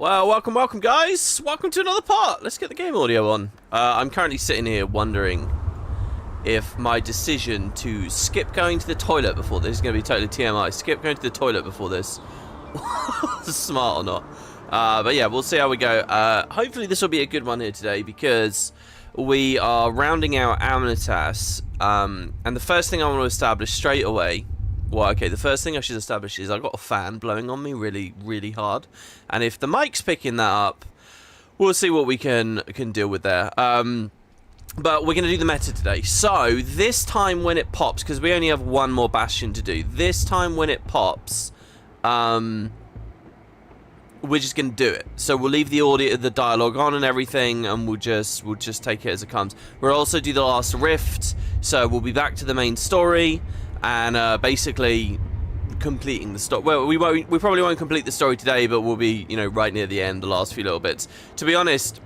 Well, welcome guys. Welcome to another part. Let's get the game audio on. I'm currently sitting here wondering if my decision to skip going to the toilet before this is going to be totally TMI. Skip going to the toilet before this was smart or not. But yeah, we'll see how we go. Hopefully this will be a good one here today because we are rounding out Amnitas. And the first thing I want to establish straight away. Well, okay, the first thing I should establish is I've got a fan blowing on me really, really hard. And if the mic's picking that up, we'll see what we can deal with there. But we're going to do the meta today. So, this time when it pops, because we only have one more bastion to do, this time when it pops, we're just going to do it. So we'll leave the audio, the dialogue on and everything, and we'll just take it as it comes. We'll also do the last rift, so we'll be back to the main story. And basically completing the story. Well, we probably won't complete the story today, but we'll be, you know, right near the end, the last few little bits. To be honest,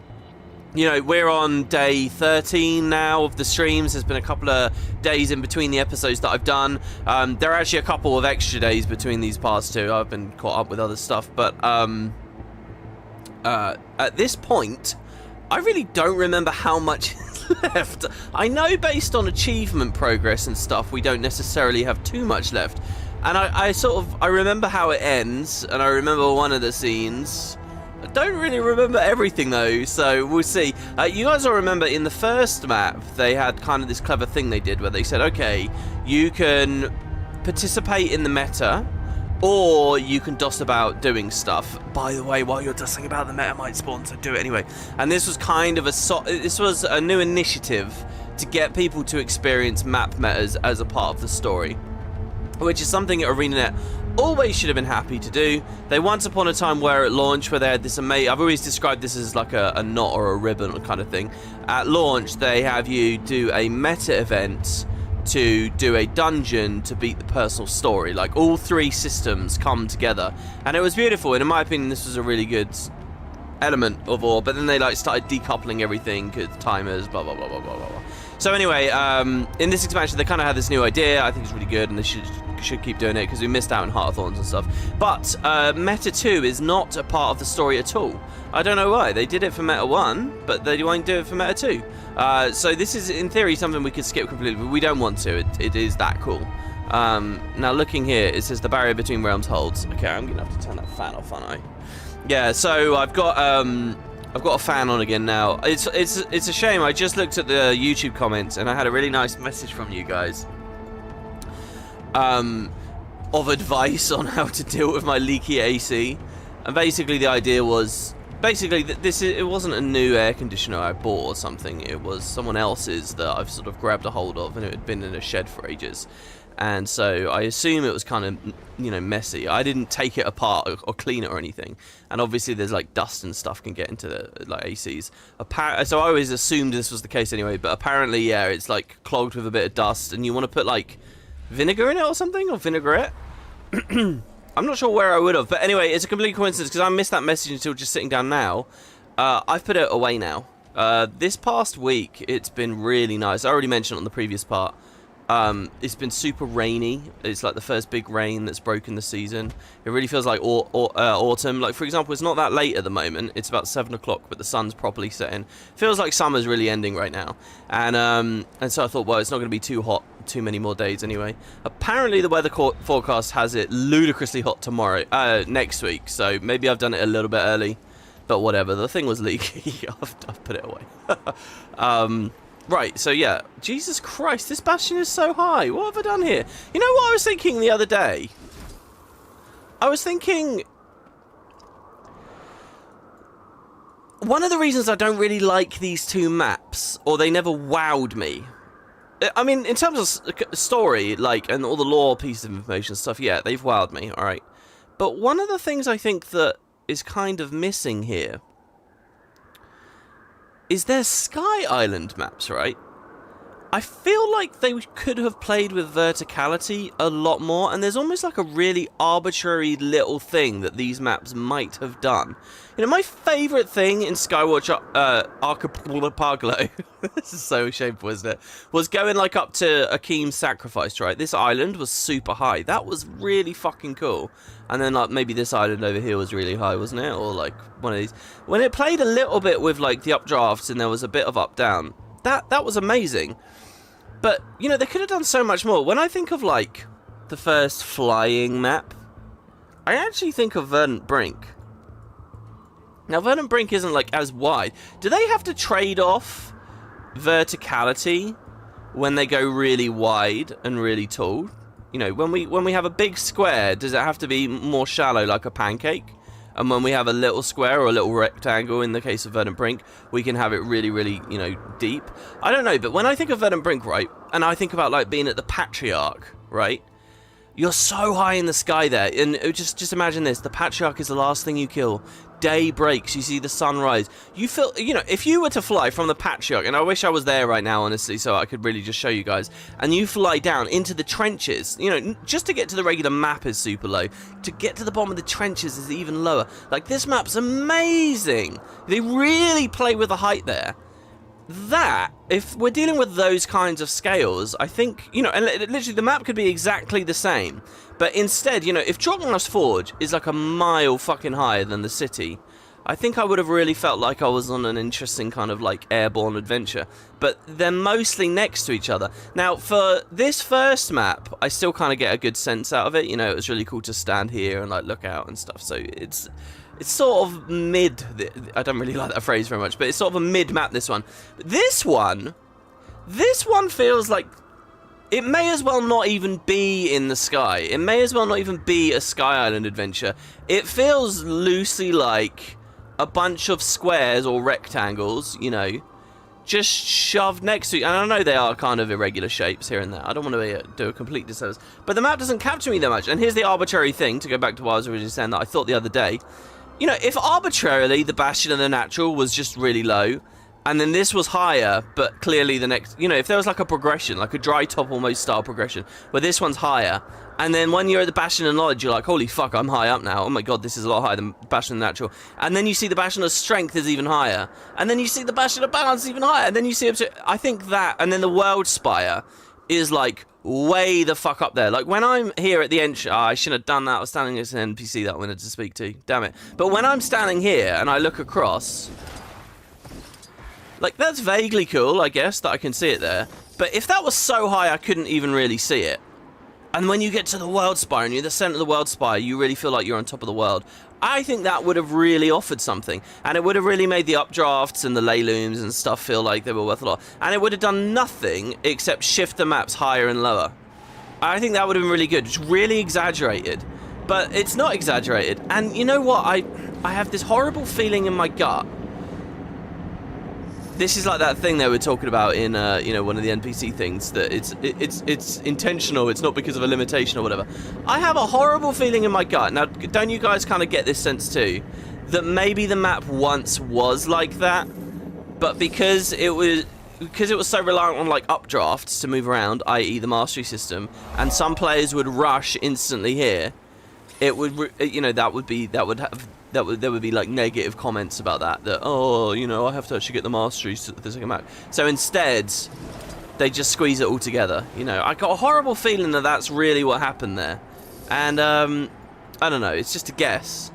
you know, we're on day 13 now of the streams. There's been a couple of days in between the episodes that I've done. There are actually a couple of extra days between these parts too. I've been caught up with other stuff, but at this point, I really don't remember how much left. I know based on achievement progress and stuff we don't necessarily have too much left, and I remember how it ends, and I remember one of the scenes. I don't really remember everything though, so we'll see. You guys will remember in the first map they had kind of this clever thing they did where they said, okay, you can participate in the meta or you can dust about doing stuff. By the way, while you're dusting about, the meta might spawn, so do it anyway. And this was kind of this was a new initiative to get people to experience map metas as a part of the story, which is something that ArenaNet always should have been happy to do. They once upon a time were at launch where they had this amazing, I've always described this as like a knot or a ribbon kind of thing. At launch, they have you do a meta event to do a dungeon to beat the personal story. Like, all three systems come together, and it was beautiful, and in my opinion this was a really good element of all, but then they like started decoupling everything, timers, blah blah blah blah blah blah. So anyway, in this expansion they kind of had this new idea. I think it's really good, and they should keep doing it because we missed out on Heart of Thorns and stuff. But Meta 2 is not a part of the story at all. I don't know why. They did it for Meta 1, but they won't do it for Meta 2. So this is, in theory, something we could skip completely, but we don't want to. It is that cool. Now, looking here, it says the barrier between realms holds. Okay, I'm going to have to turn that fan off, aren't I? Yeah, so I've got a fan on again now. It's a shame. I just looked at the YouTube comments, and I had a really nice message from you guys. Of advice on how to deal with my leaky AC, and basically the idea was it wasn't a new air conditioner I bought or something. It was someone else's that I've sort of grabbed a hold of, and it had been in a shed for ages, and so I assume it was kind of, you know, messy. I didn't take it apart or clean it or anything, and obviously there's like dust and stuff can get into the like ACs. So I always assumed this was the case anyway, but apparently, yeah, it's like clogged with a bit of dust, and you want to put like vinegar in it or something, or vinaigrette. I'm not sure where I would have, but anyway, it's a complete coincidence because I missed that message until just sitting down now. I've put it away now. This past week, it's been really nice. I already mentioned it on the previous part. It's been super rainy. It's like the first big rain that's broken the season. It really feels like autumn. Like, for example, it's not that late at the moment. It's about 7 o'clock, but the sun's properly setting. Feels like summer's really ending right now. And so I thought, well, it's not going to be too hot too many more days anyway. Apparently the weather forecast has it ludicrously hot tomorrow, next week, so maybe I've done it a little bit early, but whatever. The thing was leaky. I've put it away. Right, so yeah, Jesus Christ, this bastion is so high. What have I done here? You know what I was thinking the other day? I was thinking, one of the reasons I don't really like these two maps, or they never wowed me, I mean, in terms of story, like, and all the lore pieces of information and stuff, yeah, they've wowed me, alright. But one of the things I think that is kind of missing here is their Sky Island maps, right? I feel like they could have played with verticality a lot more, and there's almost like a really arbitrary little thing that these maps might have done. You know, my favourite thing in Skywatch Archipelago, this is so shameful, isn't it, was going like up to Akeem's Sacrifice, right? This island was super high. That was really fucking cool. And then like maybe this island over here was really high, wasn't it? Or like one of these. When it played a little bit with like the updrafts and there was a bit of up-down, that was amazing. But, you know, they could have done so much more. When I think of, like, the first flying map, I actually think of Verdant Brink. Now, Verdant Brink isn't, like, as wide. Do they have to trade off verticality when they go really wide and really tall? You know, when we have a big square, does it have to be more shallow, like a pancake? And when we have a little square or a little rectangle, in the case of Verdant Brink, we can have it really, really, you know, deep. I don't know, but when I think of Verdant Brink, right, and I think about, like, being at the Patriarch, right, you're so high in the sky there, and just imagine this, the Patriarch is the last thing you kill. Day breaks, you see the sunrise. You feel, you know, if you were to fly from the Patriarch, and I wish I was there right now, honestly, so I could really just show you guys, and you fly down into the trenches, you know, just to get to the regular map is super low. To get to the bottom of the trenches is even lower. Like, this map's amazing. They really play with the height there. That, if we're dealing with those kinds of scales, I think, you know, and literally the map could be exactly the same, but instead, you know, if Drognos Forge is like a mile fucking higher than the city, I think I would have really felt like I was on an interesting kind of like airborne adventure, but they're mostly next to each other. Now, for this first map, I still kind of get a good sense out of it, you know, it was really cool to stand here and like look out and stuff, so it's sort of mid. I don't really like that phrase very much, but it's sort of a mid map, this one. But this one feels like it may as well not even be in the sky. It may as well not even be a Sky Island adventure. It feels loosely like a bunch of squares or rectangles, you know, just shoved next to you. And I know they are kind of irregular shapes here and there. I don't want to do a complete disservice. But the map doesn't capture me that much. And here's the arbitrary thing, to go back to what I was originally saying that I thought the other day. You know, if arbitrarily the Bastion of the Natural was just really low, and then this was higher, but clearly the next, you know, if there was like a progression, like a dry top almost style progression, where this one's higher, and then when you're at the Bastion of Knowledge, you're like, holy fuck, I'm high up now. Oh my god, this is a lot higher than Bastion of the Natural. And then you see the Bastion of Strength is even higher. And then you see the Bastion of Balance even higher. And then you see, I think that, and then the World Spire is like way the fuck up there. Like when I'm here at the entrance, I shouldn't have done that. I was standing as an NPC that I wanted to speak to. Damn it. But when I'm standing here and I look across, like that's vaguely cool, I guess, that I can see it there. But if that was so high, I couldn't even really see it. And when you get to the World Spire and you're in the center of the World Spire, you really feel like you're on top of the world. I think that would have really offered something. And it would have really made the updrafts and the ley looms and stuff feel like they were worth a lot. And it would have done nothing except shift the maps higher and lower. I think that would have been really good. It's really exaggerated. But it's not exaggerated. And you know what? I have this horrible feeling in my gut. This is like that thing they were talking about in, you know, one of the NPC things, that it's intentional, it's not because of a limitation or whatever. I have a horrible feeling in my gut. Now, don't you guys kind of get this sense too? That maybe the map once was like that, but because it was so reliant on like updrafts to move around, i.e. the mastery system, and some players would rush instantly here, it would, you know, there would be like negative comments about that, oh, you know, I have to actually get the masteries to the second map. So instead, they just squeeze it all together, you know. I got a horrible feeling that that's really what happened there. And, I don't know, it's just a guess.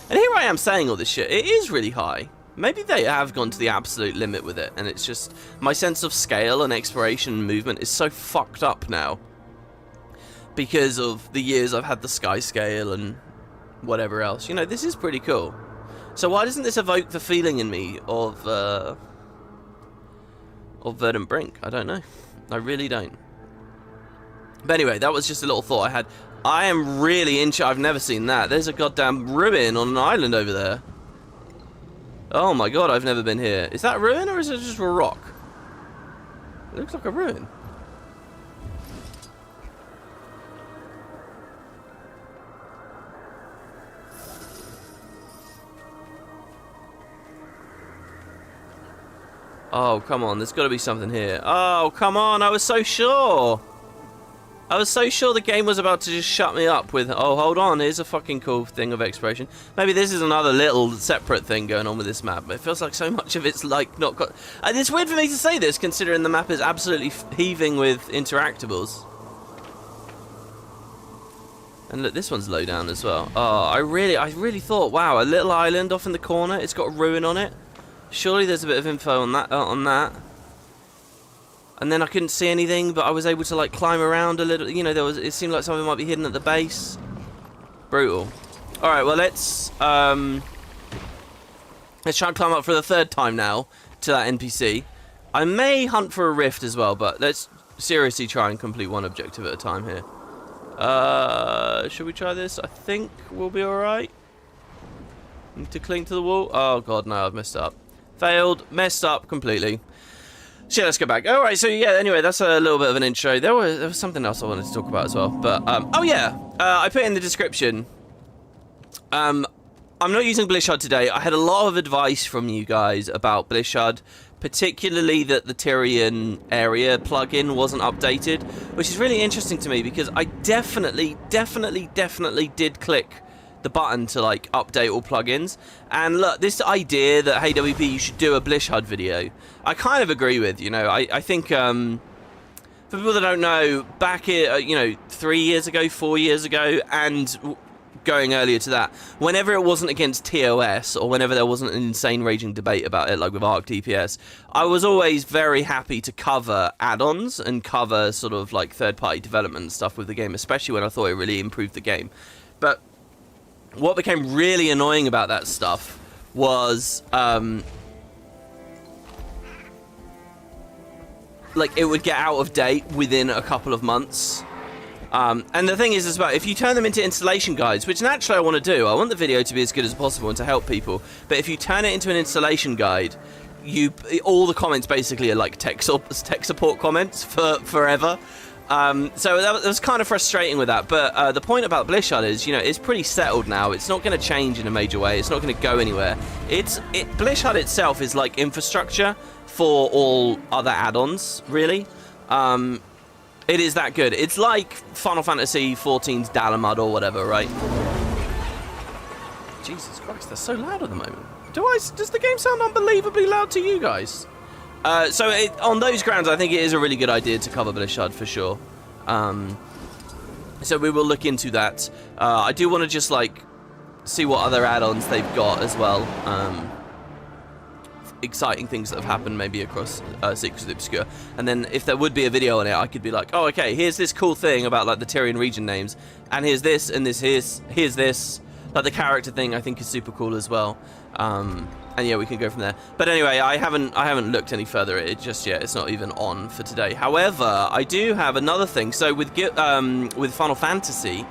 And here I am saying all this shit, it is really high. Maybe they have gone to the absolute limit with it, and it's just, my sense of scale and exploration and movement is so fucked up now. Because of the years I've had the sky scale and whatever else. You know, this is pretty cool. So why doesn't this evoke the feeling in me of Verdant Brink? I don't know. I really don't. But anyway, that was just a little thought I had. I am really I've never seen that. There's a goddamn ruin on an island over there. Oh my god, I've never been here. Is that a ruin or is it just a rock? It looks like a ruin. Oh, come on. There's got to be something here. Oh, come on. I was so sure. I was so sure the game was about to just shut me up with, oh, hold on, here's a fucking cool thing of exploration. Maybe this is another little separate thing going on with this map, but it feels like so much of it's like not got... And it's weird for me to say this, considering the map is absolutely heaving with interactables. And look, this one's low down as well. Oh, I really thought, wow, a little island off in the corner, it's got a ruin on it. Surely there's a bit of info on that. And then I couldn't see anything, but I was able to like climb around a little. You know, it seemed like something might be hidden at the base. Brutal. All right, well let's try and climb up for the third time now to that NPC. I may hunt for a rift as well, but let's seriously try and complete one objective at a time here. Should we try this? I think we'll be all right. Need to cling to the wall. Oh god, no, I've messed up. Failed. Messed up completely. So yeah, let's go back. All right, so yeah, anyway, that's a little bit of an intro. There was something else I wanted to talk about as well. But, oh yeah, I put in the description. I'm not using Blishud today. I had a lot of advice from you guys about Blishud, particularly that the Tyrian area plugin wasn't updated, which is really interesting to me because I definitely did click the button to like update all plugins. And look, this idea that, hey WP, you should do a Blishud video, I kind of agree with. You know, I think for people that don't know, back you know, 3 years ago, 4 years ago, and going earlier to that, whenever it wasn't against TOS or whenever there wasn't an insane raging debate about it, like with Arc DPS, I was always very happy to cover add-ons and cover sort of like third-party development and stuff with the game, especially when I thought it really improved the game. But what became really annoying about that stuff was like it would get out of date within a couple of months. And the thing is as well, if you turn them into installation guides, which naturally I want to do, I want the video to be as good as possible and to help people, but if you turn it into an installation guide, all the comments basically are like tech support comments for forever. So that was kind of frustrating with that, but the point about Blishud is, you know, it's pretty settled now. It's not going to change in a major way. It's not going to go anywhere. Blishud itself is like infrastructure for all other add-ons, really. It is that good. It's like Final Fantasy XIV's Dalamud or whatever, right? Jesus Christ, they're so loud at the moment. Does the game sound unbelievably loud to you guys? So on those grounds, I think it is a really good idea to cover Blishud for sure. So we will look into that. I do want to just like see what other add-ons they've got as well. Exciting things that have happened maybe across Secrets of the Obscure. And then if there would be a video on it, I could be like, oh, okay, here's this cool thing about like the Tyrian region names, and here's this, and here's this. Like the character thing I think is super cool as well. And yeah, we can go from there. But anyway, I haven't looked any further at it just yet. It's not even on for today. However, I do have another thing. So with Final Fantasy, you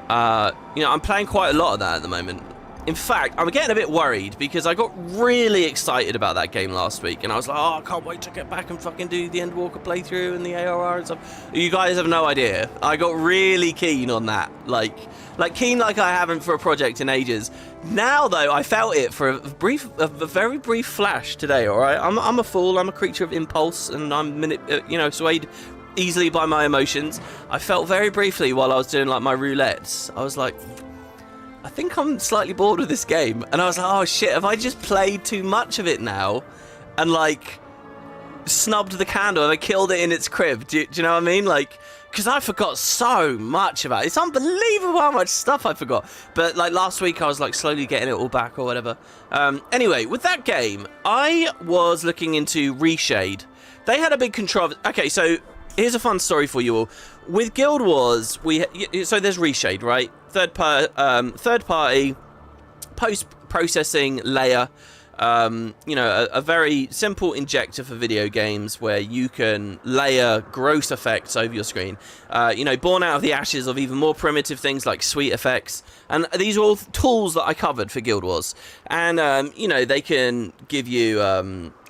know, I'm playing quite a lot of that at the moment. In fact, I'm getting a bit worried because I got really excited about that game last week, and I was like, oh, I can't wait to get back and fucking do the Endwalker playthrough and the ARR and stuff. You guys have no idea. I got really keen on that. Like keen like I haven't for a project in ages. Now, though, I felt it for a very brief flash today, all right? I'm a fool. I'm a creature of impulse, and I'm, you know, swayed easily by my emotions. I felt very briefly while I was doing, like, my roulettes. I was like, I think I'm slightly bored with this game. And I was like, oh, shit, have I just played too much of it now? And, like, snubbed the candle and I killed it in its crib. Do you know what I mean? Like, because I forgot so much about it. It's unbelievable how much stuff I forgot. But, like, last week I was, like, slowly getting it all back or whatever. Anyway, with that game, I was looking into Reshade. They had a big controversy. Okay, so here's a fun story for you all. With Guild Wars, so there's Reshade, right? Third party post-processing layer. You know, a very simple injector for video games where you can layer gross effects over your screen. You know, born out of the ashes of even more primitive things like sweet effects. And these are all tools that I covered for Guild Wars. And, you know, they can give you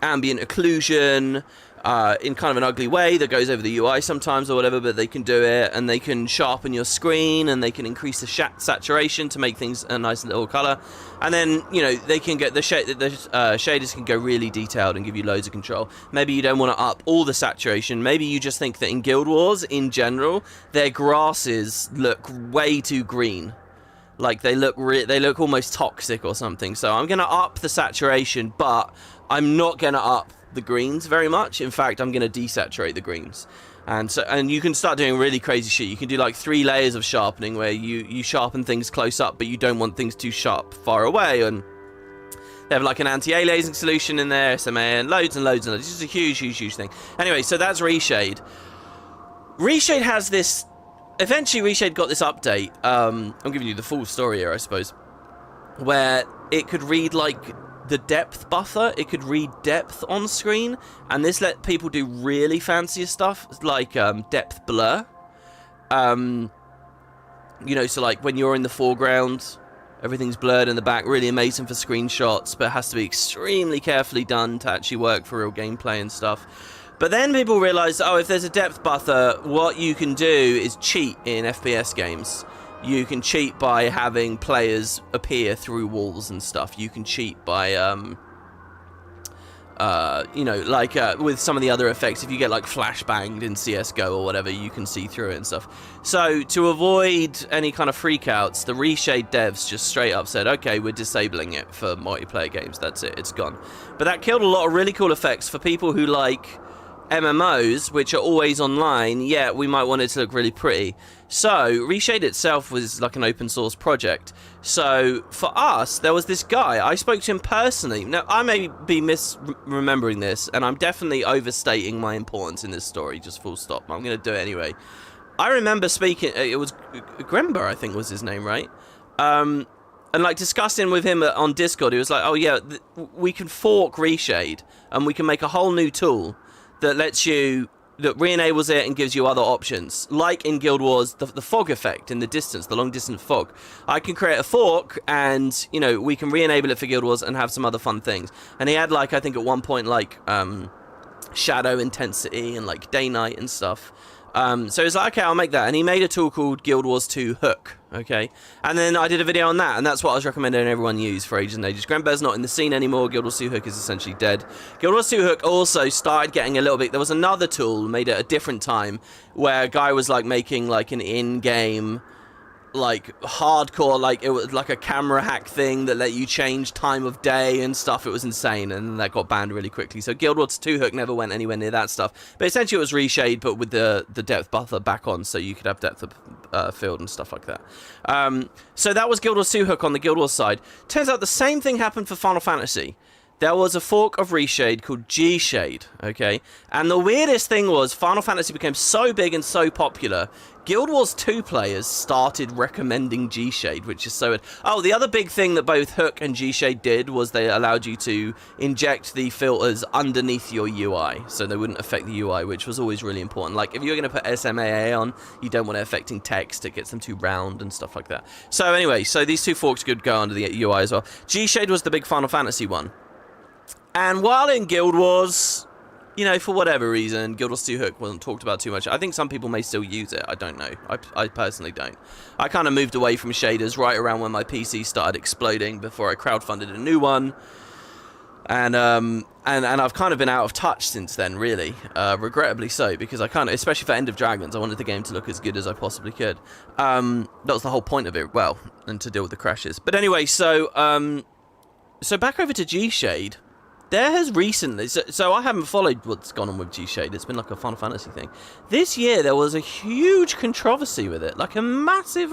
ambient occlusion, in kind of an ugly way that goes over the UI sometimes or whatever, but they can do it, and they can sharpen your screen, and they can increase the saturation to make things a nice little color. And then, you know, they can get the shaders can go really detailed and give you loads of control. Maybe you don't want to up all the saturation. Maybe you just think that in Guild Wars, in general, their grasses look way too green. Like, they look almost toxic or something. So I'm going to up the saturation, but I'm not going to up the greens very much. In fact, I'm going to desaturate the greens. And you can start doing really crazy shit. You can do like 3 layers of sharpening where you sharpen things close up, but you don't want things too sharp far away. And they have like an anti-aliasing solution in there, SMA, and loads and loads and loads. It's just a huge thing. Anyway, so that's Reshade. Reshade has this... Eventually, Reshade got this update. I'm giving you the full story here, I suppose. Where it could read like the depth buffer. It could read depth on screen, and this let people do really fancy stuff like depth blur. You know, so like when you're in the foreground, everything's blurred in the back. Really amazing for screenshots, but it has to be extremely carefully done to actually work for real gameplay and stuff. But then people realized, oh, if there's a depth buffer, what you can do is cheat in FPS games. You can cheat by having players appear through walls and stuff. You can cheat by, you know, like with some of the other effects. If you get like flashbanged in CSGO or whatever, you can see through it and stuff. So to avoid any kind of freakouts, the Reshade devs just straight up said, okay, we're disabling it for multiplayer games. That's it. It's gone. But that killed a lot of really cool effects for people who like MMOs, which are always online. Yeah, we might want it to look really pretty. So Reshade itself was like an open source project. So for us, there was this guy. I spoke to him personally. Now, I may be misremembering this, and I'm definitely overstating my importance in this story, just full stop. I'm going to do it anyway. I remember speaking, it was Grember, I think was his name, right? And like discussing with him on Discord, he was like, oh yeah, we can fork Reshade, and we can make a whole new tool that lets you, that re-enables it and gives you other options. Like in Guild Wars, the fog effect in the distance, the long distance fog. I can create a fork and, you know, we can re-enable it for Guild Wars and have some other fun things. And he had like, I think at one point, like, shadow intensity and like day night and stuff. So he's like, okay, I'll make that. And he made a tool called Guild Wars 2 Hook, okay? And then I did a video on that, and that's what I was recommending everyone use for ages and ages. Grember's not in the scene anymore. Guild Wars 2 Hook is essentially dead. Guild Wars 2 Hook also started getting a little bit... There was another tool made at a different time where a guy was, like, making, like, an in-game... like hardcore, like it was like a camera hack thing that let you change time of day and stuff. It was insane, and that got banned really quickly. So Guild Wars 2 Hook never went anywhere near that stuff. But essentially it was Reshade, but with the depth buffer back on, so you could have depth of field and stuff like that. So that was Guild Wars 2 Hook on the Guild Wars side. Turns out the same thing happened for Final Fantasy. There was a fork of Reshade called G-Shade, okay? And the weirdest thing was Final Fantasy became so big and so popular, Guild Wars 2 players started recommending G-Shade, which is so weird. Oh, the other big thing that both Hook and G-Shade did was they allowed you to inject the filters underneath your UI, so they wouldn't affect the UI, which was always really important. Like, if you're going to put SMAA on, you don't want it affecting text, it gets them too round and stuff like that. So anyway, so these two forks could go under the UI as well. G-Shade was the big Final Fantasy one. And while in Guild Wars, you know, for whatever reason, Guild Wars 2 Hook wasn't talked about too much. I think some people may still use it. I don't know. I personally don't. I kind of moved away from shaders right around when my PC started exploding before I crowdfunded a new one. And I've kind of been out of touch since then, really. Regrettably so, because I kind of, especially for End of Dragons, I wanted the game to look as good as I possibly could. That was the whole point of it, well, and to deal with the crashes. But anyway, so back over to G-Shade. There has recently, so I haven't followed what's gone on with G-Shade. It's been like a Final Fantasy thing. This year, there was a huge controversy with it. Like a massive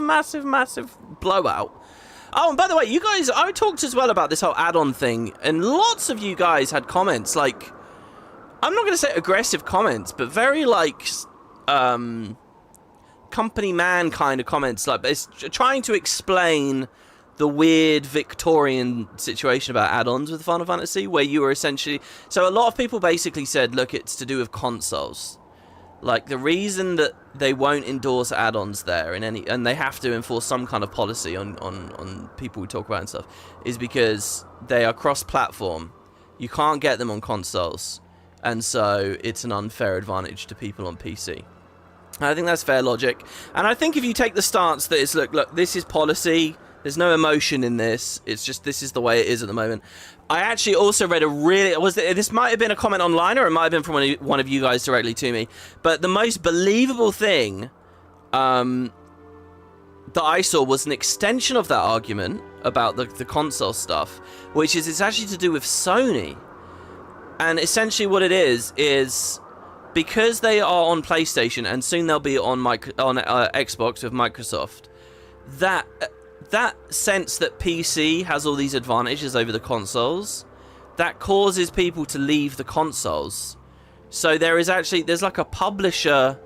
blowout. Oh, and by the way, you guys, I talked as well about this whole add-on thing, and lots of you guys had comments, like, I'm not going to say aggressive comments, but very, like, company man kind of comments, like, it's trying to explain the weird Victorian situation about add-ons with Final Fantasy, where you were essentially... So a lot of people basically said, look, it's to do with consoles. Like, the reason that they won't endorse add-ons there, and they have to enforce some kind of policy on people who talk about it and stuff, is because they are cross-platform. You can't get them on consoles. and so it's an unfair advantage to people on PC. I think that's fair logic, and I think if you take the stance that it's look, this is policy, there's no emotion in this, it's just this is the way it is at the moment. I actually also read this might have been a comment online, or it might have been from one of you guys directly to me, but the most believable thing that I saw was an extension of that argument about the console stuff, which is it's actually to do with Sony. And essentially what it is because they are on PlayStation and soon they'll be on Xbox with Microsoft, that sense that PC has all these advantages over the consoles, that causes people to leave the consoles. So there's like a publisher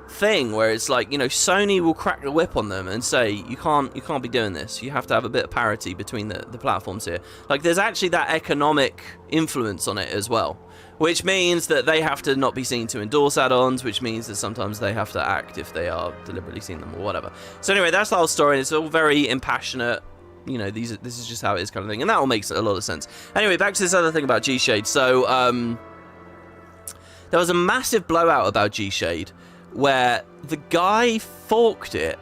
thing where it's like, you know, Sony will crack the whip on them and say you can't be doing this, you have to have a bit of parity between the platforms here. Like there's actually that economic influence on it as well, which means that they have to not be seen to endorse add-ons, which means that sometimes they have to act if they are deliberately seeing them or whatever. So anyway, that's the whole story, and it's all very impassionate, you know, this is just how it is kind of thing, and that all makes a lot of sense. Anyway, back to this other thing about G-Shade. So there was a massive blowout about G-Shade where the guy forked it,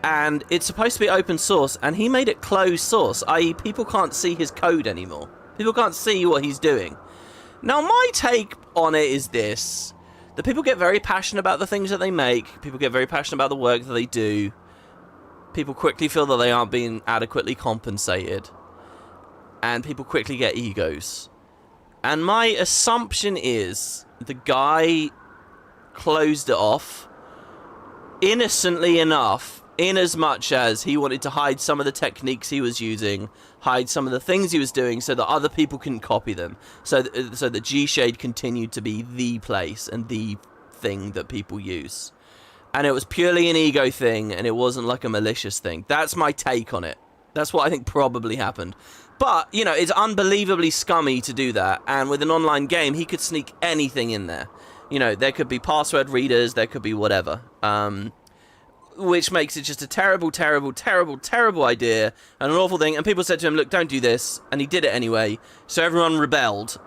and it's supposed to be open source, and he made it closed source, i.e. people can't see his code anymore. People can't see what he's doing. Now, my take on it is this: that people get very passionate about the things that they make, people get very passionate about the work that they do, people quickly feel that they aren't being adequately compensated, and people quickly get egos. And my assumption is the guy closed it off innocently enough, in as much as he wanted to hide some of the techniques he was using, hide some of the things he was doing, so that other people couldn't copy them, so that G-Shade continued to be the place and the thing that people use. And it was purely an ego thing, and it wasn't like a malicious thing. That's my take on it. That's what I think probably happened. But, you know, it's unbelievably scummy to do that, and with an online game, he could sneak anything in there. You know, there could be password readers, there could be whatever. Which makes it just a terrible, terrible, terrible, terrible idea, and an awful thing. And people said to him, look, don't do this. And he did it anyway. So everyone rebelled.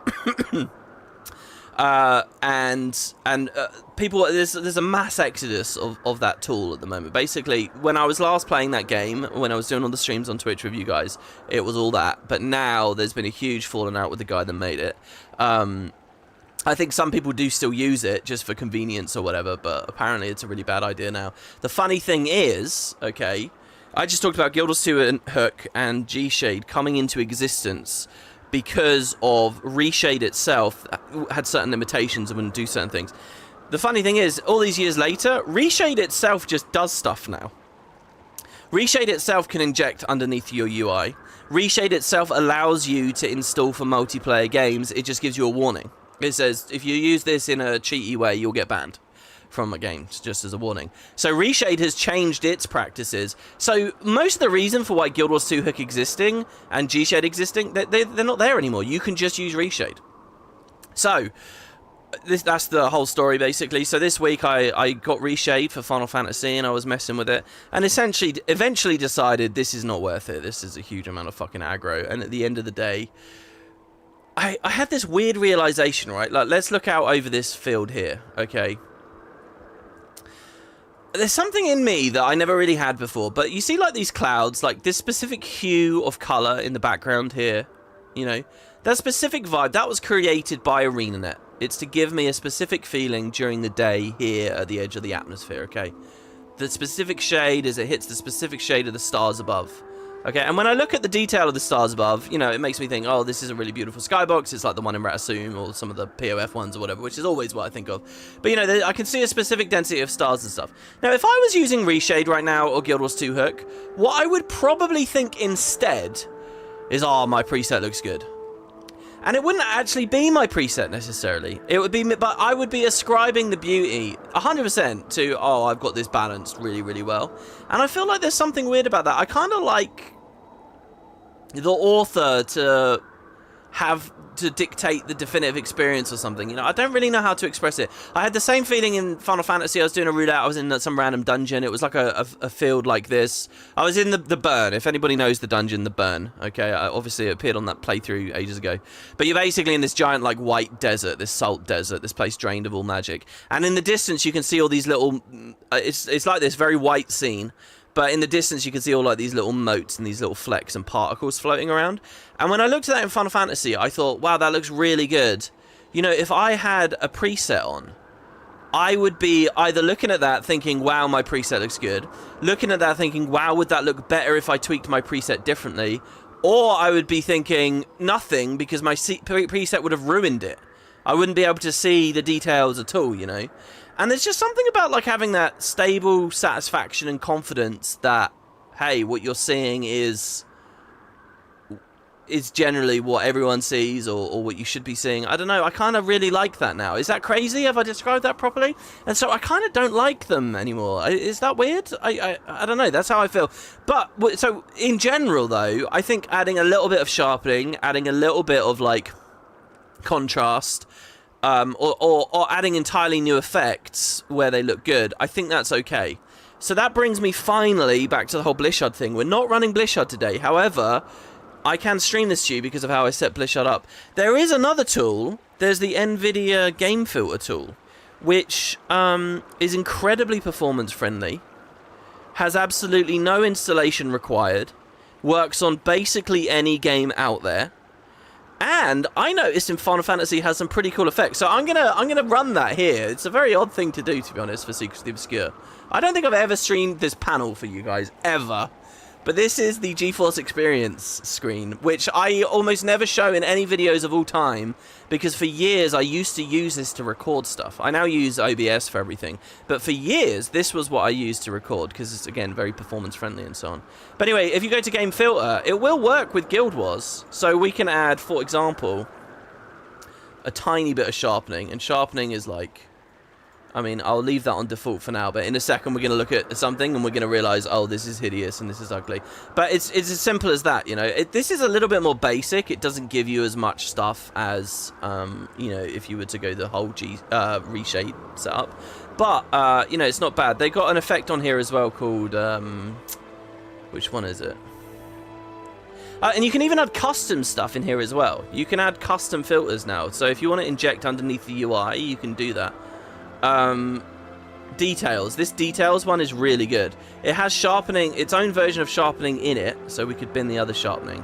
People, there's a mass exodus of that tool at the moment. Basically, when I was last playing that game, when I was doing all the streams on Twitch with you guys, it was all that. But now there's been a huge falling out with the guy that made it. I think some people do still use it just for convenience or whatever, but apparently it's a really bad idea now. The funny thing is, okay, I just talked about Guild Wars 2 and Hook and G-Shade coming into existence because of Reshade itself had certain limitations and wouldn't do certain things. The funny thing is, all these years later, Reshade itself just does stuff now. Reshade itself can inject underneath your UI. Reshade itself allows you to install for multiplayer games. It just gives you a warning. It says, if you use this in a cheaty way, you'll get banned from a game, just as a warning. So Reshade has changed its practices. So most of the reason for why Guild Wars 2 Hook existing and G-Shade existing, they're not there anymore. You can just use Reshade. So that's the whole story, basically. So this week I got Reshade for Final Fantasy, and I was messing with it, and eventually decided this is not worth it. This is a huge amount of fucking aggro, and at the end of the day, I had this weird realization, right? Like, let's look out over this field here, okay? There's something in me that I never really had before, but you see, like, these clouds, like this specific hue of color in the background here, you know? That specific vibe, that was created by ArenaNet. It's to give me a specific feeling during the day here at the edge of the atmosphere, okay? The specific shade as it hits the specific shade of the stars above. Okay, and when I look at the detail of the stars above, you know, it makes me think, oh, this is a really beautiful skybox. It's like the one in Ratasum or some of the POF ones or whatever, which is always what I think of. But, you know, I can see a specific density of stars and stuff. Now, if I was using Reshade right now or Guild Wars 2 Hook, what I would probably think instead is, oh, my preset looks good. And it wouldn't actually be my preset necessarily. It would be, but I would be ascribing the beauty 100% to, oh, I've got this balanced really, really well. And I feel like there's something weird about that. I kind of like the author to have to dictate the definitive experience or something. You know, I don't really know how to express it. I had the same feeling in Final Fantasy. I was doing a roulette. I was in some random dungeon. It was like a field like this. I was in the Burn. If anybody knows the dungeon, the Burn. Okay, obviously it appeared on that playthrough ages ago. But you're basically in this giant like white desert, this salt desert, this place drained of all magic. And in the distance you can see all these little. It's like this very white scene. But in the distance, you can see all like these little motes and these little flecks and particles floating around. And when I looked at that in Final Fantasy, I thought, wow, that looks really good. You know, if I had a preset on, I would be either looking at that thinking, wow, my preset looks good. Looking at that thinking, wow, would that look better if I tweaked my preset differently? Or I would be thinking nothing because my preset would have ruined it. I wouldn't be able to see the details at all, you know? And there's just something about like having that stable satisfaction and confidence that, hey, what you're seeing is generally what everyone sees or what you should be seeing. I don't know. I kind of really like that now. Is that crazy? Have I described that properly? And so I kind of don't like them anymore. Is that weird? I don't know. That's how I feel. But so in general, though, I think adding a little bit of sharpening, adding a little bit of like contrast, or adding entirely new effects where they look good, I think that's okay. So that brings me finally back to the whole Blishud thing. We're not running Blishud today. However, I can stream this to you because of how I set Blishud up. There is another tool. There's the Nvidia game filter tool, which is incredibly performance friendly, has absolutely no installation required, works on basically any game out there. And I noticed in Final Fantasy has some pretty cool effects. So I'm gonna run that here. It's a very odd thing to do, to be honest, for Secrets of the Obscure. I don't think I've ever streamed this panel for you guys, ever. But this is the GeForce Experience screen, which I almost never show in any videos of all time, because for years I used to use this to record stuff. I now use OBS for everything, but for years this was what I used to record, because it's, again, very performance friendly and so on. But anyway, if you go to Game Filter, it will work with Guild Wars, so we can add, for example, a tiny bit of sharpening, and sharpening is like... I mean, I'll leave that on default for now, but in a second we're going to look at something and we're going to realize, oh, this is hideous and this is ugly. But it's as simple as that, you know. This is a little bit more basic. It doesn't give you as much stuff as, you know, if you were to go the whole reshape setup. But, you know, it's not bad. They got an effect on here as well called, which one is it? And you can even add custom stuff in here as well. You can add custom filters now. So if you want to inject underneath the UI, you can do that. Details. This details one is really good. It has sharpening, its own version of sharpening in it, so we could bin the other sharpening.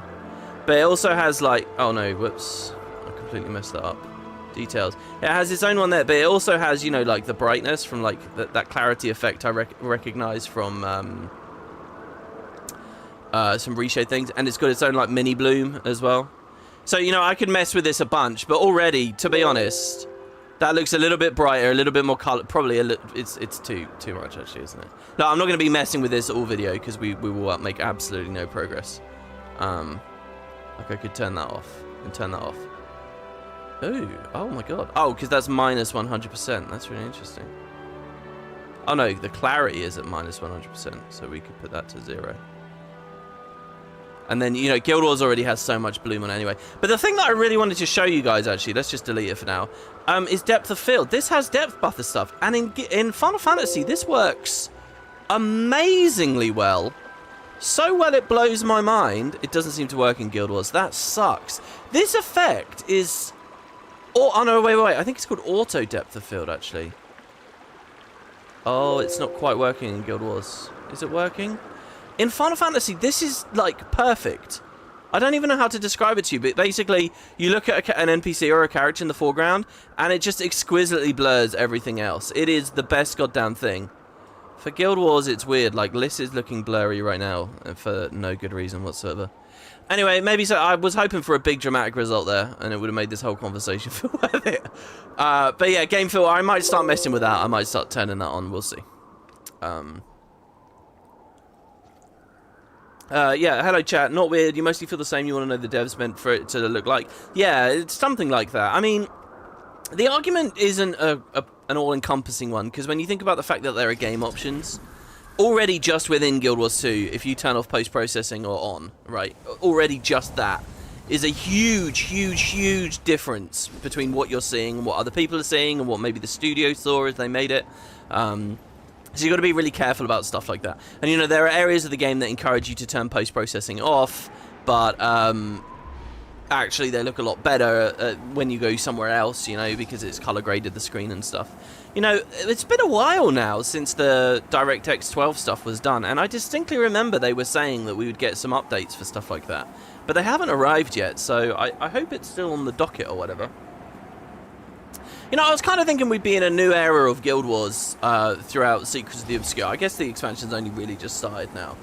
But it also has like, oh no, whoops, I completely messed that up. Details. It has its own one there, but it also has, you know, like the brightness from like that clarity effect I recognize from some reshade things, and it's got its own like mini bloom as well. So, you know, I could mess with this a bunch, but already, to be honest, that looks a little bit brighter, a little bit more color. Probably a little. It's too much actually, isn't it? No, I'm not going to be messing with this all video because we will make absolutely no progress. Like I could turn that off and turn that off. Ooh, oh my god. Oh, because that's minus 100%. That's really interesting. Oh no, the clarity is at minus 100%, so we could put that to 0. And then, you know, Guild Wars already has so much bloom on anyway. But the thing that I really wanted to show you guys, actually, let's just delete it for now, is depth of field. This has depth buffer stuff. And in Final Fantasy, this works amazingly well. So well it blows my mind. It doesn't seem to work in Guild Wars. That sucks. This effect is... Oh, no, wait. I think it's called auto depth of field, actually. Oh, it's not quite working in Guild Wars. Is it working? In Final Fantasy, this is, like, perfect. I don't even know how to describe it to you, but basically, you look at an NPC or a character in the foreground, and it just exquisitely blurs everything else. It is the best goddamn thing. For Guild Wars, it's weird. Like, Liss is looking blurry right now, for no good reason whatsoever. Anyway, maybe so. I was hoping for a big dramatic result there, and it would have made this whole conversation feel worth it. But yeah, game feel, I might start messing with that. I might start turning that on. We'll see. Yeah, hello chat. Not weird. You mostly feel the same. You want to know the devs meant for it to look like. Yeah, it's something like that. I mean, the argument isn't an all-encompassing one, because when you think about the fact that there are game options, already just within Guild Wars 2, if you turn off post-processing or on, right, already just that is a huge difference between what you're seeing and what other people are seeing and what maybe the studio saw as they made it. So you've got to be really careful about stuff like that. And, you know, there are areas of the game that encourage you to turn post-processing off, but actually they look a lot better when you go somewhere else, you know, because it's color-graded the screen and stuff. You know, it's been a while now since the DirectX 12 stuff was done, and I distinctly remember they were saying that we would get some updates for stuff like that. But they haven't arrived yet, so I hope it's still on the docket or whatever. You know, I was kind of thinking we'd be in a new era of Guild Wars throughout Secrets of the Obscure. I guess the expansion's only really just started now,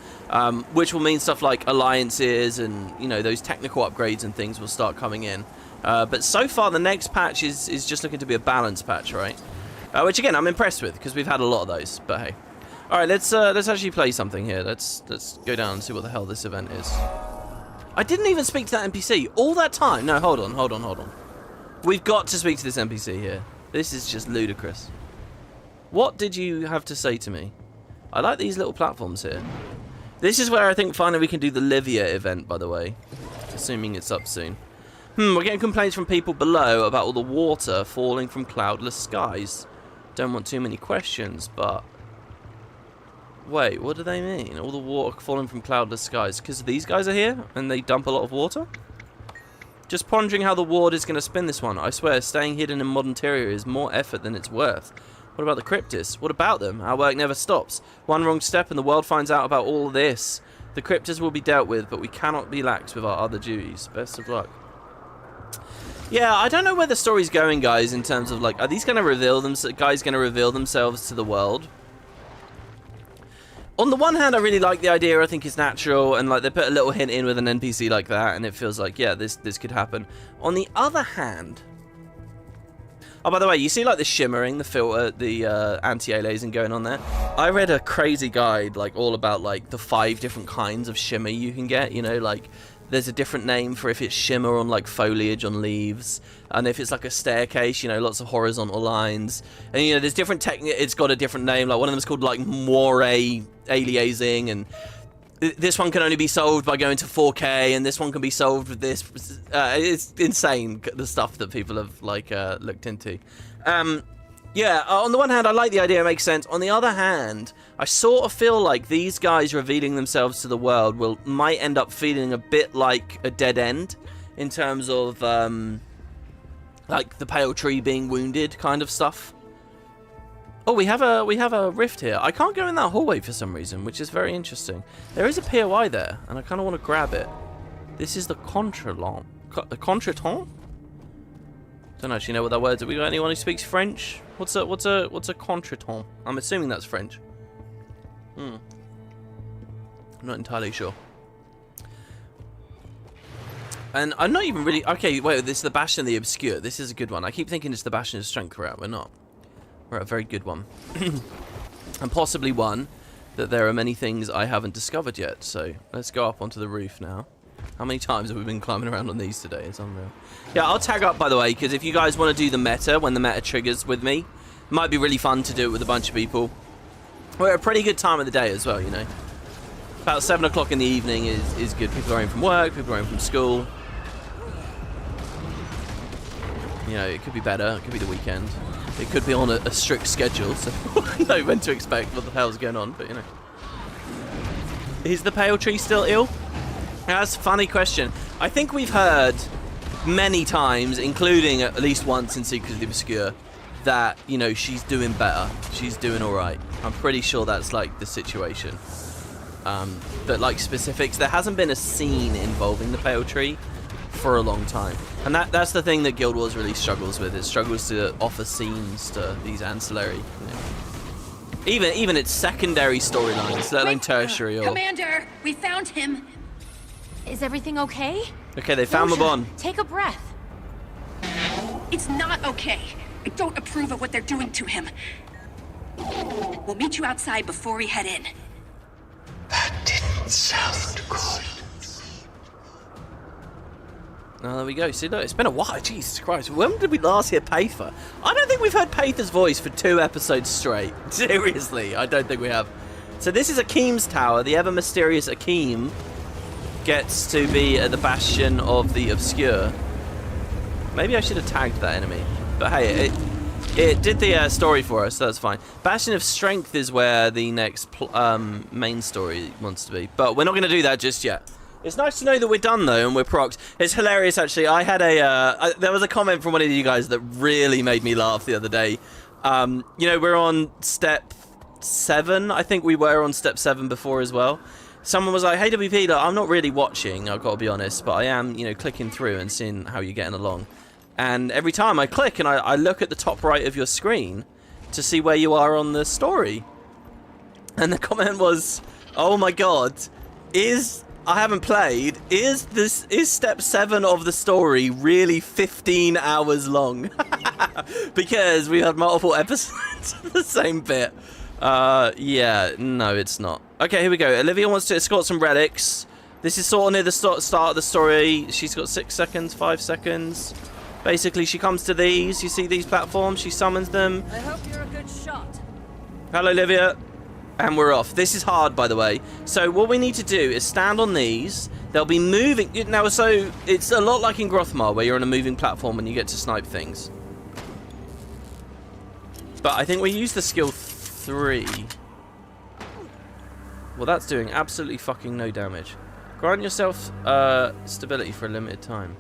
which will mean stuff like alliances and, you know, those technical upgrades and things will start coming in. But so far, the next patch is just looking to be a balance patch, right? Which, again, I'm impressed with, because we've had a lot of those, but hey. All right, let's actually play something here. Let's go down and see what the hell this event is. I didn't even speak to that NPC all that time. No, hold on. We've got to speak to this NPC here. This is just ludicrous. What did you have to say to me? I like these little platforms here. This is where I think finally we can do the Livia event, by the way. Assuming it's up soon. We're getting complaints from people below about all the water falling from cloudless skies. Don't want too many questions, but... Wait, what do they mean? All the water falling from cloudless skies? Because these guys are here and they dump a lot of water? Just pondering how the ward is going to spin this one. I swear, staying hidden in modern Tyria is more effort than it's worth. What about the Cryptis? What about them? Our work never stops. One wrong step and the world finds out about all of this. The Cryptis will be dealt with, but we cannot be lax with our other duties. Best of luck. Yeah, I don't know where the story's going, guys, in terms of, like, are these going to reveal guys going to reveal themselves to the world? On the one hand, I really like the idea. I think it's natural, and like they put a little hint in with an NPC like that, and it feels like, yeah, this could happen. On the other hand, oh, by the way, you see like the shimmering, the filter, the anti-aliasing going on there. I read a crazy guide, like all about like the 5 different kinds of shimmer you can get. You know, like there's a different name for if it's shimmer on like foliage on leaves, and if it's like a staircase, you know, lots of horizontal lines, and you know, there's different technique. It's got a different name. Like one of them is called like moire aliasing, and this one can only be solved by going to 4K, and this one can be solved with this. It's insane, the stuff that people have like looked into. Yeah, on the one hand, I like the idea, it makes sense. On the other hand, I sort of feel like these guys revealing themselves to the world might end up feeling a bit like a dead end in terms of like the pale tree being wounded kind of stuff. Oh, we have a rift here. I can't go in that hallway for some reason, which is very interesting. There is a POI there, and I kind of want to grab it. This is the contretemps. Don't actually know what that word is. Have we got anyone who speaks French? What's a contretemps? I'm assuming that's French. I'm not entirely sure. And I'm not even really... Okay, wait, this is the Bastion of the Obscure. This is a good one. I keep thinking it's the Bastion of Strength we're at. We're not. We're at a very good one. And possibly one that there are many things I haven't discovered yet. So let's go up onto the roof now. How many times have we been climbing around on these today? It's unreal. Yeah, I'll tag up, by the way, because if you guys want to do the meta, when the meta triggers with me, it might be really fun to do it with a bunch of people. We're at a pretty good time of the day as well, you know. About 7 o'clock in the evening is good. People are in from work, people are in from school. You know, it could be better. It could be the weekend. It could be on a strict schedule, so I know when to expect what the hell's going on, but you know. Is the pale tree still ill? That's a funny question. I think we've heard many times, including at least once in Secrets of the Obscure, that, you know, she's doing better. She's doing alright. I'm pretty sure that's, like, the situation. But, like, specifics, there hasn't been a scene involving the pale tree for a long time. And that's the thing that Guild Wars really struggles with. It struggles to offer scenes to these ancillary, you know, even its secondary storylines, let alone tertiary or... Commander, we found him. Is everything okay? Okay, they found Mabon. Take a breath. It's not okay. I don't approve of what they're doing to him. We'll meet you outside before we head in. That didn't sound good. Oh, there we go. See, look, it's been a while. Jesus Christ. When did we last hear Paither? I don't think we've heard Paither's voice for 2 episodes straight. Seriously, I don't think we have. So this is Akeem's tower, the ever-mysterious Akeem. gets to be at the Bastion of the Obscure. Maybe I should have tagged that enemy. But hey, it did the story for us, so that's fine. Bastion of Strength is where the next main story wants to be. But we're not going to do that just yet. It's nice to know that we're done, though, and we're procs. It's hilarious, actually. I had there was a comment from one of you guys that really made me laugh the other day. You know, we're on step 7. I think we were on step 7 before as well. Someone was like, hey, WP, look, I'm not really watching, I've got to be honest, but I am, you know, clicking through and seeing how you're getting along. And every time I click and I look at the top right of your screen to see where you are on the story. And the comment was, oh my god, I haven't played, is step 7 of the story really 15 hours long? Because we had multiple episodes of the same bit. Yeah, no, it's not. Okay, here we go. Livia wants to escort some relics. This is sort of near the start of the story. She's got 6 seconds, 5 seconds. Basically, she comes to these. You see these platforms? She summons them. I hope you're a good shot. Hello, Livia. And we're off. This is hard, by the way. So what we need to do is stand on these. They'll be moving. Now, so it's a lot like in Grothmar, where you're on a moving platform and you get to snipe things. But I think we use the skill 3. Well, that's doing absolutely fucking no damage. Grant yourself stability for a limited time.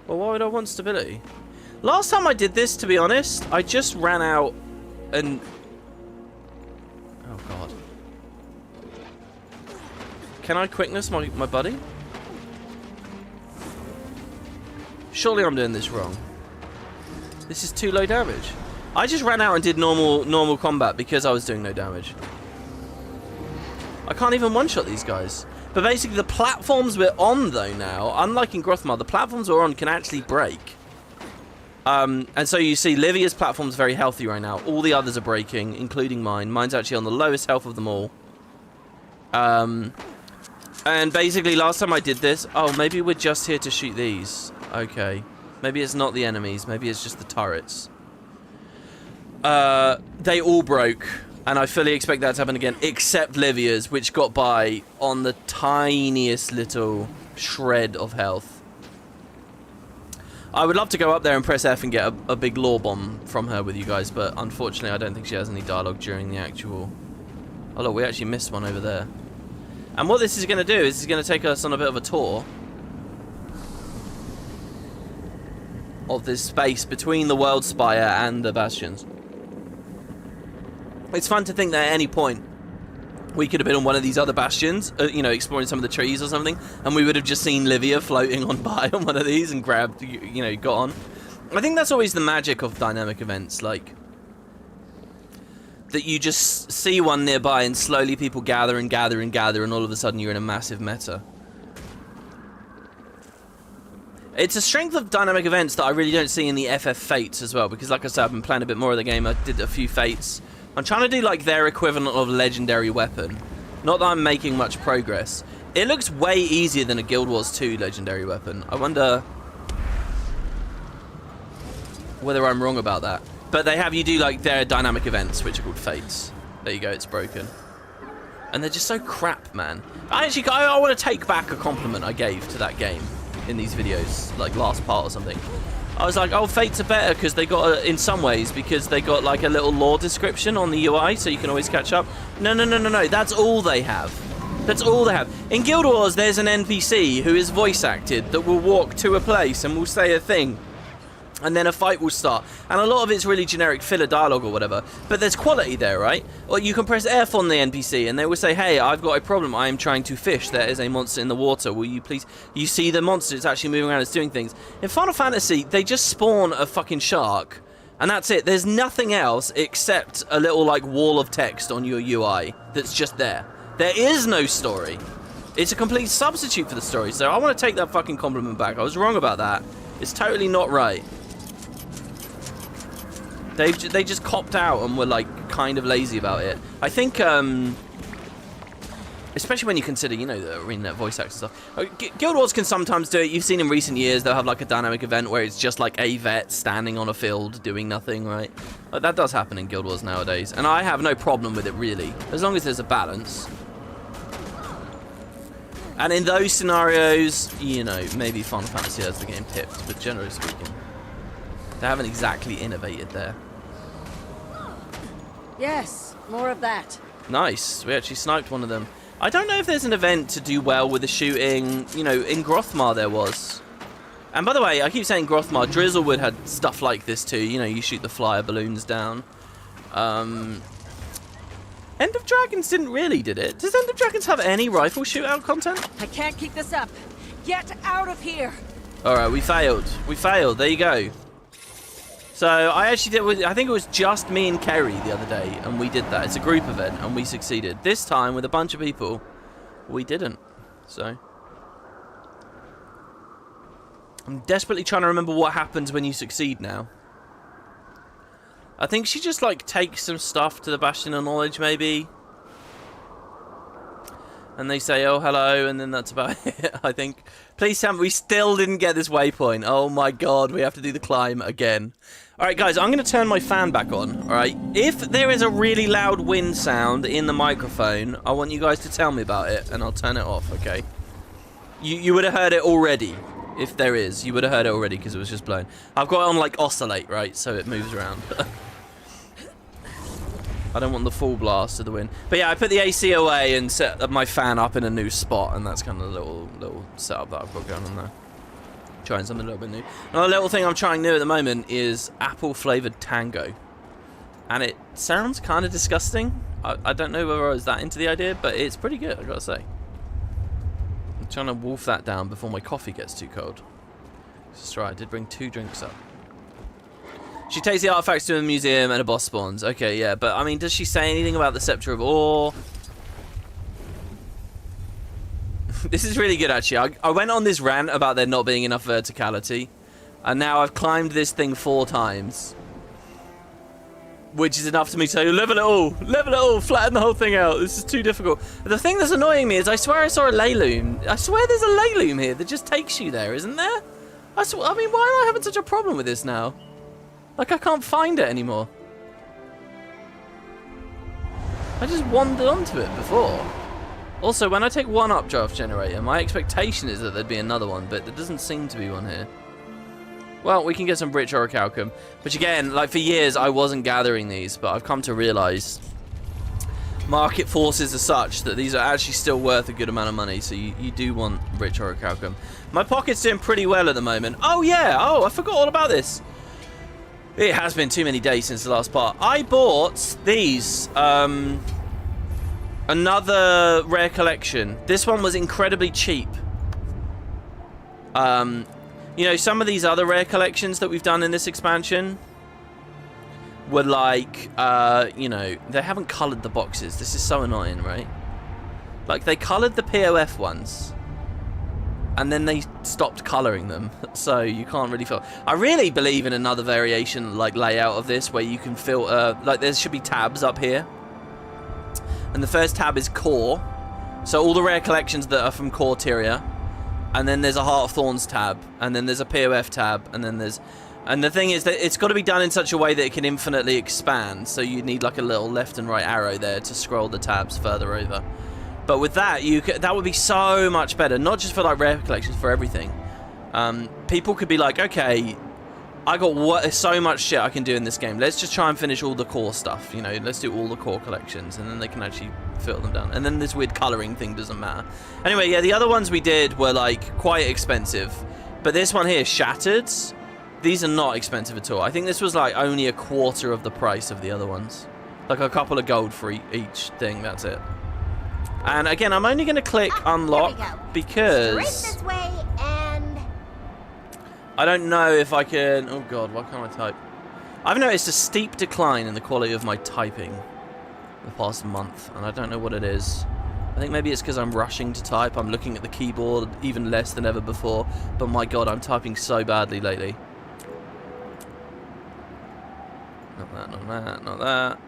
Well, why would I want stability? Last time I did this, to be honest, I just ran out and... Oh, God. Can I quickness my buddy? Surely I'm doing this wrong. This is too low damage. I just ran out and did normal combat because I was doing no damage. I can't even one-shot these guys. But basically, the platforms we're on, though, now, unlike in Grothmar, the platforms we're on can actually break. And so you see Livia's platform's very healthy right now. All the others are breaking, including mine. Mine's actually on the lowest health of them all. And basically, last time I did this... Oh, maybe we're just here to shoot these. Okay. Maybe it's not the enemies. Maybe it's just the turrets. They all broke. And I fully expect that to happen again, except Livia's, which got by on the tiniest little shred of health. I would love to go up there and press F and get a big lore bomb from her with you guys, but unfortunately I don't think she has any dialogue during the actual... Oh look, we actually missed one over there. And what this is going to do is it's going to take us on a bit of a tour of this space between the World Spire and the Bastions. It's fun to think that at any point we could have been on one of these other bastions, you know, exploring some of the trees or something, and we would have just seen Livia floating on by on one of these and grabbed, you know, got on. I think that's always the magic of dynamic events, like, that you just see one nearby and slowly people gather and gather and gather, and all of a sudden you're in a massive meta. It's a strength of dynamic events that I really don't see in the FF Fates as well, because like I said, I've been playing a bit more of the game. I did a few Fates. I'm trying to do like their equivalent of legendary weapon. Not that I'm making much progress. It looks way easier than a Guild Wars 2 legendary weapon. I wonder whether I'm wrong about that. But they have you do like their dynamic events, which are called Fates. There you go, it's broken. And they're just so crap, man. I want to take back a compliment I gave to that game in these videos, like last part or something. I was like, oh, Fates are better because they got, in some ways, because they got like a little lore description on the UI, so you can always catch up. No, that's all they have. That's all they have. In Guild Wars, there's an NPC who is voice acted that will walk to a place and will say a thing. And then a fight will start. And a lot of it's really generic filler dialogue or whatever. But there's quality there, right? Or you can press F on the NPC and they will say, hey, I've got a problem. I am trying to fish. There is a monster in the water. Will you please... You see the monster. It's actually moving around. It's doing things. In Final Fantasy, they just spawn a fucking shark. And that's it. There's nothing else except a little, like, wall of text on your UI that's just there. There is no story. It's a complete substitute for the story. So I want to take that fucking compliment back. I was wrong about that. It's totally not right. They just copped out and were like kind of lazy about it. I think, especially when you consider, you know, the arena voice acts and stuff. Guild Wars can sometimes do it. You've seen in recent years they'll have like a dynamic event where it's just like a vet standing on a field doing nothing, right? That does happen in Guild Wars nowadays, and I have no problem with it really, as long as there's a balance. And in those scenarios, you know, maybe Final Fantasy has the game tipped, but generally speaking, they haven't exactly innovated there. Yes, more of that. Nice. We actually sniped one of them. I don't know if there's an event to do well with the shooting. You know, in Grothmar there was. And by the way, I keep saying Grothmar. Drizzlewood had stuff like this too. You know, you shoot the flyer balloons down. End of Dragons didn't really, did it? Does End of Dragons have any rifle shootout content? I can't keep this up. Get out of here. Alright, we failed. We failed. There you go. So, I actually did, I think it was just me and Kerry the other day, and we did that. It's a group event, and we succeeded. This time, with a bunch of people, we didn't. So, I'm desperately trying to remember what happens when you succeed now. I think she just, like, takes some stuff to the Bastion of Knowledge, maybe. And they say, oh, hello, and then that's about it, I think. Please tell me, we still didn't get this waypoint. Oh, my God, we have to do the climb again. All right, guys, I'm going to turn my fan back on, all right? If there is a really loud wind sound in the microphone, I want you guys to tell me about it, and I'll turn it off, okay? You would have heard it already. If there is, you would have heard it already because it was just blown. I've got it on, like, oscillate, right? So it moves around. I don't want the full blast of the wind. But yeah, I put the AC away and set my fan up in a new spot, and that's kind of the little setup that I've got going on there. Trying something a little bit new. Another little thing I'm trying new at the moment is apple-flavored tango. And it sounds kind of disgusting. I don't know whether I was that into the idea, but it's pretty good, I gotta say. I'm trying to wolf that down before my coffee gets too cold. That's right, I did bring 2 drinks up. She takes the artifacts to a museum and a boss spawns. Okay, yeah, but I mean, does she say anything about the Scepter of Ore? This is really good, actually. I went on this rant about there not being enough verticality, and now I've climbed this thing 4 times. Which is enough to me to say, level it all, flatten the whole thing out. This is too difficult. The thing that's annoying me is I swear I saw a ley loom. I swear there's a ley loom here that just takes you there, isn't there? I mean, why am I having such a problem with this now? Like, I can't find it anymore. I just wandered onto it before. Also, when I take one updraft generator, my expectation is that there'd be another one, but there doesn't seem to be one here. Well, we can get some rich orichalcum, which again, like for years, I wasn't gathering these, but I've come to realize market forces are such that these are actually still worth a good amount of money, so you do want rich orichalcum. My pocket's doing pretty well at the moment. Oh yeah, oh, I forgot all about this. It has been too many days since the last part. I bought these, another rare collection. This one was incredibly cheap. You know, some of these other rare collections that we've done in this expansion were like, you know, they haven't coloured the boxes. This is so annoying, right? Like, they coloured the POF ones, and then they stopped colouring them, so you can't really filter. I really believe in another variation, like, layout of this, where you can filter, like, there should be tabs up here. And the first tab is Core, so all the rare collections that are from Core Tyria. And then there's a Heart of Thorns tab, and then there's a POF tab, and then there's... And the thing is that it's got to be done in such a way that it can infinitely expand, so you need, like, a little left and right arrow there to scroll the tabs further over. But with that, that would be so much better. Not just for, like, rare collections, for everything. People could be like, okay, I got so much shit I can do in this game. Let's just try and finish all the core stuff, you know. Let's do all the core collections, and then they can actually filter them down. And then this weird colouring thing doesn't matter. Anyway, yeah, the other ones we did were, like, quite expensive. But this one here, Shattered, these are not expensive at all. I think this was, like, only a quarter of the price of the other ones. Like, a couple of gold for each thing, that's it. And again, I'm only going to click unlock because Straight this way and... I don't know if I can... Oh god, why can't I type? I've noticed a steep decline in the quality of my typing the past month, and I don't know what it is. I think maybe it's because I'm rushing to type. I'm looking at the keyboard even less than ever before, but my god, I'm typing so badly lately. Not that, not that, not that.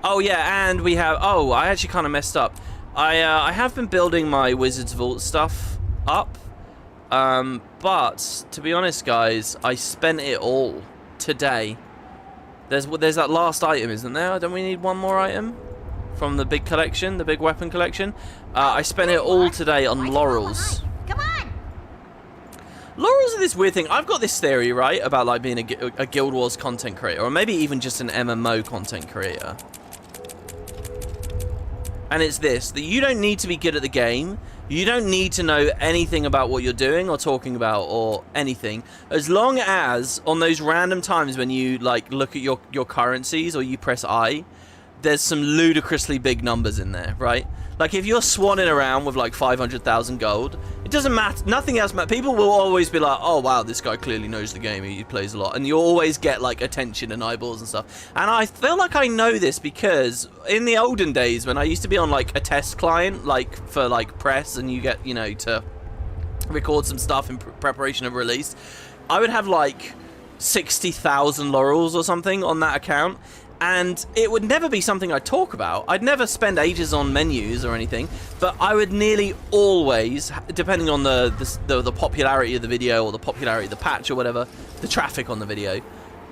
Oh yeah, and we have... Oh, I actually kind of messed up. I have been building my Wizard's Vault stuff up. But, to be honest, guys, I spent it all today. There's that last item, isn't there? Don't we need one more item? from the big collection, the big weapon collection. I spent it all today on laurels. Come on! Laurels are this weird thing. I've got this theory, right, about like being a Guild Wars content creator, or maybe even just an MMO content creator. And it's this, that you don't need to be good at the game. You don't need to know anything about what you're doing or talking about or anything. As long as on those random times when you like look at your currencies or you press I, there's some ludicrously big numbers in there, right? Like if you're swanning around with like 500,000 gold, it doesn't matter. Nothing else matters. People will always be like, oh wow, this guy clearly knows the game. He plays a lot. And you always get like attention and eyeballs and stuff. And I feel like I know this because in the olden days when I used to be on like a test client, like for like press, and you get, you know, to record some stuff in preparation of release, I would have like 60,000 laurels or something on that account. And it would never be something I'd talk about. I'd never spend ages on menus or anything, but I would nearly always, depending on the popularity of the video or the popularity of the patch or whatever, the traffic on the video,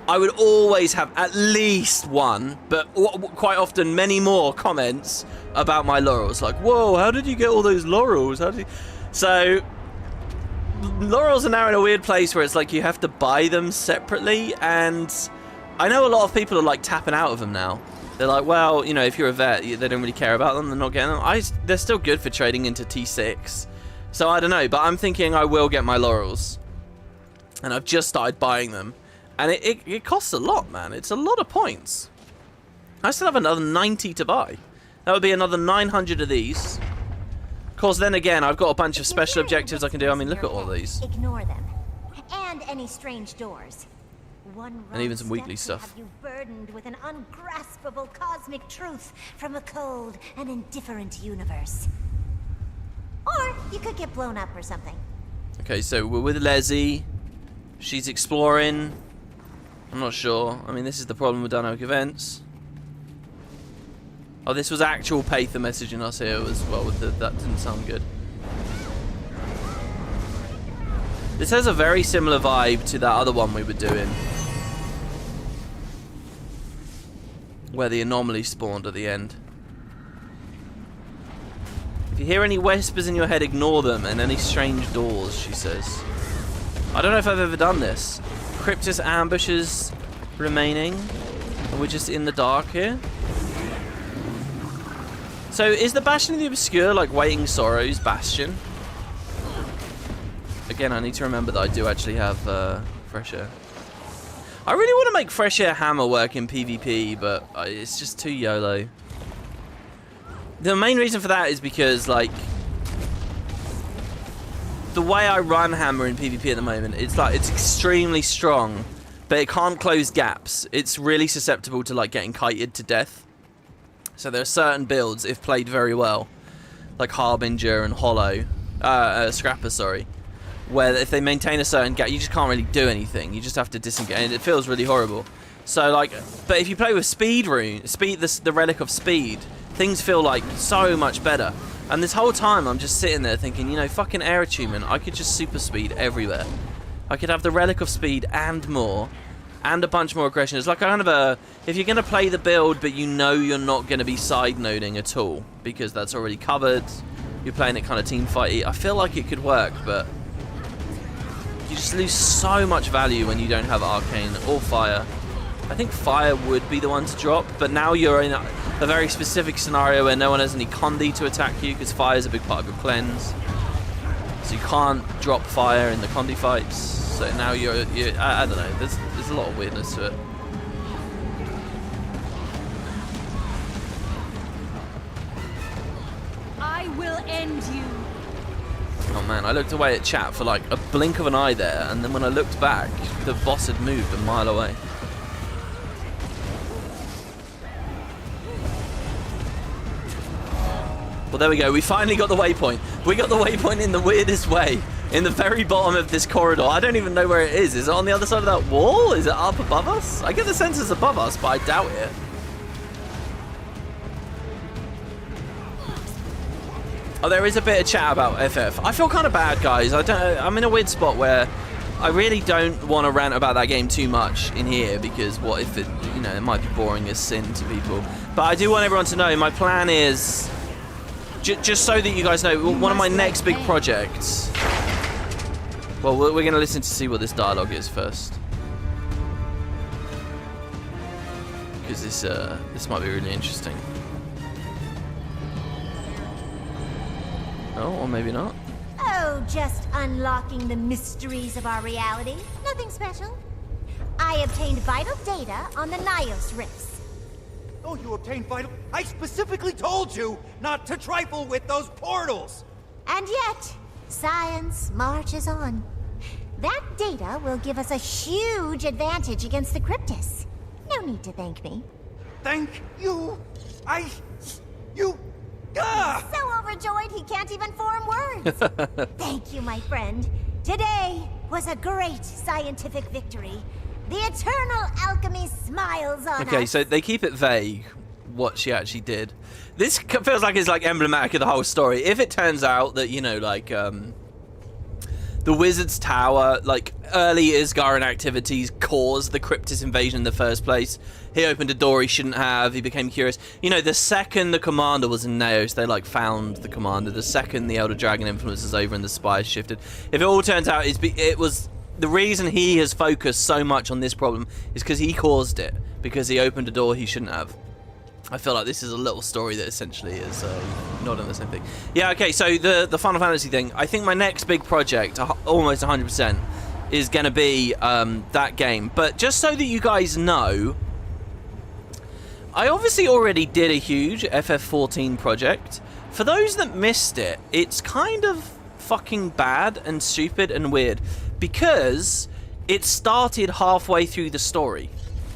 I would always have at least one, but quite often many more comments about my laurels. Like, whoa, how did you get all those laurels? How did you... So, laurels are now in a weird place where it's like you have to buy them separately, and... I know a lot of people are like tapping out of them now. They're like, well, you know, if you're a vet, they don't really care about them. They're not getting them. They're still good for trading into T6. So I don't know, but I'm thinking I will get my laurels. And I've just started buying them. And it costs a lot, man. It's a lot of points. I still have another 90 to buy. That would be another 900 of these. Of course, then again, I've got a bunch of special objectives I can do. I mean, look at all these. Ignore them. And any strange doors. One and even some wrong weekly step stuff. could have you burdened with an ungraspable cosmic truth from a cold and indifferent universe. Or you could get blown up or something. Okay, so we're with Leslie. She's exploring. I'm not sure. I mean, this is the problem with dynamic events. Oh, this was actual Pather messaging us here as well. That didn't sound good. This has a very similar vibe to that other one we were doing, where the anomaly spawned at the end. If you hear any whispers in your head, ignore them, and any strange doors, she says. I don't know if I've ever done this. Cryptis ambushes remaining, and we're just in the dark here. So is the Bastion of the Obscure like Waiting Sorrow's Bastion? Again, I need to remember that I do actually have fresh air. I really want to make fresh air hammer work in PvP, but it's just too YOLO. The main reason for that is because, like, the way I run hammer in PvP at the moment, it's like it's extremely strong, but it can't close gaps. It's really susceptible to like getting kited to death. So there are certain builds, if played very well, like Harbinger and Hollow, Scrapper, sorry, where if they maintain a certain gap, you just can't really do anything. You just have to disengage, and it feels really horrible. So like, but if you play with speed rune, the relic of speed, things feel like so much better. And this whole time, I'm just sitting there thinking, you know, fucking air attunement, I could just super speed everywhere. I could have the relic of speed and more, and a bunch more aggression. It's like kind of a, if you're gonna play the build, but you know you're not gonna be side noding at all because that's already covered. You're playing it kind of team fighty. I feel like it could work, but you just lose so much value when you don't have arcane or fire. I think fire would be the one to drop, but now you're in a very specific scenario where no one has any condi to attack you because fire is a big part of your cleanse. So you can't drop fire in the condi fights. So now you're I don't know. There's a lot of weirdness to it. I will end you. Oh man, I looked away at chat for like a blink of an eye there, and then when I looked back, the boss had moved a mile away. Well, there we go. We finally got the waypoint. We got the waypoint in the weirdest way. In the very bottom of this corridor. I don't even know where it is. Is it on the other side of that wall? Is it up above us? I get the sense it's above us, but I doubt it. Oh, there is a bit of chat about FF. I feel kind of bad, guys. I'm in a weird spot where I really don't want to rant about that game too much in here because what if it, you know, it might be boring as sin to people. But I do want everyone to know my plan is, just so that you guys know, one of my next big projects. Well, we're going to listen to see what this dialogue is first. Because this might be really interesting. Oh, or maybe not. Oh, just unlocking the mysteries of our reality. Nothing special. I obtained vital data on the Nyos rifts. Oh, you obtained vital... I specifically told you not to trifle with those portals! And yet, science marches on. That data will give us a huge advantage against the Cryptis. No need to thank me. Thank you. You... Ah! So overjoyed he can't even form words. Thank you, my friend. Today was a great scientific victory. The eternal alchemy smiles on us. Okay, so they keep it vague what she actually did. This feels like it's like emblematic of the whole story. If it turns out that, you know, like the Wizard's Tower, like early Isgaran activities caused the Cryptis invasion in the first place. He opened a door he shouldn't have. He became curious. You know, the second the commander was in Naos, they like found the commander. The second the Elder Dragon influence is over and the spies shifted. If it all turns out it was the reason he has focused so much on this problem is because he caused it, because he opened a door he shouldn't have. I feel like this is a little story that essentially is not on the same thing. Yeah, okay, so the Final Fantasy thing. I think my next big project, almost 100%, is going to be that game. But just so that you guys know, I obviously already did a huge FF14 project. For those that missed it, it's kind of fucking bad and stupid and weird because it started halfway through the story.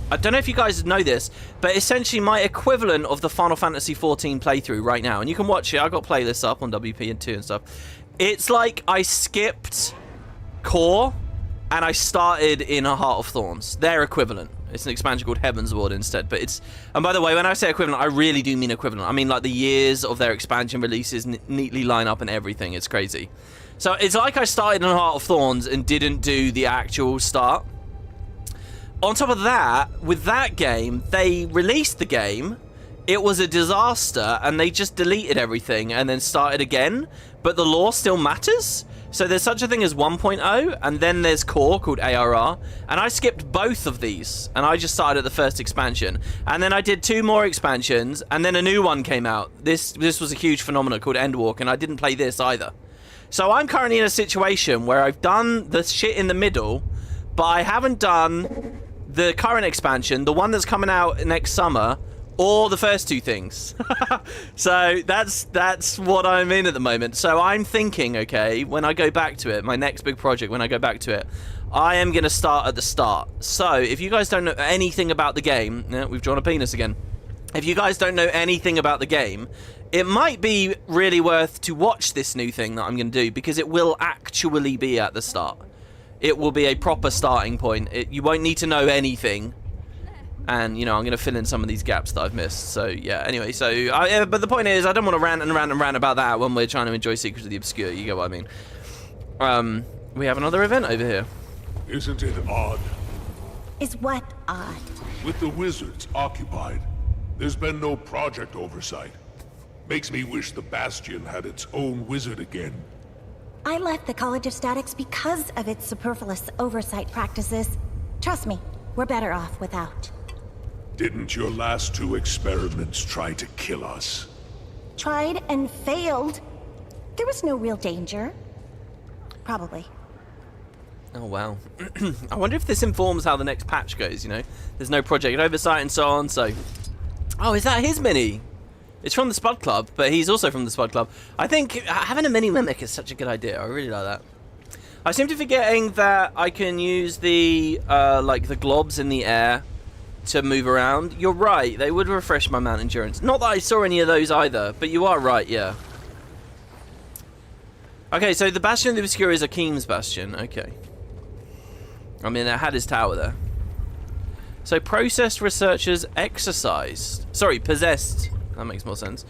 I don't know if you guys know this, but essentially my equivalent of the Final Fantasy XIV playthrough right now, and you can watch it, I've got playlists up on WP and 2 and stuff. It's like I skipped Core and I started in a Heart of Thorns. Their equivalent. It's an expansion called Heaven's Ward instead, but it's... And by the way, when I say equivalent, I really do mean equivalent. I mean like the years of their expansion releases neatly line up and everything. It's crazy. So it's like I started in Heart of Thorns and didn't do the actual start. On top of that, with that game, they released the game, it was a disaster, and they just deleted everything and then started again, but the lore still matters. So there's such a thing as 1.0, and then there's Core, called ARR, and I skipped both of these, and I just started at the first expansion. And then I did 2 more expansions, and then a new one came out. This was a huge phenomenon called Endwalk, and I didn't play this either. So I'm currently in a situation where I've done the shit in the middle, but I haven't done the current expansion, the one that's coming out next summer, or the first 2 things. So that's what I'm in at the moment. So I'm thinking, okay, when I go back to it, my next big project, when I go back to it, I am going to start at the start. So if you guys don't know anything about the game, we've drawn a penis again. If you guys don't know anything about the game, it might be really worth to watch this new thing that I'm going to do, because it will actually be at the start. It will be a proper starting point. You won't need to know anything. And, you know, I'm going to fill in some of these gaps that I've missed. So, yeah, anyway. So, but the point is, I don't want to rant and rant and rant about that when we're trying to enjoy Secrets of the Obscure. You get what I mean? We have another event over here. Isn't it odd? Is what odd? With the wizards occupied, there's been no project oversight. Makes me wish the Bastion had its own wizard again. I left the College of Statics because of its superfluous oversight practices. Trust me, we're better off without. Didn't your last 2 experiments try to kill us? Tried and failed. There was no real danger. Probably. Oh, wow. I wonder if this informs how the next patch goes, you know? There's no project oversight and so on, so... Oh, is that his mini? It's from the Spud Club, but he's also from the Spud Club. I think having a mini mimic is such a good idea. I really like that. I seem to be forgetting that I can use the, like, the globs in the air to move around. You're right, they would refresh my mount endurance. Not that I saw any of those either, but you are right, yeah. Okay, so the Bastion of the Obscure is Akeem's Bastion. Okay. I mean, it had his tower there. So, processed researchers exercised. Sorry, possessed. That makes more sense.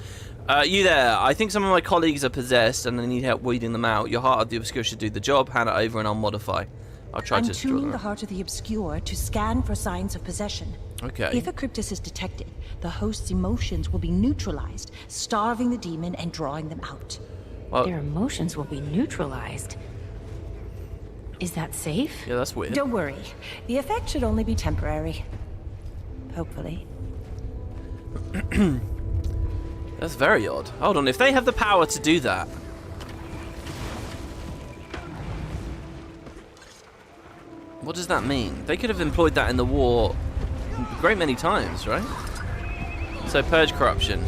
You there. I think some of my colleagues are possessed and I need help weeding them out. Your Heart of the Obscure should do the job. Hand it over and I'll modify. I'll try I'm to draw tuning them the out. Heart of the Obscure to scan for signs of possession. Okay. If a Cryptis is detected, the host's emotions will be neutralized, starving the demon and drawing them out. Well, Their emotions will be neutralized. Is that safe? yeah, that's weird. Don't worry. The effect should only be temporary. Hopefully. That's very odd. Hold on, if they have the power to do that... What does that mean? They could have employed that in the war a great many times, right? So, purge corruption.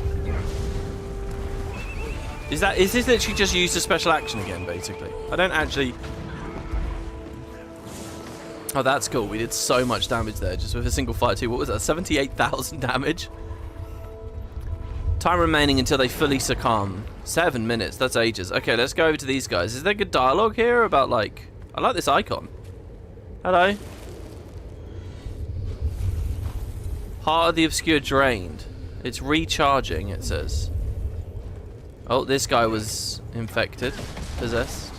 Is this literally just used as special action again, basically? I don't actually... Oh, that's cool. We did so much damage there just with a single fire too. What was that? 78,000 damage? Time remaining until they fully succumb. 7 minutes. That's ages. Okay, let's go over to these guys. Is there good dialogue here about, like... I like this icon. Hello. Heart of the Obscure drained. It's recharging, it says. Oh, this guy was infected. Possessed.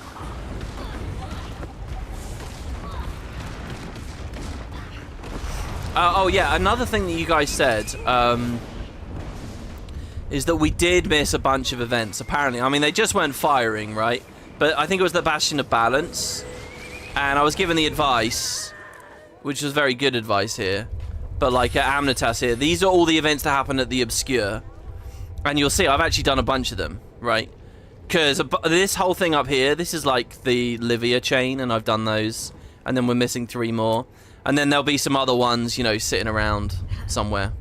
Oh yeah, another thing that you guys said is that we did miss a bunch of events, apparently. I mean, they just weren't firing, right? But I think it was the Bastion of Balance. And I was given the advice, which was very good advice here. But like at Amnitas here, these are all the events that happen at the Obscure. And you'll see, I've actually done a bunch of them, right? Because this whole thing up here, this is like the Livia chain, and I've done those. And then we're missing 3 more. And then there'll be some other ones, you know, sitting around somewhere.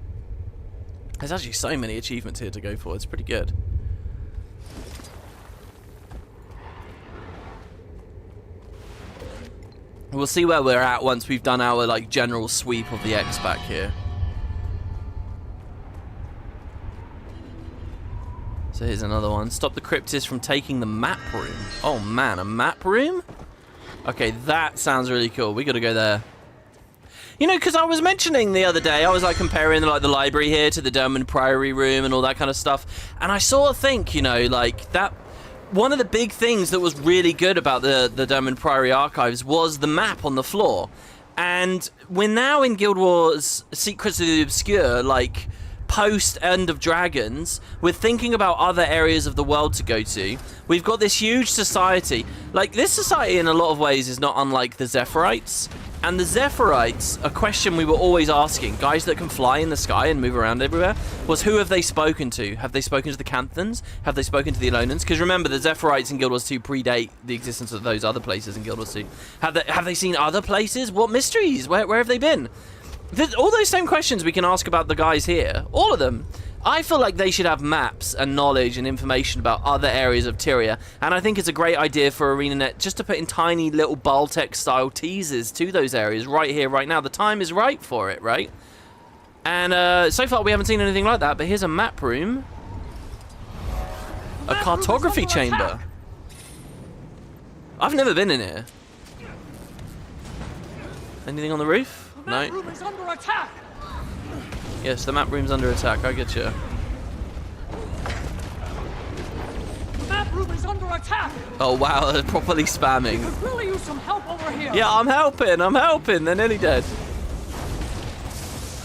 There's actually so many achievements here to go for. It's pretty good. We'll see where we're at once we've done our, like, general sweep of the X back here. So here's another one. Stop the Cryptis from taking the map room. Oh, man, a map room? Okay, that sounds really cool. We gotta go there. You know, because I was mentioning the other day, I was like comparing like the library here to the Derman Priory room and all that kind of stuff. And I sort of think, you know, like that one of the big things that was really good about the Derman Priory archives was the map on the floor. And we're now in Guild Wars Secrets of the Obscure, like post End of Dragons. We're thinking about other areas of the world to go to. We've got this huge society. Like, this society in a lot of ways is not unlike the Zephyrites. And the Zephyrites, a question we were always asking, guys that can fly in the sky and move around everywhere, was who have they spoken to? Have they spoken to the Canthans? Have they spoken to the Elonans? Because remember, the Zephyrites in Guild Wars 2 predate the existence of those other places in Guild Wars 2. Have they seen other places? What mysteries? Where have they been? All those same questions we can ask about the guys here. All of them. I feel like they should have maps and knowledge and information about other areas of Tyria, and I think it's a great idea for ArenaNet just to put in tiny little Baltec-style teasers to those areas right here, right now. The time is right for it, right? And so far we haven't seen anything like that, but here's a map room. A cartography chamber. I've never been in here. Anything on the roof? No. The room is under attack. Yes, the map room's under attack. I get you. The map room is under attack. Oh wow, they're properly spamming. Could really use some help over here. Yeah, I'm helping. They're nearly dead.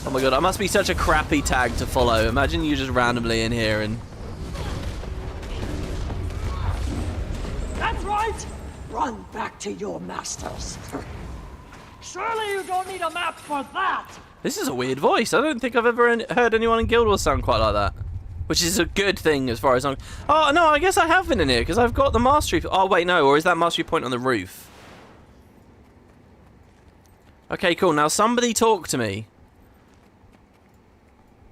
Oh my god, I must be such a crappy tag to follow. Imagine you just randomly in here and... That's right. Run back to your masters. Surely you don't need a map for that. This is a weird voice. I don't think I've ever heard anyone in Guild Wars sound quite like that. Which is a good thing as far as I'm... Oh, no, I guess I have been in here, because I've got the mastery... Oh, wait, no, or is that mastery point on the roof? Okay, cool. Now, somebody talk to me.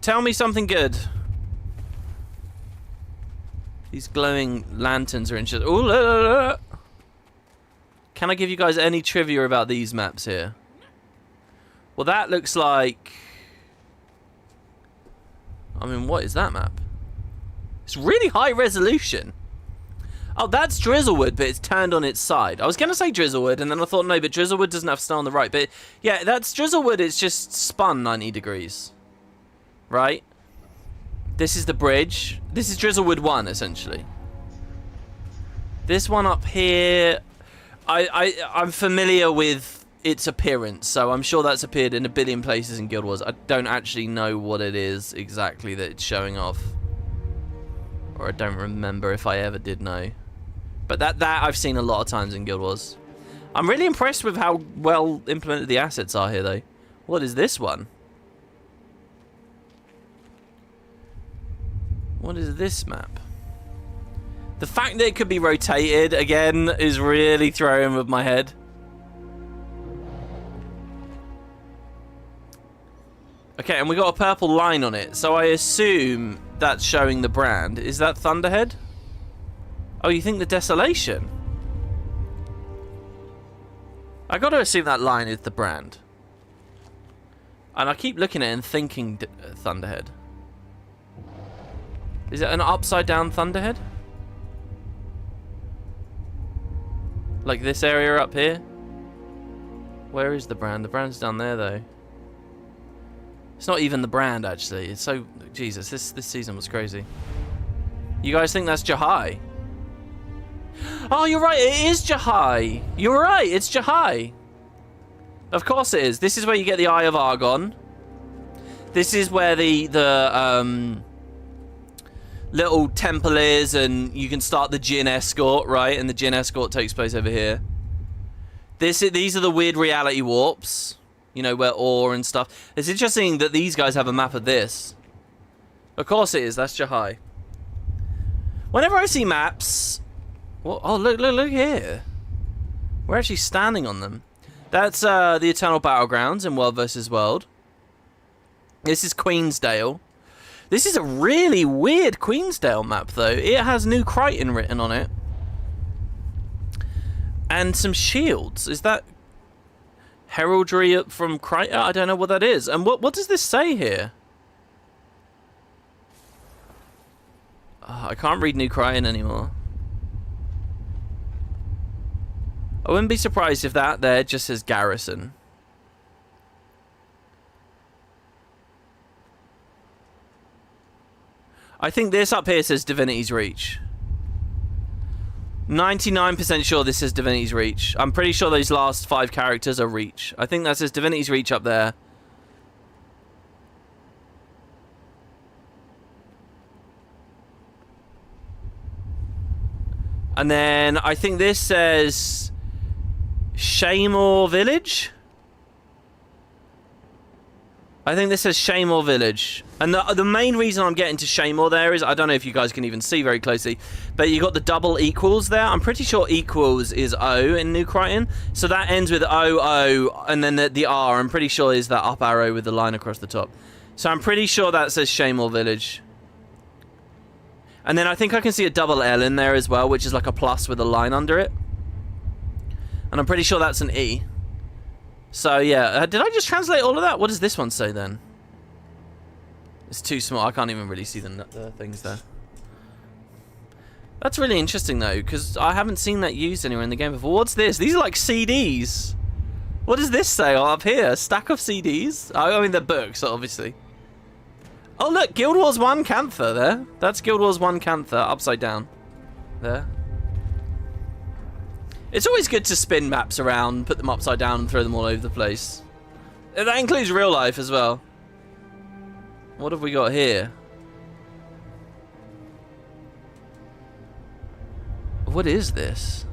Tell me something good. These glowing lanterns are interesting. Ooh, look, look, look. Can I give you guys any trivia about these maps here? Well, that looks like... I mean, what is that map? It's really high resolution. Oh, that's Drizzlewood, but it's turned on its side. I was going to say Drizzlewood, and then I thought, no, but Drizzlewood doesn't have snow on the right. But, yeah, that's Drizzlewood. It's just spun 90 degrees. Right? This is the bridge. This is Drizzlewood 1, essentially. This one up here... I'm familiar with its appearance, so I'm sure that's appeared in a billion places in Guild Wars. I don't actually know what it is exactly that it's showing off. Or I don't remember if I ever did know. But that I've seen a lot of times in Guild Wars. I'm really impressed with how well implemented the assets are here, though. What is this one? What is this map? The fact that it could be rotated, again, is really throwing with my head. Okay, and we got a purple line on it, so I assume that's showing the brand. Is that Thunderhead? Oh, you think the Desolation? I gotta assume that line is the brand. And I keep looking at it and thinking Thunderhead. Is it an upside down Thunderhead? Like this area up here? Where is the brand? The brand's down there though. It's not even the brand actually. It's so... Jesus, this season was crazy. You guys think that's Jahai? Oh, you're right, it is Jahai. You're right, it's Jahai. Of course it is. This is where you get the Eye of Argon. This is where the little temple is, and you can start the Jinn escort, right? And the Jinn escort takes place over here. These are the weird reality warps, you know, where ore and stuff. It's interesting that these guys have a map of this. Of course it is. That's Jahai. Whenever I see maps, well, oh look here. We're actually standing on them. That's the Eternal Battlegrounds in World vs. World. This is Queensdale. This is a really weird Queensdale map, though. It has New Crichton written on it. And some shields. Is that heraldry from Crichton? I don't know what that is. And what does this say here? Oh, I can't read New Crichton anymore. I wouldn't be surprised if that there just says Garrison. I think this up here says Divinity's Reach. 99% sure this says Divinity's Reach. I'm pretty sure those last 5 characters are Reach. I think that says Divinity's Reach up there. And then I think this says Shaymore Village. I think this says Shaymore Village. And the main reason I'm getting to Shaymore there is, I don't know if you guys can even see very closely, but you got the double equals there. I'm pretty sure equals is O in New Crichton. So that ends with O, O, and then the R, I'm pretty sure is that up arrow with the line across the top. So I'm pretty sure that says Shaymore Village. And then I think I can see a double L in there as well, which is like a plus with a line under it. And I'm pretty sure that's an E. So yeah, did I just translate all of that? What does this one say then? It's too small. I can't even really see the things there. That's really interesting though, because I haven't seen that used anywhere in the game before. What's this? These are like CDs. What does this say up here? A stack of CDs? I mean, they're books, obviously. Oh look, Guild Wars 1 Cantha there. That's Guild Wars 1 Cantha upside down. There. It's always good to spin maps around, put them upside down and throw them all over the place. That includes real life as well. What have we got here? What is this?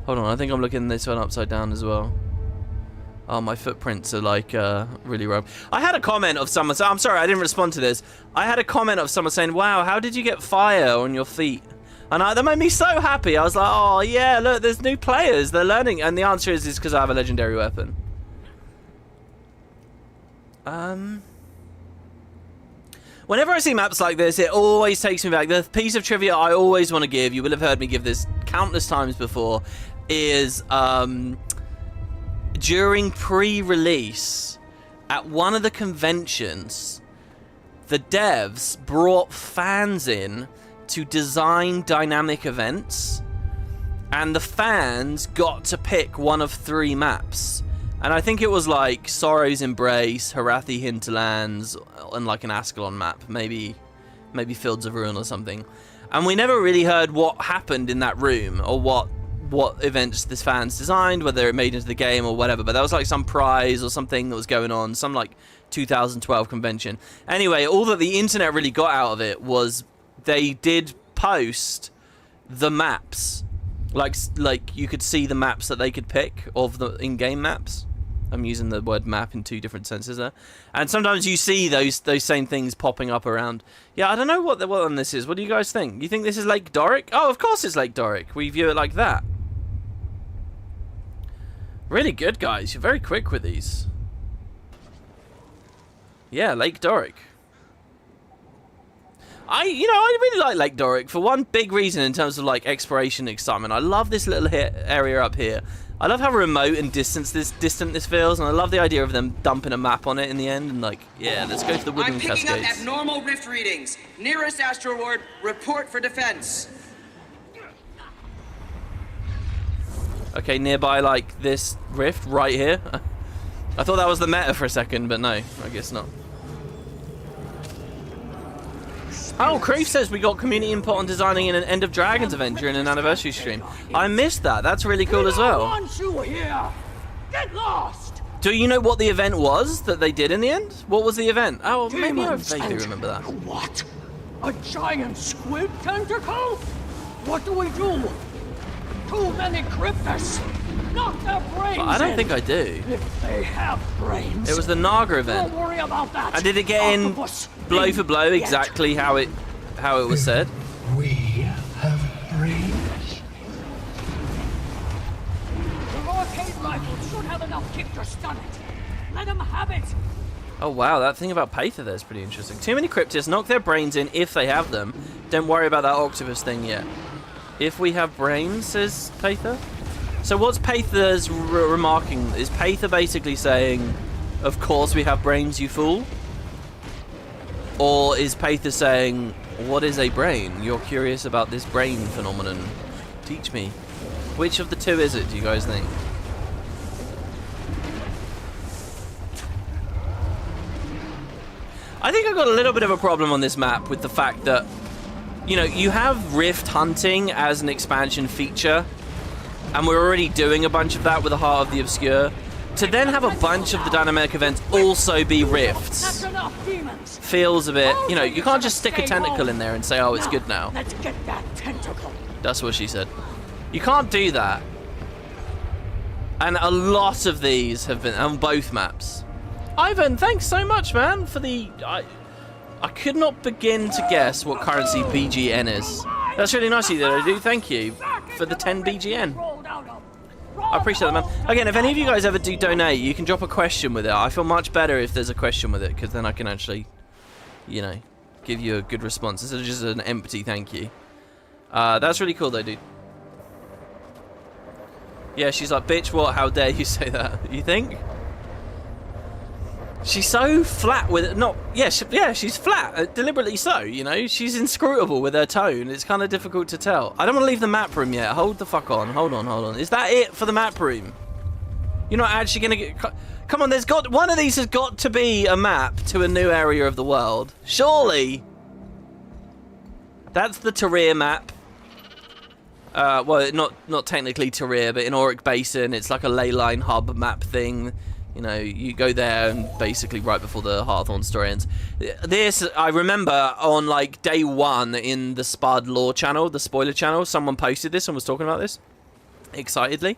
Hold on, I think I'm looking this one upside down as well. Oh, my footprints are like really rough. I had a comment of someone, I'm sorry, I didn't respond to this. I had a comment of someone saying, wow, how did you get fire on your feet? And that made me so happy. I was like, oh yeah, look, there's new players, they're learning. And the answer is because I have a legendary weapon. Whenever I see maps like this, it always takes me back. The piece of trivia I always want to give, you will have heard me give this countless times before, is during pre-release, at one of the conventions, the devs brought fans in to design dynamic events, and the fans got to pick one of 3 maps. And I think it was like Sorrow's Embrace, Harathi Hinterlands, and like an Ascalon map, maybe Fields of Ruin or something. And we never really heard what happened in that room, or what what events this fans designed, whether it made into the game or whatever, but that was like some prize or something that was going on, some like 2012 convention. Anyway, all that the internet really got out of it was they did post the maps. Like you could see the maps that they could pick of the in-game maps. I'm using the word map in two different senses there. And sometimes you see those same things popping up around. Yeah, I don't know what one this is. What do you guys think? You think this is Lake Doric? Oh, of course it's Lake Doric. We view it like that. Really good, guys. You're very quick with these. Yeah, Lake Doric. I really like Lake Doric for one big reason in terms of like exploration excitement. I love this little area up here. I love how remote and distant this feels, and I love the idea of them dumping a map on it in the end and like, yeah, let's go to the Wooden Cascades. I'm picking up abnormal rift readings. Nearest asteroid, report for defense. Okay, nearby like this rift right here. I thought that was the meta for a second, but no, I guess not. Oh, Crave says we got community input on designing an End of Dragons event during an anniversary stream. I missed that. That's really cool as well. Want you here. Get lost. Do you know what the event was that they did in the end? What was the event? Oh, maybe I vaguely remember that. What? A giant squid tentacle? What do we do? Too many Cryptis. Knock their brains But I don't in. think I do. If they have brains. It was the Naga event. Don't worry about that. And did it get in Octopus. blow for blow exactly how it was said? We have brains. The arcade rifle should have enough kick to stun it. Let them have it. Oh wow, that thing about Paether there is pretty interesting. Too many Cryptis, knock their brains in if they have them. Don't worry about that octopus thing yet. If we have brains, says Paether. So what's Paether's remarking? Is Paether basically saying, of course we have brains, you fool? Or is Paether saying, what is a brain? You're curious about this brain phenomenon. Teach me. Which of the two is it, do you guys think? I think I've got a little bit of a problem on this map with the fact that, you know, you have rift hunting as an expansion feature, and we're already doing a bunch of that with the Heart of the Obscure. To then have a bunch of the dynamic events also be rifts feels a bit, you know, you can't just stick a tentacle in there and say, oh, it's good now. Let's get that tentacle. That's what she said. You can't do that. And a lot of these have been on both maps. Ivan, thanks so much, man, for the... I could not begin to guess what currency BGN is. That's really nice of you, though, dude. Thank you for the 10 BGN. I appreciate that, man. Again, if any of you guys ever do donate, you can drop a question with it. I feel much better if there's a question with it, because then I can actually, you know, give you a good response instead of just an empty thank you. That's really cool, though, dude. Yeah, she's like, bitch, what? How dare you say that? You think? She's so flat with it. She's flat, deliberately so, you know. She's inscrutable with her tone. It's kind of difficult to tell. I don't want to leave the map room yet. Hold the fuck on. Hold on. Is that it for the map room? You're not actually going to get... Come on, one of these has got to be a map to a new area of the world. Surely. That's the Tarir map. Well, not technically Tarir, but in Auric Basin, it's like a ley line hub map thing. You know, you go there and basically right before the Hearthorn story ends. This, I remember on like day one in the Spud Lore channel, the spoiler channel, someone posted this and was talking about this excitedly.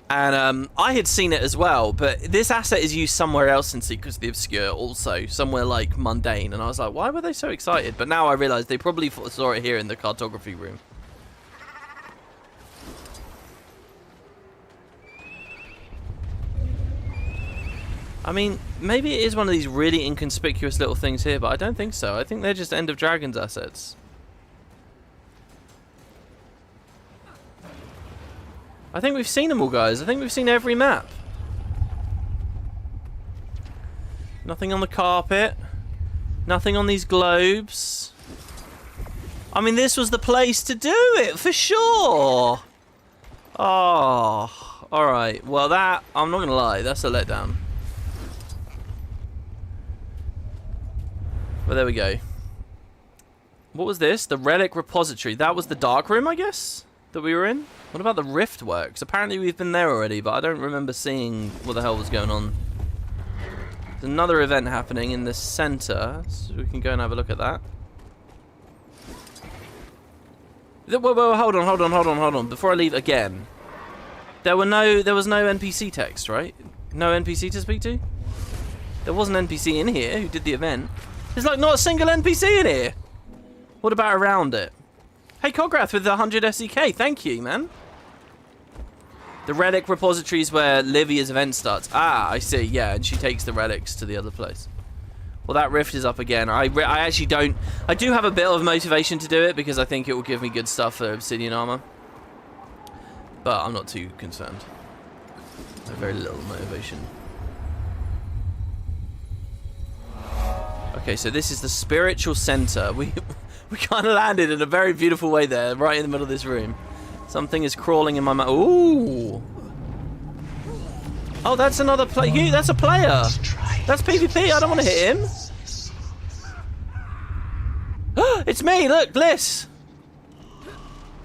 And I had seen it as well, but this asset is used somewhere else in Secrets of the Obscure also, somewhere like mundane. And I was like, why were they so excited? But now I realise they probably saw it here in the cartography room. I mean, maybe it is one of these really inconspicuous little things here, but I don't think so. I think they're just End of Dragons assets. I think we've seen them all, guys. I think we've seen every map. Nothing on the carpet. Nothing on these globes. I mean, this was the place to do it, for sure. Oh, alright. Well, that, I'm not going to lie, that's a letdown. Well, there we go. What was this? The relic repository. That was the dark room, I guess? that we were in? What about the Rift Works? Apparently we've been there already, but I don't remember seeing what the hell was going on. There's another event happening in the center, so we can go and have a look at that. Whoa, hold on. Before I leave again, there was no NPC text, right? No NPC to speak to? There was an NPC in here who did the event. There's like not a single NPC in here. What about around it? Hey, Cograth with the 100 SEK, thank you, man. The relic repository is where Livia's event starts. Ah, I see, yeah, and she takes the relics to the other place. Well, that rift is up again. I actually don't... I do have a bit of motivation to do it because I think it will give me good stuff for obsidian armor. But I'm not too concerned. I have very little motivation. Okay, so this is the spiritual center. We kind of landed in a very beautiful way there, right in the middle of this room. Something is crawling in my mouth. Ooh! Oh, that's another player. That's a player. That's PvP. I don't want to hit him. It's me. Look, Bliss.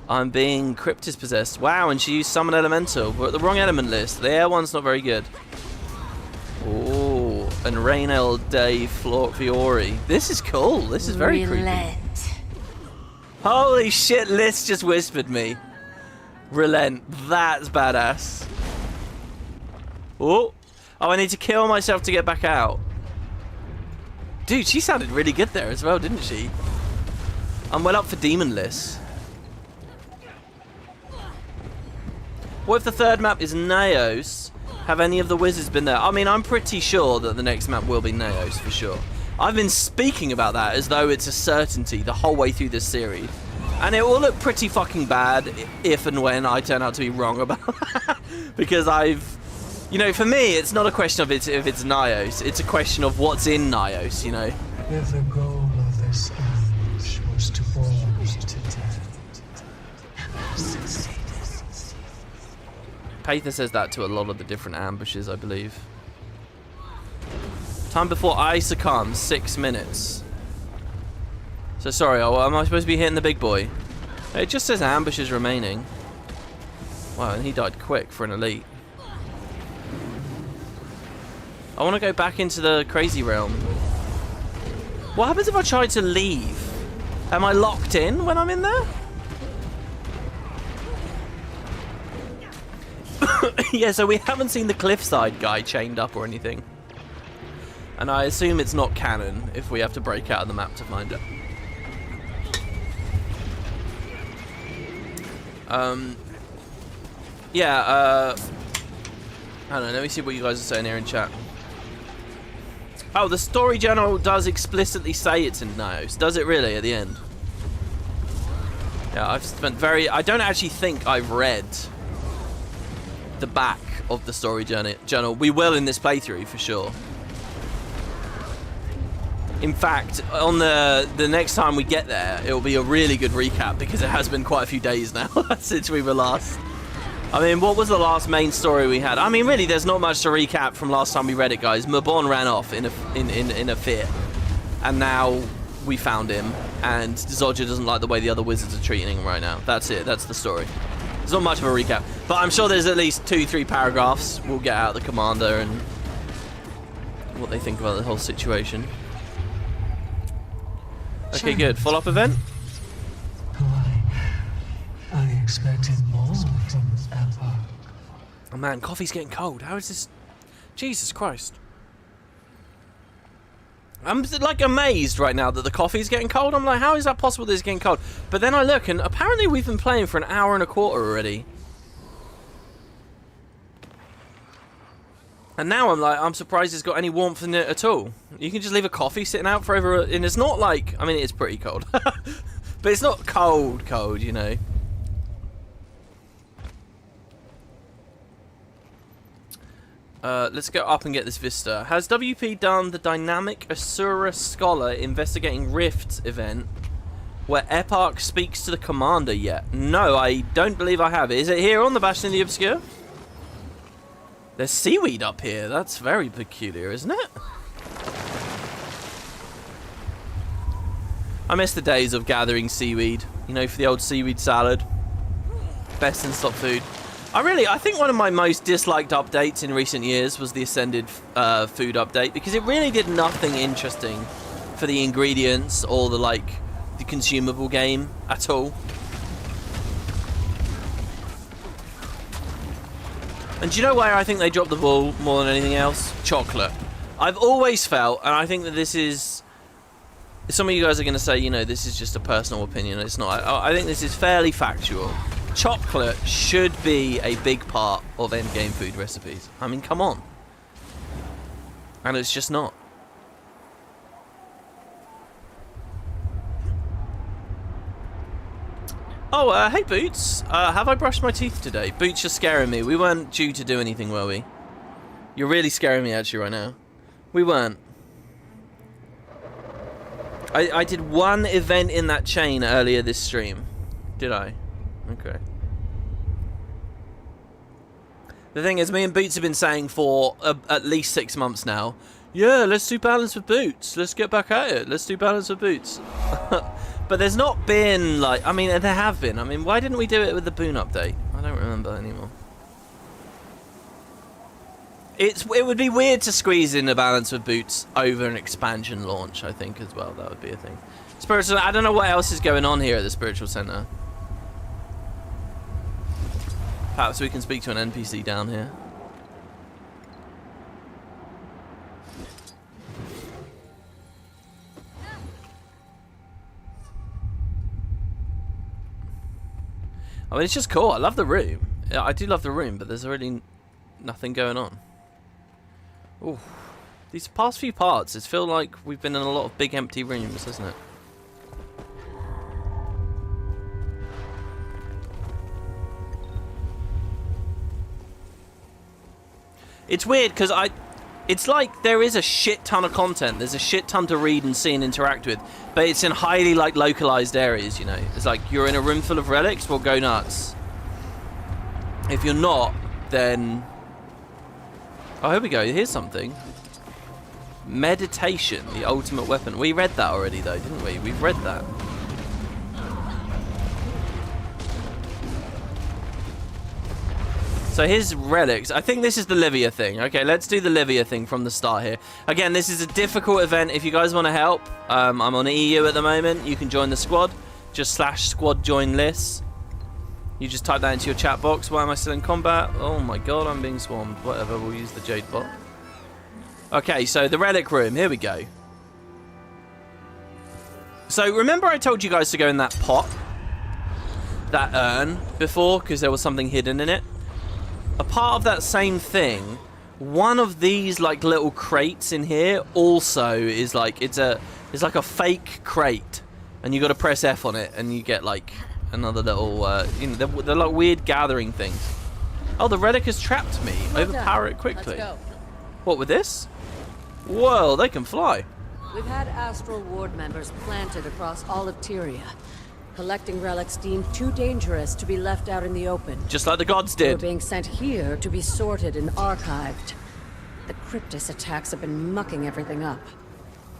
I'm being Cryptis possessed. Wow, and she used Summon Elemental. We're at the wrong element list. The air one's not very good. Ooh, and Rainel de Fiori. This is cool. This is very creepy. Holy shit, Liz just whispered me. Relent. That's badass. Oh, I need to kill myself to get back out. Dude, she sounded really good there as well, didn't she? I'm well up for Demon Liz. What if the third map is Naos? Have any of the wizards been there? I mean, I'm pretty sure that the next map will be Naos for sure. I've been speaking about that as though it's a certainty the whole way through this series. And it will look pretty fucking bad if and when I turn out to be wrong about that. Because you know, for me, it's not a question of if it's Naos. It's a question of what's in Naos, you know. If the goal of this ambush was to bore me to death, I've succeeded. Paitha says that to a lot of the different ambushes, I believe. Time before I succumb, 6 minutes. So sorry, am I supposed to be hitting the big boy? It just says ambushes remaining. Wow, and he died quick for an elite. I want to go back into the crazy realm. What happens if I try to leave? Am I locked in when I'm in there? Yeah, so we haven't seen the cliffside guy chained up or anything. And I assume it's not canon if we have to break out of the map to find it. Yeah, I don't know, let me see what you guys are saying here in chat. Oh, the story journal does explicitly say it's in Naos. Does it really at the end? Yeah, I've spent I don't actually think I've read the back of the story journal. We will in this playthrough for sure. In fact, on the next time we get there, it will be a really good recap because it has been quite a few days now since we were last. I mean, what was the last main story we had? I mean, really, there's not much to recap from last time we read it, guys. Mabon ran off in a fit, and now we found him, and Zodja doesn't like the way the other wizards are treating him right now. That's it. That's the story. There's not much of a recap, but I'm sure there's at least 2-3 paragraphs. We'll get out the commander and what they think about the whole situation. Okay, good. Follow-up event? I expected more from Epoch. Oh man, coffee's getting cold. How is this? Jesus Christ. I'm like amazed right now that the coffee's getting cold. I'm like, how is that possible that it's getting cold? But then I look and apparently we've been playing for an hour and a quarter already. And now I'm like, I'm surprised it's got any warmth in it at all. You can just leave a coffee sitting out for over, and it's not like, I mean, it's pretty cold. But it's not cold, you know. Let's go up and get this vista. Has WP done the Dynamic Asura Scholar Investigating Rifts event where Eparch speaks to the commander yet? No, I don't believe I have. Is it here on the Bastion of the Obscure? There's seaweed up here. That's very peculiar, isn't it? I miss the days of gathering seaweed, you know, for the old seaweed salad. best in stock food. I think one of my most disliked updates in recent years was the Ascended food update, because it really did nothing interesting for the ingredients or the consumable game at all. And do you know where I think they dropped the ball more than anything else? Chocolate. I've always felt, and I think that this is... Some of you guys are going to say, you know, this is just a personal opinion. It's not. I think this is fairly factual. Chocolate should be a big part of endgame food recipes. I mean, come on. And it's just not. Oh, hey Boots. Have I brushed my teeth today? Boots, you're scaring me. We weren't due to do anything, were we? You're really scaring me actually right now. We weren't. I did one event in that chain earlier this stream. Did I? Okay. The thing is, me and Boots have been saying for at least 6 months now, yeah, let's do balance with Boots. Let's get back at it. Let's do balance with Boots. But there's not been, like, I mean, there have been. I mean, why didn't we do it with the Boon update? I don't remember anymore. It would be weird to squeeze in a balance with Boots over an expansion launch, I think, as well. That would be a thing. Spiritual, I don't know what else is going on here at the Spiritual Center. Perhaps we can speak to an NPC down here. I mean, it's just cool. I love the room. I do love the room, but there's really nothing going on. Ooh. These past few parts, it's feel like we've been in a lot of big empty rooms, hasn't it? It's weird because it's like there is a shit ton of content. There's a shit ton to read and see and interact with, but it's in highly localized areas. You know, it's like you're in a room full of relics. Well, go nuts. If you're not, then oh, here we go. Here's something. Meditation, the ultimate weapon. We read that already, though, didn't we? We've read that. So here's relics. I think this is the Livia thing. Okay, let's do the Livia thing from the start here. Again, this is a difficult event. If you guys want to help, I'm on EU at the moment. You can join the squad. Just /squad join lists. You just type that into your chat box. Why am I still in combat? Oh my god, I'm being swarmed. Whatever, we'll use the Jade bot. Okay, so the relic room. Here we go. So remember I told you guys to go in that pot? That urn before, because there was something hidden in it? A part of that same thing, one of these like little crates in here also is like, it's like a fake crate. And you got to press F on it and you get like another little, you know, they're like weird gathering things. Oh, the relic has trapped me. Overpower it quickly. Let's go. What with this? Whoa, they can fly. We've had Astral Ward members planted across all of Tyria. Collecting relics deemed too dangerous to be left out in the open. Just like the gods They're did. being sent here to be sorted and archived. The Cryptis attacks have been mucking everything up.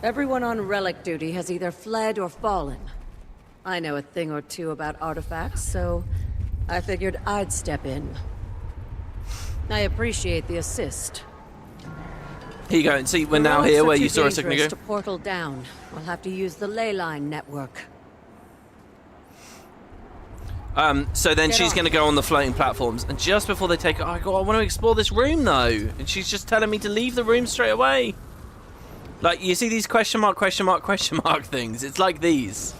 Everyone on relic duty has either fled or fallen. I know a thing or two about artifacts, so I figured I'd step in. I appreciate the assist. Here you go, and see, we're now here where you saw a second ago. To portal down. We'll have to use the ley line network. So then she's going to go on the floating platforms, and just before they take her, I want to explore this room though, and she's just telling me to leave the room straight away. Like, you see these question mark things? It's like these.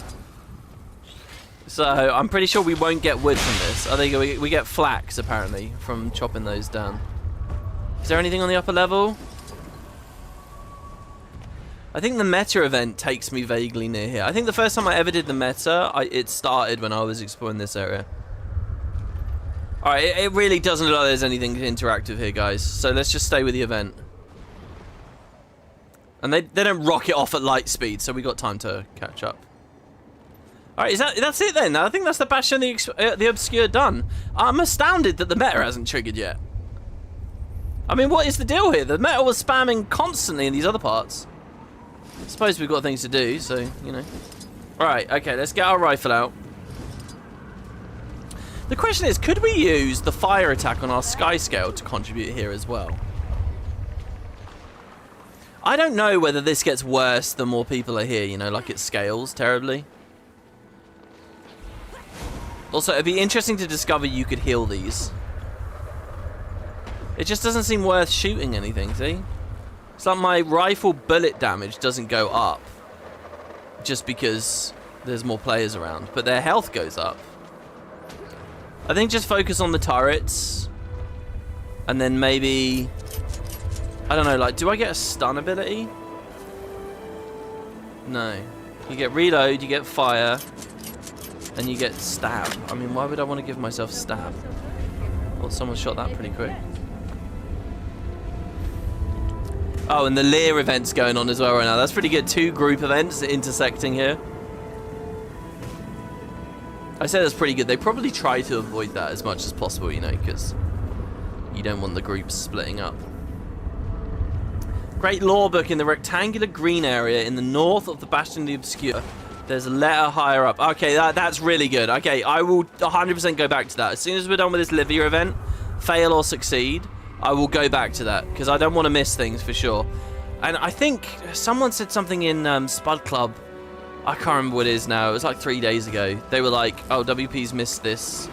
So I'm pretty sure we won't get wood from this. I think we get flax apparently from chopping those down. Is there anything on the upper level? I think the meta event takes me vaguely near here. I think the first time I ever did the meta, it started when I was exploring this area. Alright, it really doesn't look like there's anything interactive here, guys. So let's just stay with the event. And they don't rocket off at light speed, so we got time to catch up. Alright, that's it then. I think that's the Bastion the Obscure done. I'm astounded that the meta hasn't triggered yet. I mean, what is the deal here? The meta was spamming constantly in these other parts. I suppose we've got things to do, so, you know. Alright, okay, let's get our rifle out. The question is, could we use the fire attack on our sky scale to contribute here as well? I don't know whether this gets worse the more people are here, you know, like it scales terribly. Also, it'd be interesting to discover you could heal these. It just doesn't seem worth shooting anything, see? It's like my rifle bullet damage doesn't go up just because there's more players around, but their health goes up. I think just focus on the turrets, and then maybe, I don't know, like, do I get a stun ability? No. You get reload, you get fire, and you get stab. I mean, why would I want to give myself stab? Well, someone shot that pretty quick. Oh, and the Lear event's going on as well right now. That's pretty good. 2 group events intersecting here. I say that's pretty good. They probably try to avoid that as much as possible, you know, because you don't want the groups splitting up. Great lore book in the rectangular green area in the north of the Bastion of the Obscure. There's a letter higher up. Okay, that's really good. Okay, I will 100% go back to that. As soon as we're done with this Livia event, fail or succeed, I will go back to that, because I don't want to miss things for sure. And I think someone said something in Spud Club. I can't remember what it is now. It was like 3 days ago. They were like, oh, WP's missed this.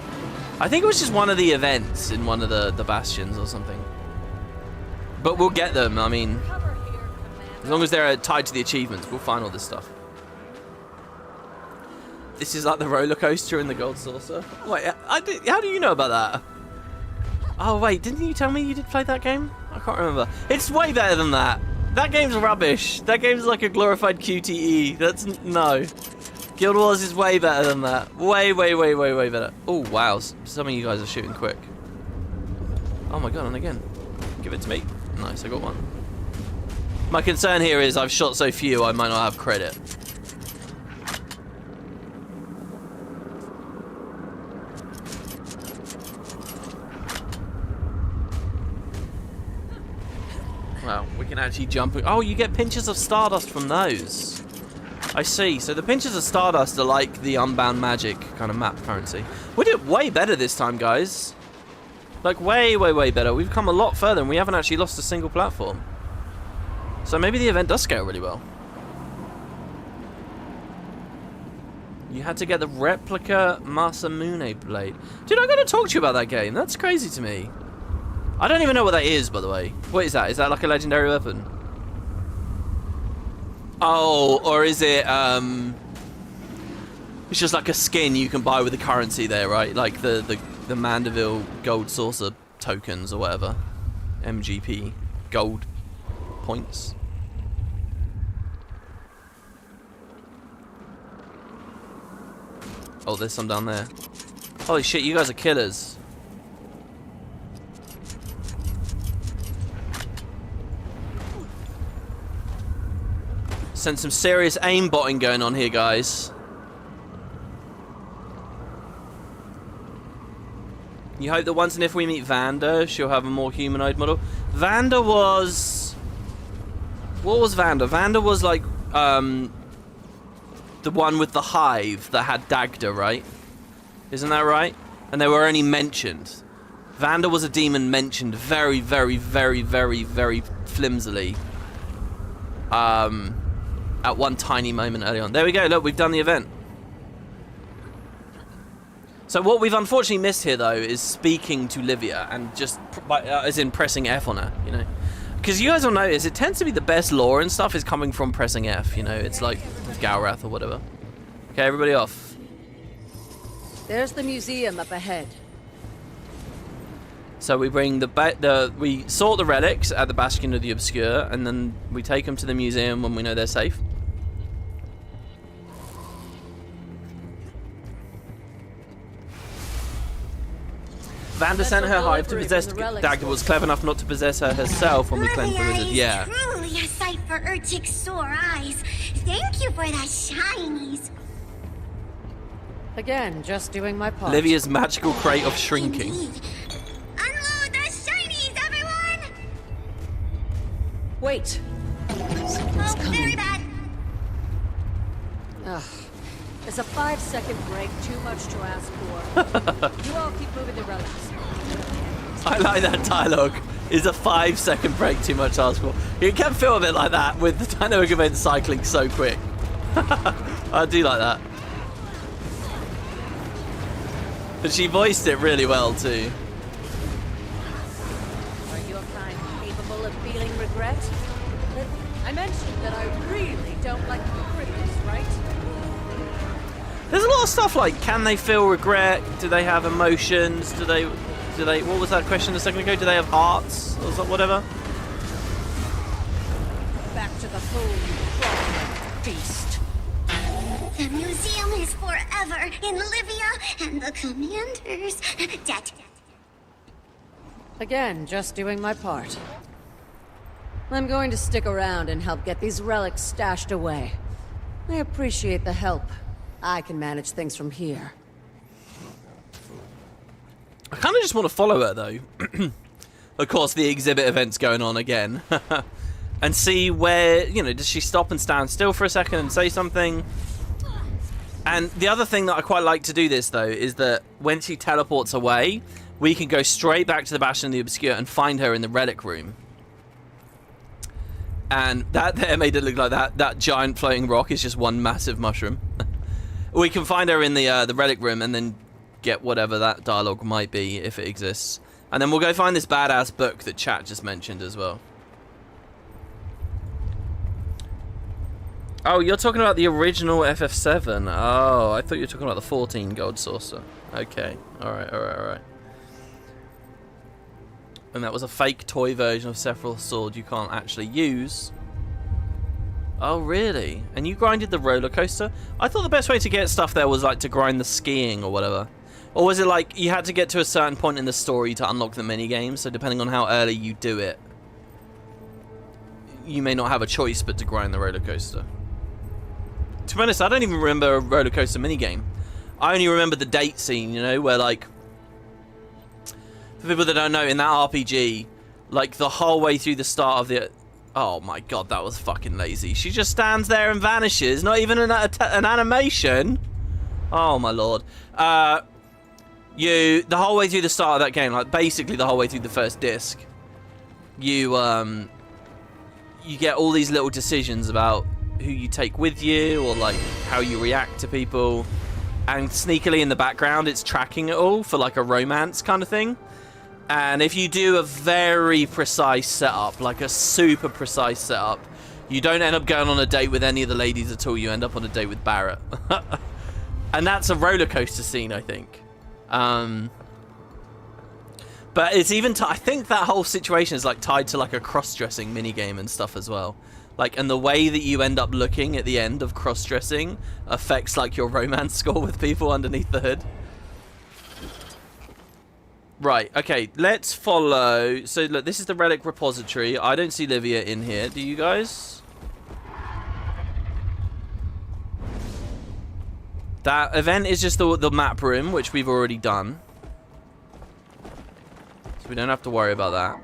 I think it was just one of the events in one of the bastions or something. But we'll get them. I mean, as long as they're tied to the achievements, we'll find all this stuff. This is like the roller coaster in the Gold Saucer. Wait, how do you know about that? Oh, wait, didn't you tell me you did play that game? I can't remember. It's way better than that. That game's rubbish. That game's like a glorified QTE. No. Guild Wars is way better than that. Way better. Oh, wow. Some of you guys are shooting quick. Oh my god, and again. Give it to me. Nice, I got one. My concern here is I've shot so few, I might not have credit. Well, we can actually jump. Oh, you get pinches of Stardust from those. I see. So the pinches of Stardust are like the Unbound Magic kind of map currency. We did way better this time, guys. Like, way better. We've come a lot further, and we haven't actually lost a single platform. So maybe the event does scale really well. You had to get the replica Masamune blade. Dude, I gotta talk to you about that game. That's crazy to me. I don't even know what that is, by the way. What is that? Is that like a legendary weapon? Oh, or is it, it's just like a skin you can buy with the currency there, right? Like the Mandeville gold saucer tokens or whatever. MGP gold points. Oh, there's some down there. Holy shit, you guys are killers. Some serious aimbotting going on here, guys. You hope that once and if we meet Vanda, she'll have a more humanoid model. Vanda was... What was Vanda? Vanda was like, the one with the hive that had Dagda, right? Isn't that right? And they were only mentioned. Vanda was a demon mentioned very flimsily. At one tiny moment early on. There we go, look, we've done the event. So what we've unfortunately missed here, though, is speaking to Livia and just, as in pressing F on her, you know. Because you guys will notice, it tends to be the best lore and stuff is coming from pressing F, you know. It's like with Galrath or whatever. Okay, everybody off. There's the museum up ahead. So we bring we sort the relics at the Bastion of the Obscure, and then we take them to the museum when we know they're safe. Vanda sent her hive to possess Dagda, was clever enough not to possess her herself when we cleansed the wizard. Yeah. Truly a sight for Urchik's sore eyes. Thank you for the shinies. Again, just doing my part. Livia's magical crate of shrinking. Indeed. Unload the shinies, everyone! Wait. Oh, very bad. Ugh. Is a 5-second break too much to ask for? You all keep moving the relics. I like that dialogue. Is a 5-second break too much to ask for? It can feel a bit like that with the dynamic event cycling so quick. I do like that. But she voiced it really well too. Are you a kind capable of feeling regret? I mentioned that I really don't like Cryptis, right? There's a lot of stuff like, can they feel regret? Do they have emotions? Do they, what was that question a second ago? Do they have hearts? Or whatever? Back to the food, feast. The museum is forever in Livia and the commander's debt. Again, just doing my part. I'm going to stick around and help get these relics stashed away. I appreciate the help. I can manage things from here. I kind of just want to follow her, though. Of course, the exhibit event's going on again. And see where, you know, does she stop and stand still for a second and say something? And the other thing that I quite like to do this, though, is that when she teleports away, we can go straight back to the Bastion of the Obscure and find her in the relic room. And that there made it look like that giant floating rock is just one massive mushroom. We can find her in the relic room and then get whatever that dialogue might be, if it exists. And then we'll go find this badass book that chat just mentioned as well. Oh, you're talking about the original FF7. Oh, I thought you were talking about the 14 gold saucer. Okay, alright. And that was a fake toy version of Sephiroth's sword you can't actually use. Oh, really? And you grinded the roller coaster? I thought the best way to get stuff there was like to grind the skiing or whatever. Or was it like you had to get to a certain point in the story to unlock the minigames? So depending on how early you do it, you may not have a choice but to grind the roller coaster. To be honest, I don't even remember a roller coaster minigame. I only remember the date scene, you know, where like, for people that don't know, in that RPG, like the whole way through the start of the... Oh my god, that was fucking lazy. She just stands there and vanishes. Not even an animation. Oh my lord. The whole way through the start of that game, like basically the whole way through the first disc, you get all these little decisions about who you take with you or like how you react to people. And sneakily in the background, it's tracking it all for like a romance kind of thing. And if you do a very precise setup, like a super precise setup, you don't end up going on a date with any of the ladies at all. You end up on a date with Barrett. And that's a roller coaster scene, I think. But it's even... I think that whole situation is like tied to like a cross-dressing minigame and stuff as well. Like, and the way that you end up looking at the end of cross-dressing affects like your romance score with people underneath the hood. Right, okay, let's follow. So, look, this is the relic repository. I don't see Livia in here. Do you guys? That event is just the map room, which we've already done. So we don't have to worry about that.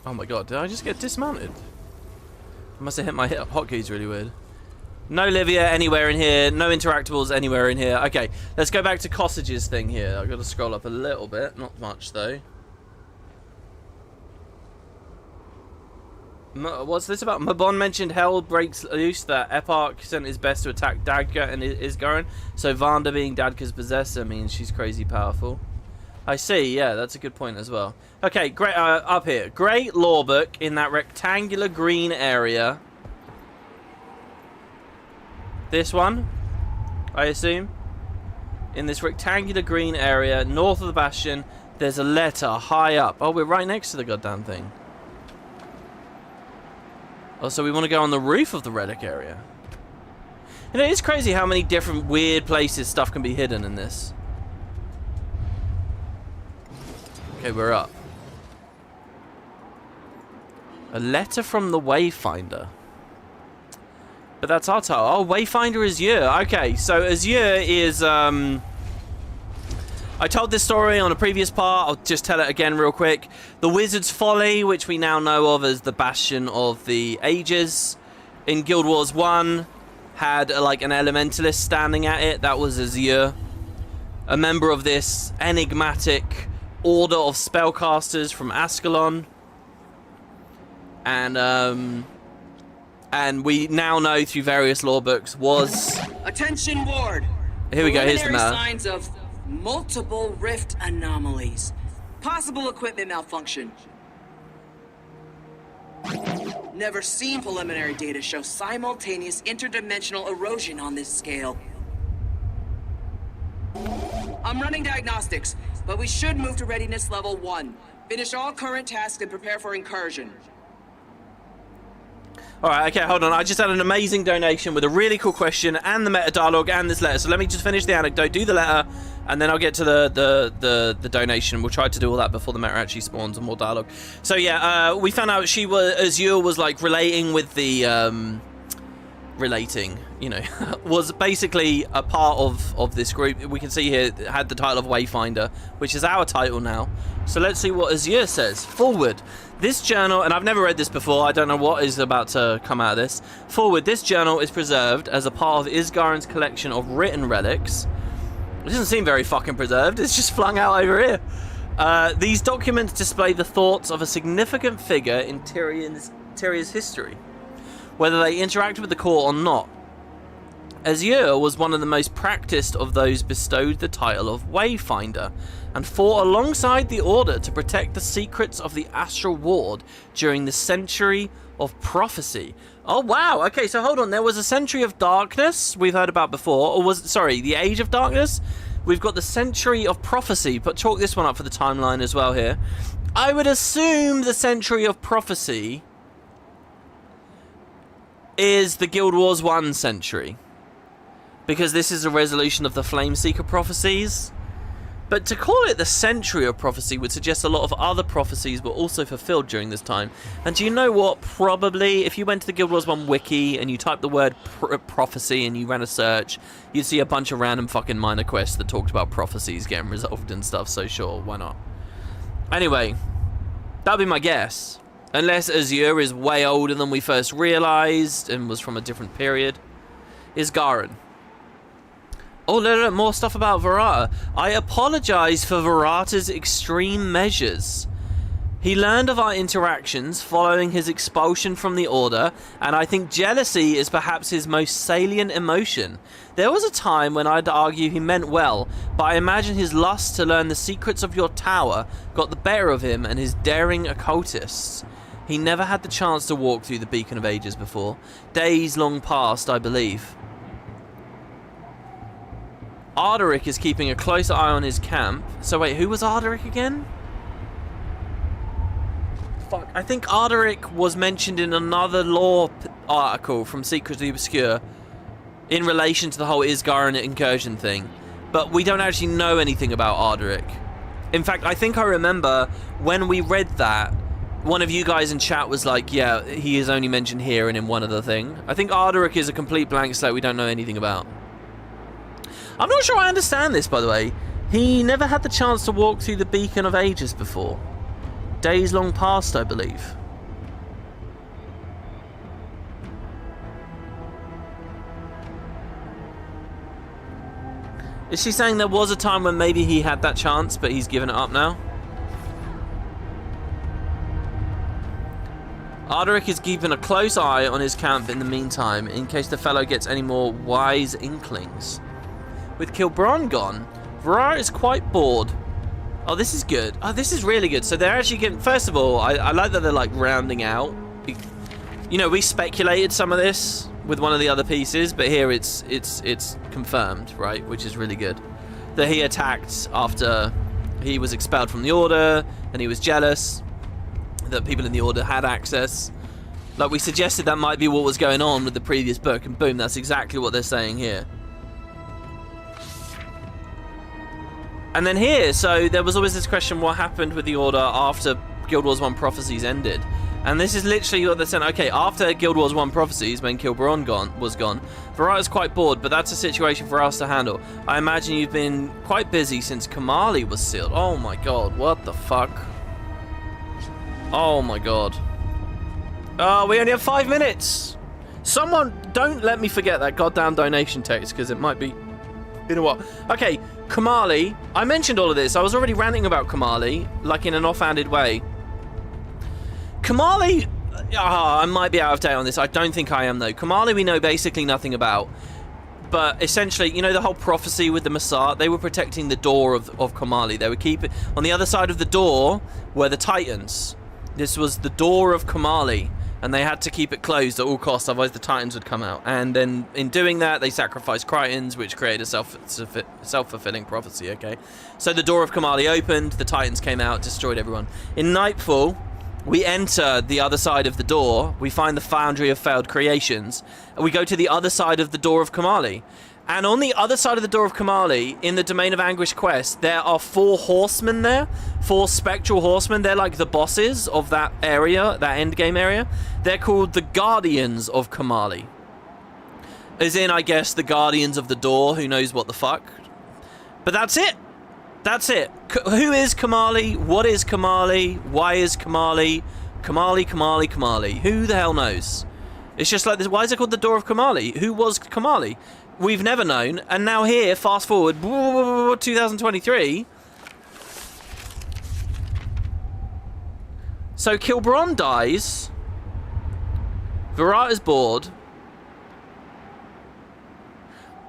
Oh my god, did I just get dismounted? I must have hit my hotkeys really weird. No Livia anywhere in here. No interactables anywhere in here. Okay, let's go back to Cottage's thing here. I've got to scroll up a little bit. Not much, though. What's this about? Mabon mentioned hell breaks loose, that Eparch sent his best to attack Dadka and Isgaron. So Vanda being Dadka's possessor means she's crazy powerful. I see, yeah, that's a good point as well. Okay, great, up here. Great lore book in that rectangular green area. This one, I assume. In this rectangular green area, north of the Bastion, there's a letter high up. Oh, we're right next to the goddamn thing. Oh, so we want to go on the roof of the relic area. You know, it's crazy how many different weird places stuff can be hidden in this. Okay, we're up. A letter from the Wayfinder. But that's our title. Oh, Wayfinder Azure. Okay, so Azure is... I told this story on a previous part. I'll just tell it again real quick. The Wizard's Folly, which we now know of as the Bastion of the Ages, in Guild Wars 1, had like an Elementalist standing at it. That was Azure. A member of this enigmatic order of spellcasters from Ascalon. And we now know through various lore books was... Attention, Ward! Here we go, here's the Preliminary map. signs of multiple rift anomalies. Possible equipment malfunction. Never seen preliminary data show simultaneous interdimensional erosion on this scale. I'm running diagnostics, but we should move to readiness level 1. Finish all current tasks and prepare for incursion. Alright, okay, hold on. I just had an amazing donation with a really cool question and the meta dialogue and this letter. So let me just finish the anecdote, do the letter, and then I'll get to the donation. We'll try to do all that before the meta actually spawns and more dialogue. So yeah, we found out Azure was like relating with the... was basically a part of this group. We can see here it had the title of Wayfinder, which is our title now. So let's see what Azure says. Forward. This journal, and I've never read this before, I don't know what is about to come out of this. Forward, this journal is preserved as a part of Isgaren's collection of written relics. It doesn't seem very fucking preserved, it's just flung out over here. These documents display the thoughts of a significant figure in Tyrion's history, whether they interact with the court or not. Azure was one of the most practiced of those bestowed the title of Wayfinder, and fought alongside the Order to protect the secrets of the Astral Ward during the Century of Prophecy. Oh wow, okay, so hold on, there was a Century of Darkness we've heard about before, or was, sorry, the Age of Darkness? We've got the Century of Prophecy, but chalk this one up for the timeline as well here. I would assume the Century of Prophecy is the Guild Wars 1 century, because this is a resolution of the Flameseeker prophecies. But to call it the Century of Prophecy would suggest a lot of other prophecies were also fulfilled during this time. And do you know what? Probably, if you went to the Guild Wars 1 wiki and you typed the word prophecy and you ran a search, you'd see a bunch of random fucking minor quests that talked about prophecies getting resolved and stuff, so sure, why not? Anyway, that'd be my guess. Unless Azure is way older than we first realized and was from a different period. Isgaren. Oh, look, more stuff about Verata. I apologize for Verata's extreme measures. He learned of our interactions following his expulsion from the Order, and I think jealousy is perhaps his most salient emotion. There was a time when I'd argue he meant well, but I imagine his lust to learn the secrets of your tower got the better of him and his daring occultists. He never had the chance to walk through the Beacon of Ages before. Days long past, I believe. Arderic is keeping a close eye on his camp. So wait, who was Arderic again? Fuck, I think Arderic was mentioned in another lore article from Secrets of the Obscure in relation to the whole Isgaren incursion thing. But we don't actually know anything about Arderic. In fact, I think I remember when we read that, one of you guys in chat was like, yeah, he is only mentioned here and in one other thing. I think Arderic is a complete blank slate we don't know anything about. I'm not sure I understand this, by the way. He never had the chance to walk through the Beacon of Ages before. Days long past, I believe. Is she saying there was a time when maybe he had that chance, but he's given it up now? Arderic is keeping a close eye on his camp in the meantime, in case the fellow gets any more wise inklings. With Kilbron gone, Verara is quite bored. Oh, this is good. Oh, this is really good. So they're actually getting... First of all, I like that they're, like, rounding out. You know, we speculated some of this with one of the other pieces, but here it's confirmed, right? Which is really good. That he attacked after he was expelled from the Order, and he was jealous that people in the Order had access. Like, we suggested that might be what was going on with the previous book, and boom, that's exactly what they're saying here. And then here, so there was always this question, what happened with the Order after Guild Wars 1 Prophecies ended? And this is literally what they're saying. Okay, after Guild Wars 1 Prophecies, when Kilbron was gone, Verata's quite bored, but that's a situation for us to handle. I imagine you've been quite busy since Kamali was sealed. Oh my god, what the fuck? Oh my god. Oh, we only have 5 minutes! Someone, don't let me forget that goddamn donation text, because it might be... You know what? Okay, Kamali. I mentioned all of this. I was already ranting about Kamali, like in an offhanded way. Kamali, I might be out of date on this. I don't think I am, though. Kamali we know basically nothing about. But essentially, you know the whole prophecy with the Massat? They were protecting the door of Kamali. They would keep it... On the other side of the door were the Titans. This was the door of Kamali. And they had to keep it closed at all costs, otherwise the Titans would come out. And then in doing that, they sacrificed Crytons, which created a self-fulfilling prophecy, okay? So the door of Kamali opened, the Titans came out, destroyed everyone. In Nightfall... We enter the other side of the door, we find the Foundry of Failed Creations, and we go to the other side of the door of Kamali. And on the other side of the door of Kamali, in the Domain of Anguish quest, there are 4 horsemen there, 4 spectral horsemen. They're like the bosses of that area, that endgame area. They're called the Guardians of Kamali. As in, I guess, the Guardians of the Door, who knows what the fuck. But that's it. That's it. Who is Kamali? What is Kamali? Why is Kamali? Kamali. Who the hell knows? It's just like this. Why is it called the Door of Kamali? Who was Kamali? We've never known. And now here, fast forward, 2023. So Kilbron dies. Verata's bored.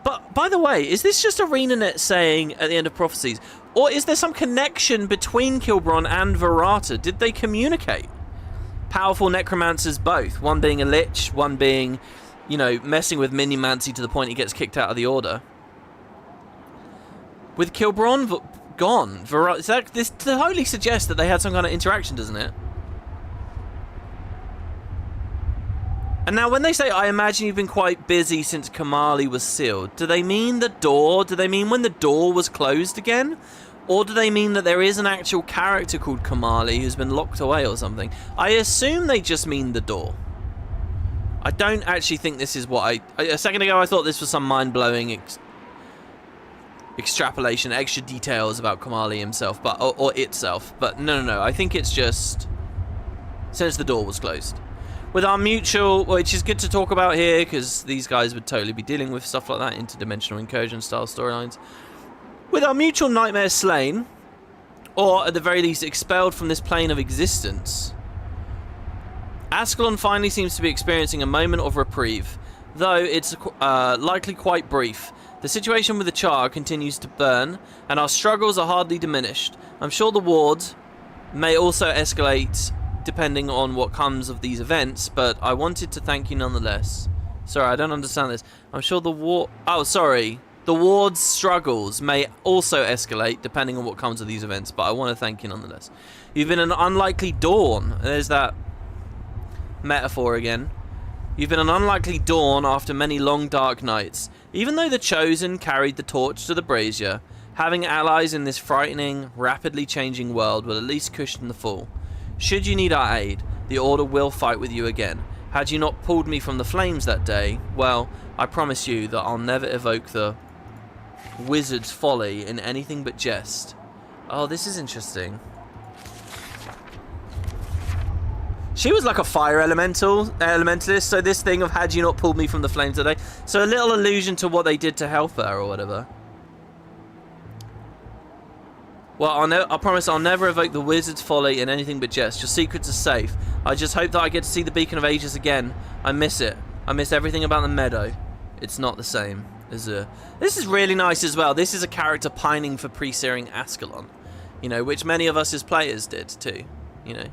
But, by the way, is this just ArenaNet saying at the end of Prophecies? Or is there some connection between Kilbron and Verata? Did they communicate? Powerful necromancers both. One being a lich, one being, you know, messing with Minimancy to the point he gets kicked out of the Order. With Kilbron gone, Verata... This totally suggests that they had some kind of interaction, doesn't it? And now when they say, I imagine you've been quite busy since Kamali was sealed, do they mean the door? Do they mean when the door was closed again? Or do they mean that there is an actual character called Kamali who's been locked away or something? I assume they just mean the door. I don't actually think this is what a second ago I thought this was some mind-blowing extrapolation, extra details about Kamali himself, but or itself. But no. I think it's just since the door was closed. With our mutual, which is good to talk about here, because these guys would totally be dealing with stuff like that, interdimensional incursion style storylines. With our mutual nightmare slain, or at the very least expelled from this plane of existence, Ascalon finally seems to be experiencing a moment of reprieve, though it's likely quite brief. The situation with the Char continues to burn, and our struggles are hardly diminished. I'm sure the wards may also escalate depending on what comes of these events, but I wanted to thank you nonetheless. Sorry, I don't understand this. I'm sure the the ward's struggles may also escalate depending on what comes of these events, but I want to thank you nonetheless. You've been an unlikely dawn. There's that metaphor again. You've been an unlikely dawn after many long dark nights. Even though the Chosen carried the torch to the brazier, having allies in this frightening, rapidly changing world will at least cushion the fall. Should you need our aid, the Order will fight with you again. Had you not pulled me from the flames that day, well, I promise you that I'll never evoke the wizard's folly in anything but jest. Oh, this is interesting. She was like a fire elementalist, so this thing of had you not pulled me from the flames that day. So a little allusion to what they did to help her or whatever. Well, I promise I'll never evoke the wizard's folly in anything but jest. Your secrets are safe. I just hope that I get to see the Beacon of Ages again. I miss it. I miss everything about the meadow. It's not the same. This is really nice as well. This is a character pining for pre-searing Ascalon. You know, which many of us as players did too. You know.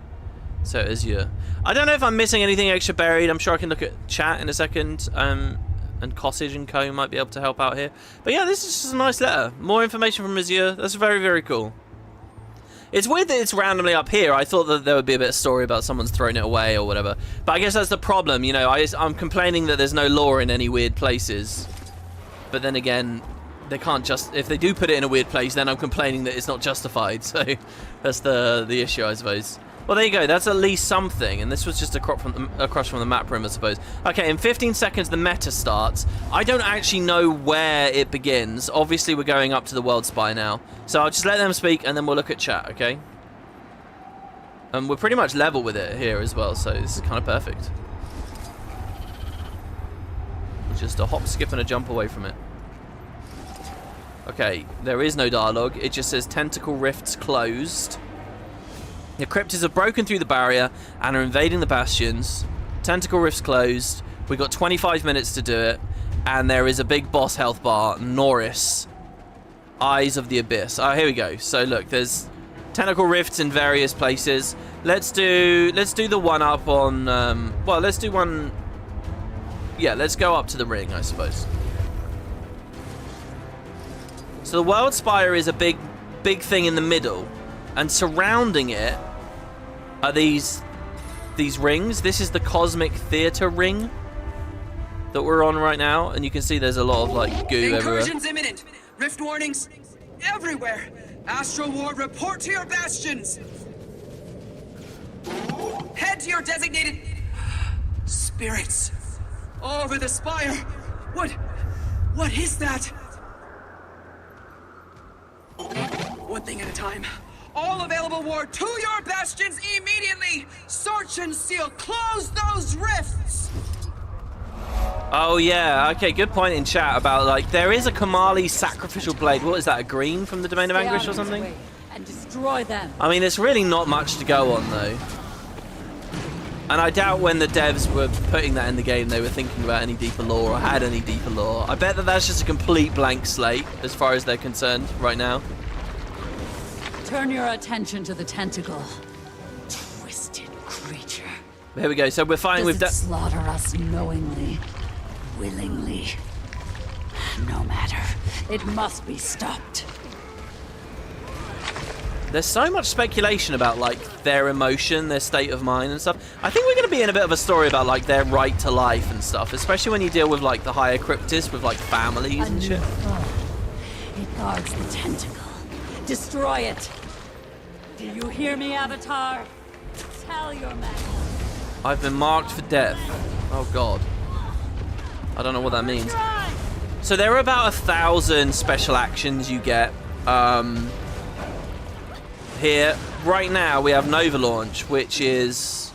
So Azure. I don't know if I'm missing anything extra buried. I'm sure I can look at chat in a second. And Cottage and Co might be able to help out here. But yeah, this is just a nice letter. More information from Azure. That's very, very cool. It's weird that it's randomly up here. I thought that there would be a bit of story about someone's thrown it away or whatever. But I guess that's the problem, you know. I'm complaining that there's no lore in any weird places. But then again, they can't just... If they do put it in a weird place, then I'm complaining that it's not justified. So that's the issue, I suppose. Well, there you go. That's at least something. And this was just across from the map room, I suppose. Okay, in 15 seconds, the meta starts. I don't actually know where it begins. Obviously, we're going up to the World Spy now. So I'll just let them speak, and then we'll look at chat, okay? And we're pretty much level with it here as well, so this is kind of perfect. Just a hop, skip, and a jump away from it. Okay, there is no dialogue. It just says tentacle rifts closed. The Cryptis have broken through the barrier and are invading the bastions. Tentacle rifts closed. We've got 25 minutes to do it. And there is a big boss health bar, Norris. Eyes of the Abyss. Oh, here we go. So look, there's tentacle rifts in various places. Let's do the one up on well, let's do one. Yeah, let's go up to the ring, I suppose. So the World Spire is a big thing in the middle. And surrounding it are these rings. This is the Cosmic Theater ring that we're on right now, and you can see there's a lot of like goo everywhere. Incursions imminent. Rift warnings everywhere. Astro Ward, report to your bastions. Head to your designated spirits. Over the spire. What is that? One thing at a time. All available ward to your bastions immediately! Search and seal! Close those rifts! Oh yeah, okay, good point in chat about like there is a Kamali sacrificial blade. What is that, a green from the Domain of Anguish or something? And destroy them. I mean, it's really not much to go on though. And I doubt when the devs were putting that in the game they were thinking about any deeper lore or had any deeper lore. I bet that that's just a complete blank slate as far as they're concerned right now. Turn your attention to the tentacle. Twisted creature. Here we go. So we're fighting with... slaughter us knowingly, willingly. No matter. It must be stopped. There's so much speculation about, like, their emotion, their state of mind and stuff. I think we're going to be in a bit of a story about, like, their right to life and stuff, especially when you deal with, like, the higher Cryptis with, like, families and shit. It guards the tentacle. Destroy it. Do you hear me, Avatar? Tell your man. I've been marked for death. Oh, God. I don't know what that means. So there are about 1,000 special actions you get. Here, right now, we have Nova Launch, which is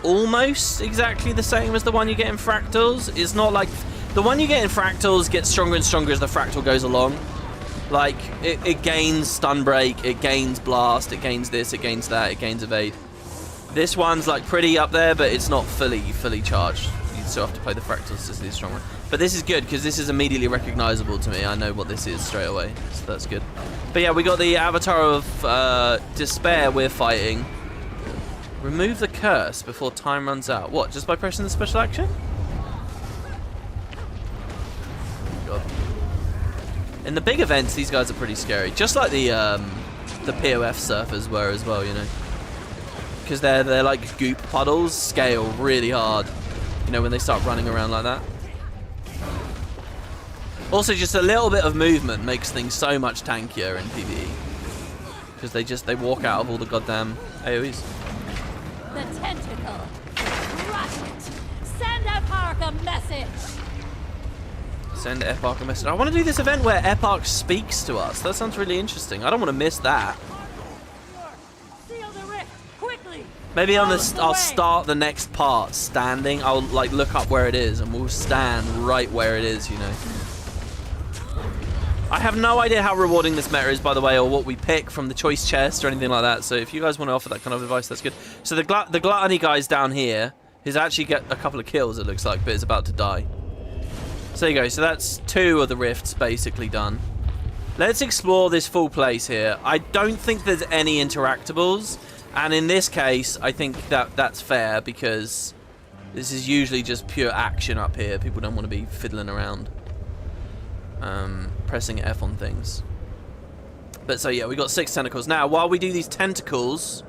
almost exactly the same as the one you get in Fractals. It's not like... The one you get in Fractals gets stronger and stronger as the Fractal goes along. Like, it gains Stun Break, it gains Blast, it gains this, it gains that, it gains Evade. This one's, like, pretty up there, but it's not fully charged. You still have to play the Fractals to see the strong one. But this is good, because this is immediately recognizable to me. I know what this is straight away, so that's good. But yeah, we got the Avatar of Despair we're fighting. Remove the curse before time runs out. What, just by pressing the special action? God. In the big events, these guys are pretty scary. Just like the POF surfers were as well, you know. Because they're like goop puddles, scale really hard. You know, when they start running around like that. Also, just a little bit of movement makes things so much tankier in PvE. Because they walk out of all the goddamn AoEs. The tentacle. Crush it. Send Eparch a message. Send Eparch a message. I want to do this event where Eparch speaks to us. That sounds really interesting. I don't want to miss that. Seal the rift quickly. Maybe I'll start the next part standing. I'll like look up where it is and we'll stand right where it is, you know. I have no idea how rewarding this meta is, by the way, or what we pick from the choice chest or anything like that. So if you guys want to offer that kind of advice, that's good. So the gluttony guy's down here. He's actually got a couple of kills, it looks like, but is about to die. So there you go. So that's 2 of the rifts basically done. Let's explore this full place here. I don't think there's any interactables. And in this case, I think that's fair because this is usually just pure action up here. People don't want to be fiddling around. Pressing F on things. But so yeah, we got 6 tentacles. Now, while we do these tentacles...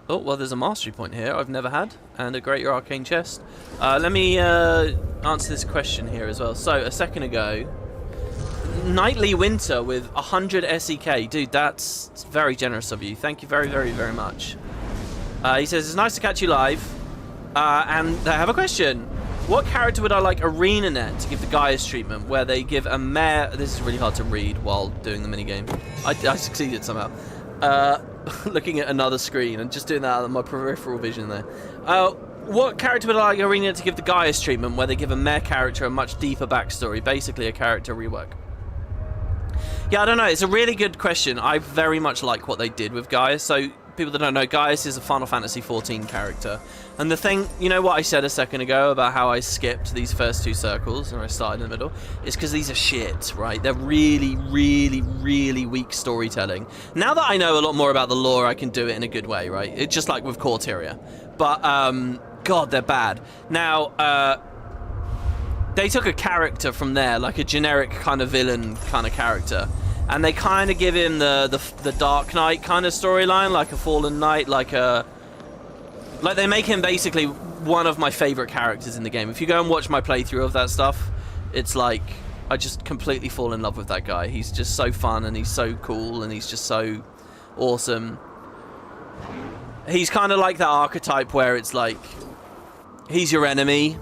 Oh, well, there's a mastery point here I've never had. And a Greater Arcane Chest. Let me answer this question here as well. So, a second ago... Nightly Winter with 100 SEK. Dude, that's very generous of you. Thank you very, very, very much. He says, it's nice to catch you live. And I have a question. What character would I like ArenaNet to give the Gaius treatment, where they give a mare... This is really hard to read while doing the minigame. I succeeded somehow. Looking at another screen and just doing that on my peripheral vision there. What character would I like ArenaNet to give the Gaius treatment, where they give a mare character a much deeper backstory? Basically a character rework. Yeah, I don't know. It's a really good question. I very much like what they did with Gaius. So, people that don't know, Gaius is a Final Fantasy XIV character. And the thing, you know what I said a second ago about how I skipped these first two circles and I started in the middle? It's because these are shit, right? They're really, really, really weak storytelling. Now that I know a lot more about the lore, I can do it in a good way, right? It's just like with Corteria. But, God, they're bad. Now, they took a character from there, like a generic kind of villain kind of character. And they kind of give him the Dark Knight kind of storyline, like a Fallen Knight, like they make him basically one of my favorite characters in the game. If you go and watch my playthrough of that stuff, it's like I just completely fall in love with that guy. He's just so fun and he's so cool and he's just so awesome. He's kind of like that archetype where it's like he's your enemy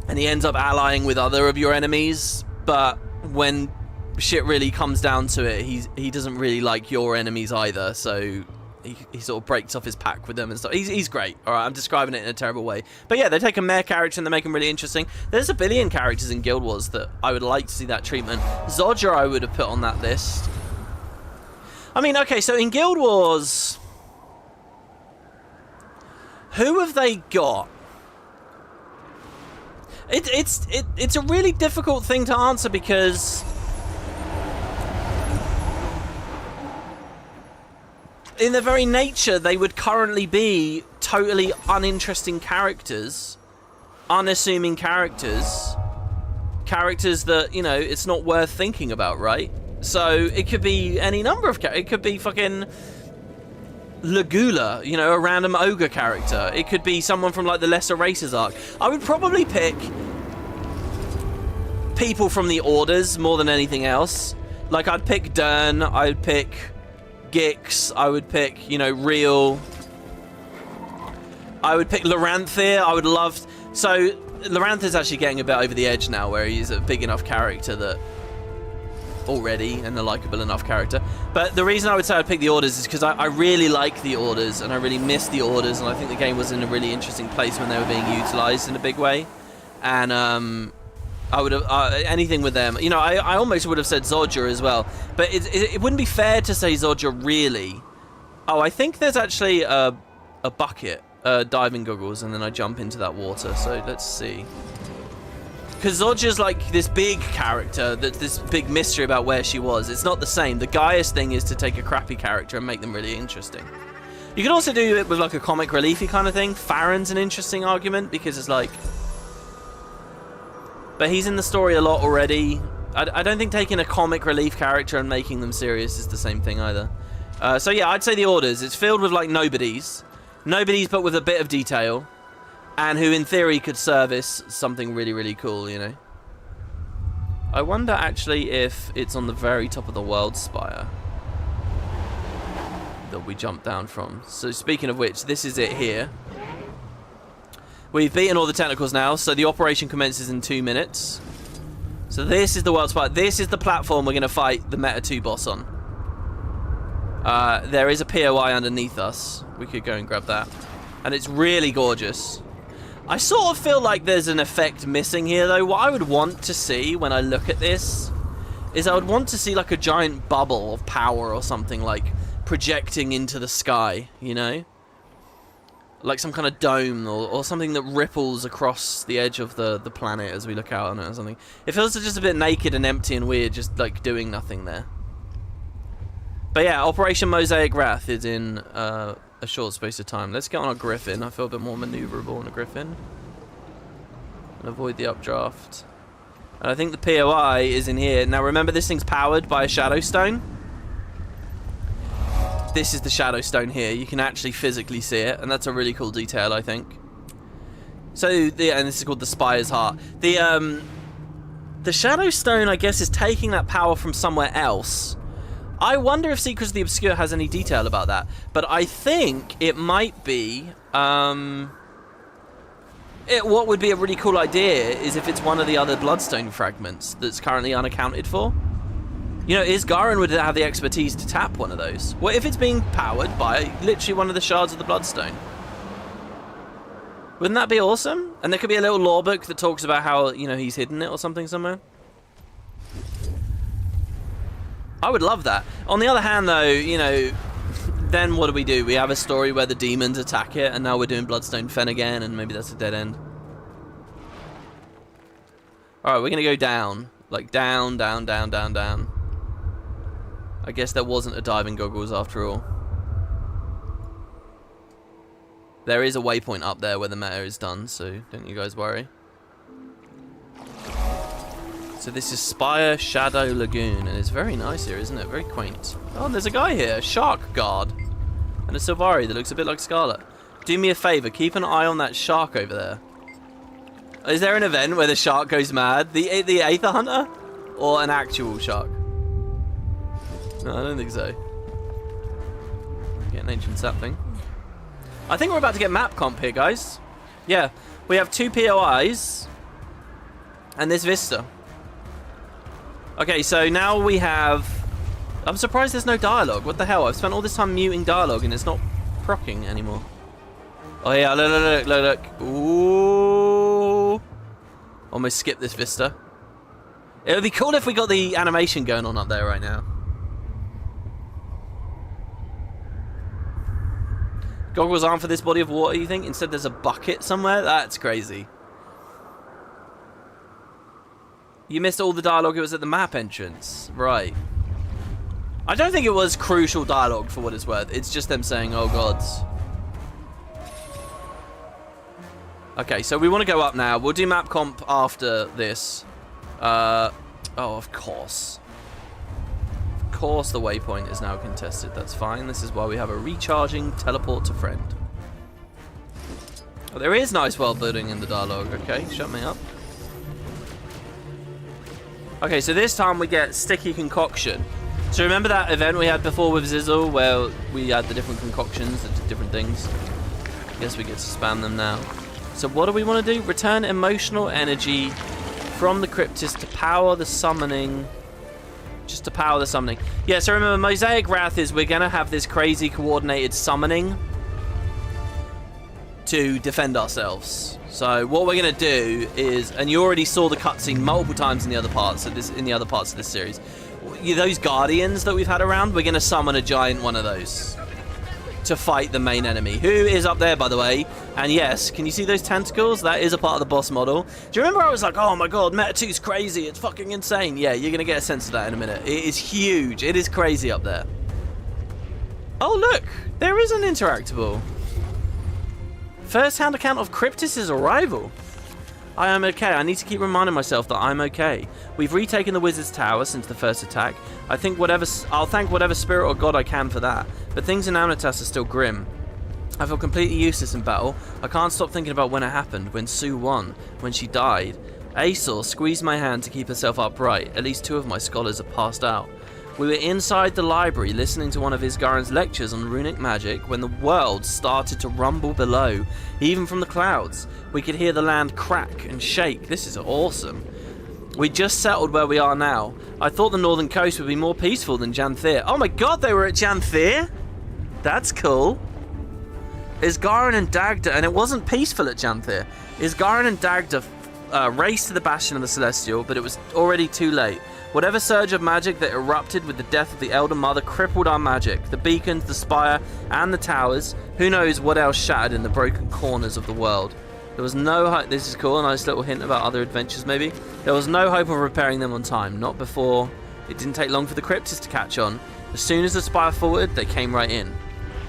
and he ends up allying with other of your enemies, but when shit really comes down to it, he doesn't really like your enemies either, so he sort of breaks off his pack with them and stuff. He's great. Alright, I'm describing it in a terrible way. But yeah, they take a mare character and they make him really interesting. There's a billion characters in Guild Wars that I would like to see that treatment. Zodja I would have put on that list. I mean, okay, so in Guild Wars, who have they got? It's a really difficult thing to answer because in their very nature, they would currently be totally uninteresting characters, unassuming characters that, you know, it's not worth thinking about, right? So it could be any number of characters. It could be fucking Lagula, you know, a random ogre character. It could be someone from like the Lesser Races arc. I would probably pick people from the Orders more than anything else. Like I'd pick Dern, I'd pick Gix, I would pick, you know, Real. I would pick Laranthir. I would love... So, Laranthir's actually getting a bit over the edge now, where he's a big enough character that... already, and a likeable enough character. But the reason I would say I'd pick the Orders is because I really like the Orders, and I really miss the Orders, and I think the game was in a really interesting place when they were being utilised in a big way. And, I would have anything with them. You know, I almost would have said Zodja as well, but it wouldn't be fair to say Zodja really. Oh, I think there's actually a bucket, diving goggles, and then I jump into that water. So let's see. Because Zodja's like this big character, that's this big mystery about where she was. It's not the same. The Gaius thing is to take a crappy character and make them really interesting. You could also do it with like a comic reliefy kind of thing. Farron's an interesting argument because it's like... But he's in the story a lot already. I don't think taking a comic relief character and making them serious is the same thing either. So yeah, I'd say the Orders. It's filled with like nobodies. Nobodies but with a bit of detail. And who in theory could service something really, really cool, you know. I wonder actually if it's on the very top of the world spire that we jumped down from. So speaking of which, this is it here. We've beaten all the technicals now, so the operation commences in 2 minutes. So this is the world spire. This is the platform we're going to fight the Meta 2 boss on. There is a POI underneath us. We could go and grab that. And it's really gorgeous. I sort of feel like there's an effect missing here, though. What I would want to see when I look at this is I would want to see like a giant bubble of power or something, like projecting into the sky, you know? Like some kind of dome or something that ripples across the edge of the planet as we look out on it or something. It feels just a bit naked and empty and weird, just like doing nothing there. But yeah, Operation Mosaic Wrath is in a short space of time. Let's get on a Griffin. I feel a bit more maneuverable on a Griffin. And avoid the updraft. And I think the POI is in here. Now remember, this thing's powered by a Shadow Stone. This is the Shadow Stone here. You can actually physically see it, and that's a really cool detail, I think. So, and this is called the Spire's Heart. The Shadow Stone, I guess, is taking that power from somewhere else. I wonder if Secrets of the Obscure has any detail about that. But I think it might be... what would be a really cool idea is if it's one of the other Bloodstone fragments that's currently unaccounted for. You know, Isgarin would have the expertise to tap one of those. What if it's being powered by literally one of the shards of the Bloodstone? Wouldn't that be awesome? And there could be a little lore book that talks about how, you know, he's hidden it or something somewhere. I would love that. On the other hand, though, you know, then what do? We have a story where the demons attack it, and now we're doing Bloodstone Fen again, and maybe that's a dead end. Alright, we're going to go down. Like, down, down, down, down, down. I guess there wasn't a diving goggles after all. There is a waypoint up there where the meta is done, so don't you guys worry. So this is Spire Shadow Lagoon, and it's very nice here, isn't it? Very quaint. Oh, and there's a guy here, a shark guard, and a Sylvari that looks a bit like Scarlet. Do me a favour, keep an eye on that shark over there. Is there an event where the shark goes mad? The Aether Hunter? Or an actual shark? No, I don't think so. Get an ancient sapling. I think we're about to get map comp here, guys. Yeah, we have 2 POIs and this Vista. Okay, so now we have... I'm surprised there's no dialogue. What the hell? I've spent all this time muting dialogue and it's not procking anymore. Oh yeah, look. Ooh. Almost skipped this Vista. It would be cool if we got the animation going on up there right now. Goggles aren't for this body of water, you think? Instead there's a bucket somewhere? That's crazy. You missed all the dialogue, it was at the map entrance. Right. I don't think it was crucial dialogue for what it's worth. It's just them saying, oh gods. Okay, so we want to go up now. We'll do map comp after this. Oh, of course. Of course the waypoint is now contested. That's fine. This is why we have a recharging teleport to friend. Oh, there is nice world building in the dialogue. Okay, shut me up. Okay, so this time we get Sticky Concoction. So remember that event we had before with Zizzle where we had the different concoctions that did different things? I guess we get to spam them now. So what do we want to do? Return emotional energy from the Cryptis to power the summoning. Just to power the summoning. Yeah, so remember, Mosaic Wrath is we're going to have this crazy coordinated summoning to defend ourselves. So what we're going to do is, and you already saw the cutscene multiple times in the other parts of this, series. Those guardians that we've had around, we're going to summon a giant one of those to fight the main enemy, who is up there, by the way. And yes, can you see those tentacles? That is a part of the boss model. Do you remember I was like, oh my god, Meta 2's crazy, it's fucking insane? Yeah, you're gonna get a sense of that in a minute. It is huge, it is crazy up there. Oh look, there is an interactable. First-hand account of Cryptis' arrival. I am okay. I need to keep reminding myself that I'm okay. We've retaken the Wizard's Tower since the first attack. I'll thank whatever spirit or god I can for that. But things in Amnitas are still grim. I feel completely useless in battle. I can't stop thinking about when it happened, when Sue won, when she died. Aesor squeezed my hand to keep herself upright. At least 2 of my scholars have passed out. We were inside the library listening to one of Isgarin's lectures on runic magic when the world started to rumble below, even from the clouds. We could hear the land crack and shake. This is awesome. We just settled where we are now. I thought the northern coast would be more peaceful than Janthir. Oh my god, they were at Janthir? That's cool. Isgarin and Dagda, and it wasn't peaceful at Janthir. Isgarin and Dagda raced to the Bastion of the Celestial, but it was already too late. Whatever surge of magic that erupted with the death of the Elder Mother crippled our magic. The beacons, the spire, and the towers. Who knows what else shattered in the broken corners of the world. There was no hope. This is cool, a nice little hint about other adventures maybe. There was no hope of repairing them on time. Not before. It didn't take long for the Cryptis to catch on. As soon as the spire faltered, they came right in.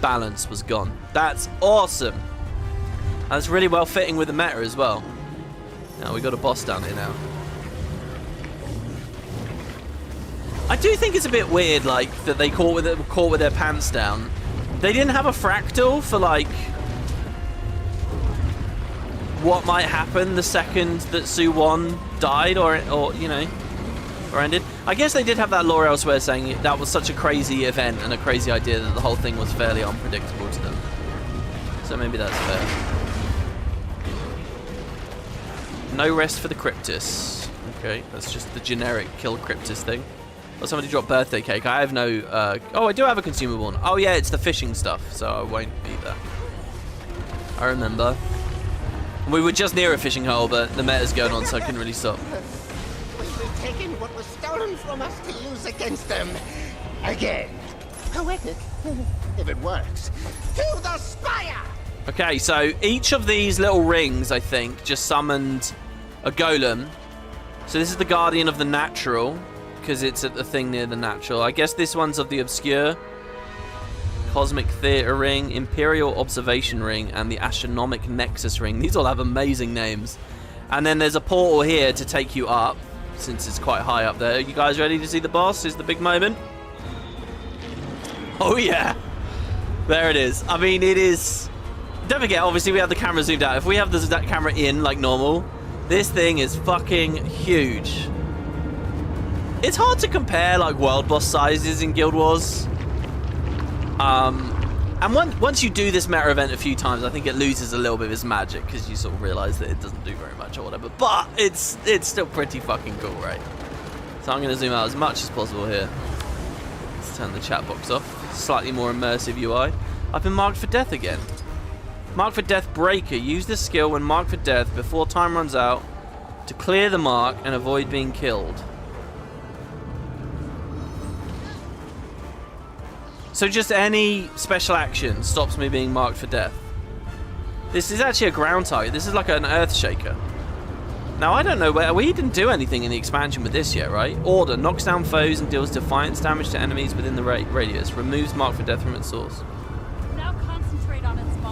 Balance was gone. That's awesome. That's really well fitting with the meta as well. Now we got a boss down here now. I do think it's a bit weird, like, that they caught with their pants down. They didn't have a fractal for, like... what might happen the second that Su-1 died or you know, or ended. I guess they did have that lore elsewhere saying that was such a crazy event and a crazy idea that the whole thing was fairly unpredictable to them. So maybe that's fair. No rest for the Cryptis. Okay, that's just the generic kill Cryptis thing. Or somebody dropped birthday cake. I have no... oh, I do have a consumable one. Oh, yeah, it's the fishing stuff, so I won't eat that. I remember. We were just near a fishing hole, but the meta's going on, so I couldn't really stop. We've taken what was stolen from us to use against them again. Poetic, if it works. To the spire! Okay, so each of these little rings, I think, just summoned a golem. So this is the Guardian of the Natural, because it's at the thing near the Natural. I guess this one's of the Obscure. Cosmic Theater Ring, Imperial Observation Ring, and the Astronomic Nexus Ring. These all have amazing names. And then there's a portal here to take you up, since it's quite high up there. Are you guys ready to see the boss? Is the big moment? Oh yeah! There it is. I mean, it is... Don't forget, obviously, we have the camera zoomed out. If we have that camera in, like normal, this thing is fucking huge. It's hard to compare, like, world boss sizes in Guild Wars. And once you do this meta event a few times, I think it loses a little bit of its magic, because you sort of realise that it doesn't do very much or whatever. But it's still pretty fucking cool, right? So I'm going to zoom out as much as possible here. Let's turn the chat box off. Slightly more immersive UI. I've been marked for death again. Mark for Death Breaker. Use this skill when marked for death before time runs out to clear the mark and avoid being killed. So just any special action stops me being marked for death. This is actually a ground target. This is like an earth shaker. Now I don't know where... We didn't do anything in the expansion with this yet, right? Order. Knocks down foes and deals defiance damage to enemies within the radius. Removes mark for death from its source.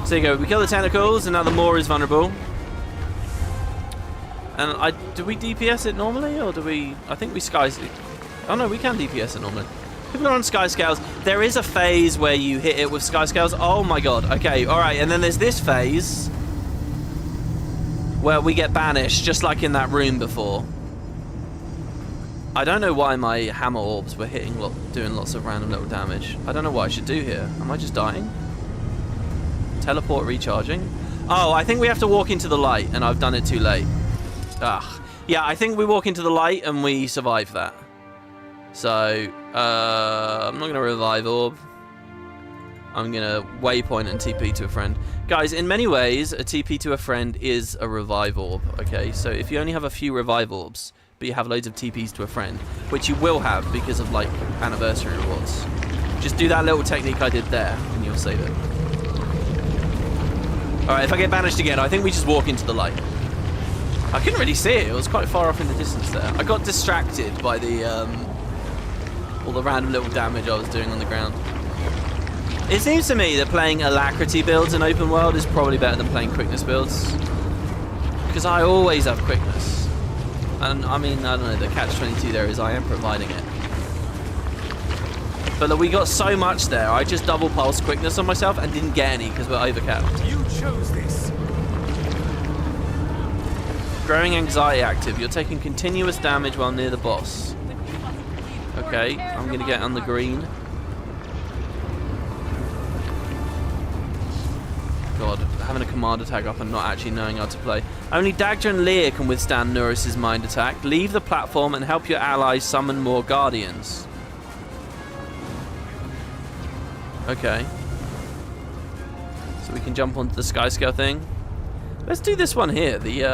So there you go, we kill the tentacles, and now the Maw is vulnerable. And do we DPS it normally, or do we... I think we sky... Oh no, we can DPS it normally. People are on sky scales. There is a phase where you hit it with sky scales. Oh my god, okay, alright, and then there's this phase where we get banished, just like in that room before. I don't know why my hammer orbs were doing lots of random little damage. I don't know what I should do here. Am I just dying? Teleport recharging. Oh, I think we have to walk into the light, and I've done it too late. Ugh. Yeah, I think we walk into the light and we survive that. So, I'm not going to revive orb. I'm going to waypoint and TP to a friend. Guys, in many ways, a TP to a friend is a revive orb, okay? So if you only have a few revive orbs, but you have loads of TPs to a friend, which you will have because of, like, anniversary rewards, just do that little technique I did there, and you'll save it. Alright, if I get banished again, I think we just walk into the light. I couldn't really see it. It was quite far off in the distance there. I got distracted by the, all the random little damage I was doing on the ground. It seems to me that playing alacrity builds in open world is probably better than playing quickness builds. Because I always have quickness. And, I mean, I don't know, the catch-22 there is I am providing it. But look, we got so much there. I just double pulse quickness on myself and didn't get any because we're overcapped. You chose this. Growing anxiety active. You're taking continuous damage while near the boss. Okay, I'm going to get on the green. God, having a command attack up and not actually knowing how to play. Only Dagger and Lear can withstand Nuris's mind attack. Leave the platform and help your allies summon more guardians. Okay. So we can jump onto the sky scale thing. Let's do this one here, the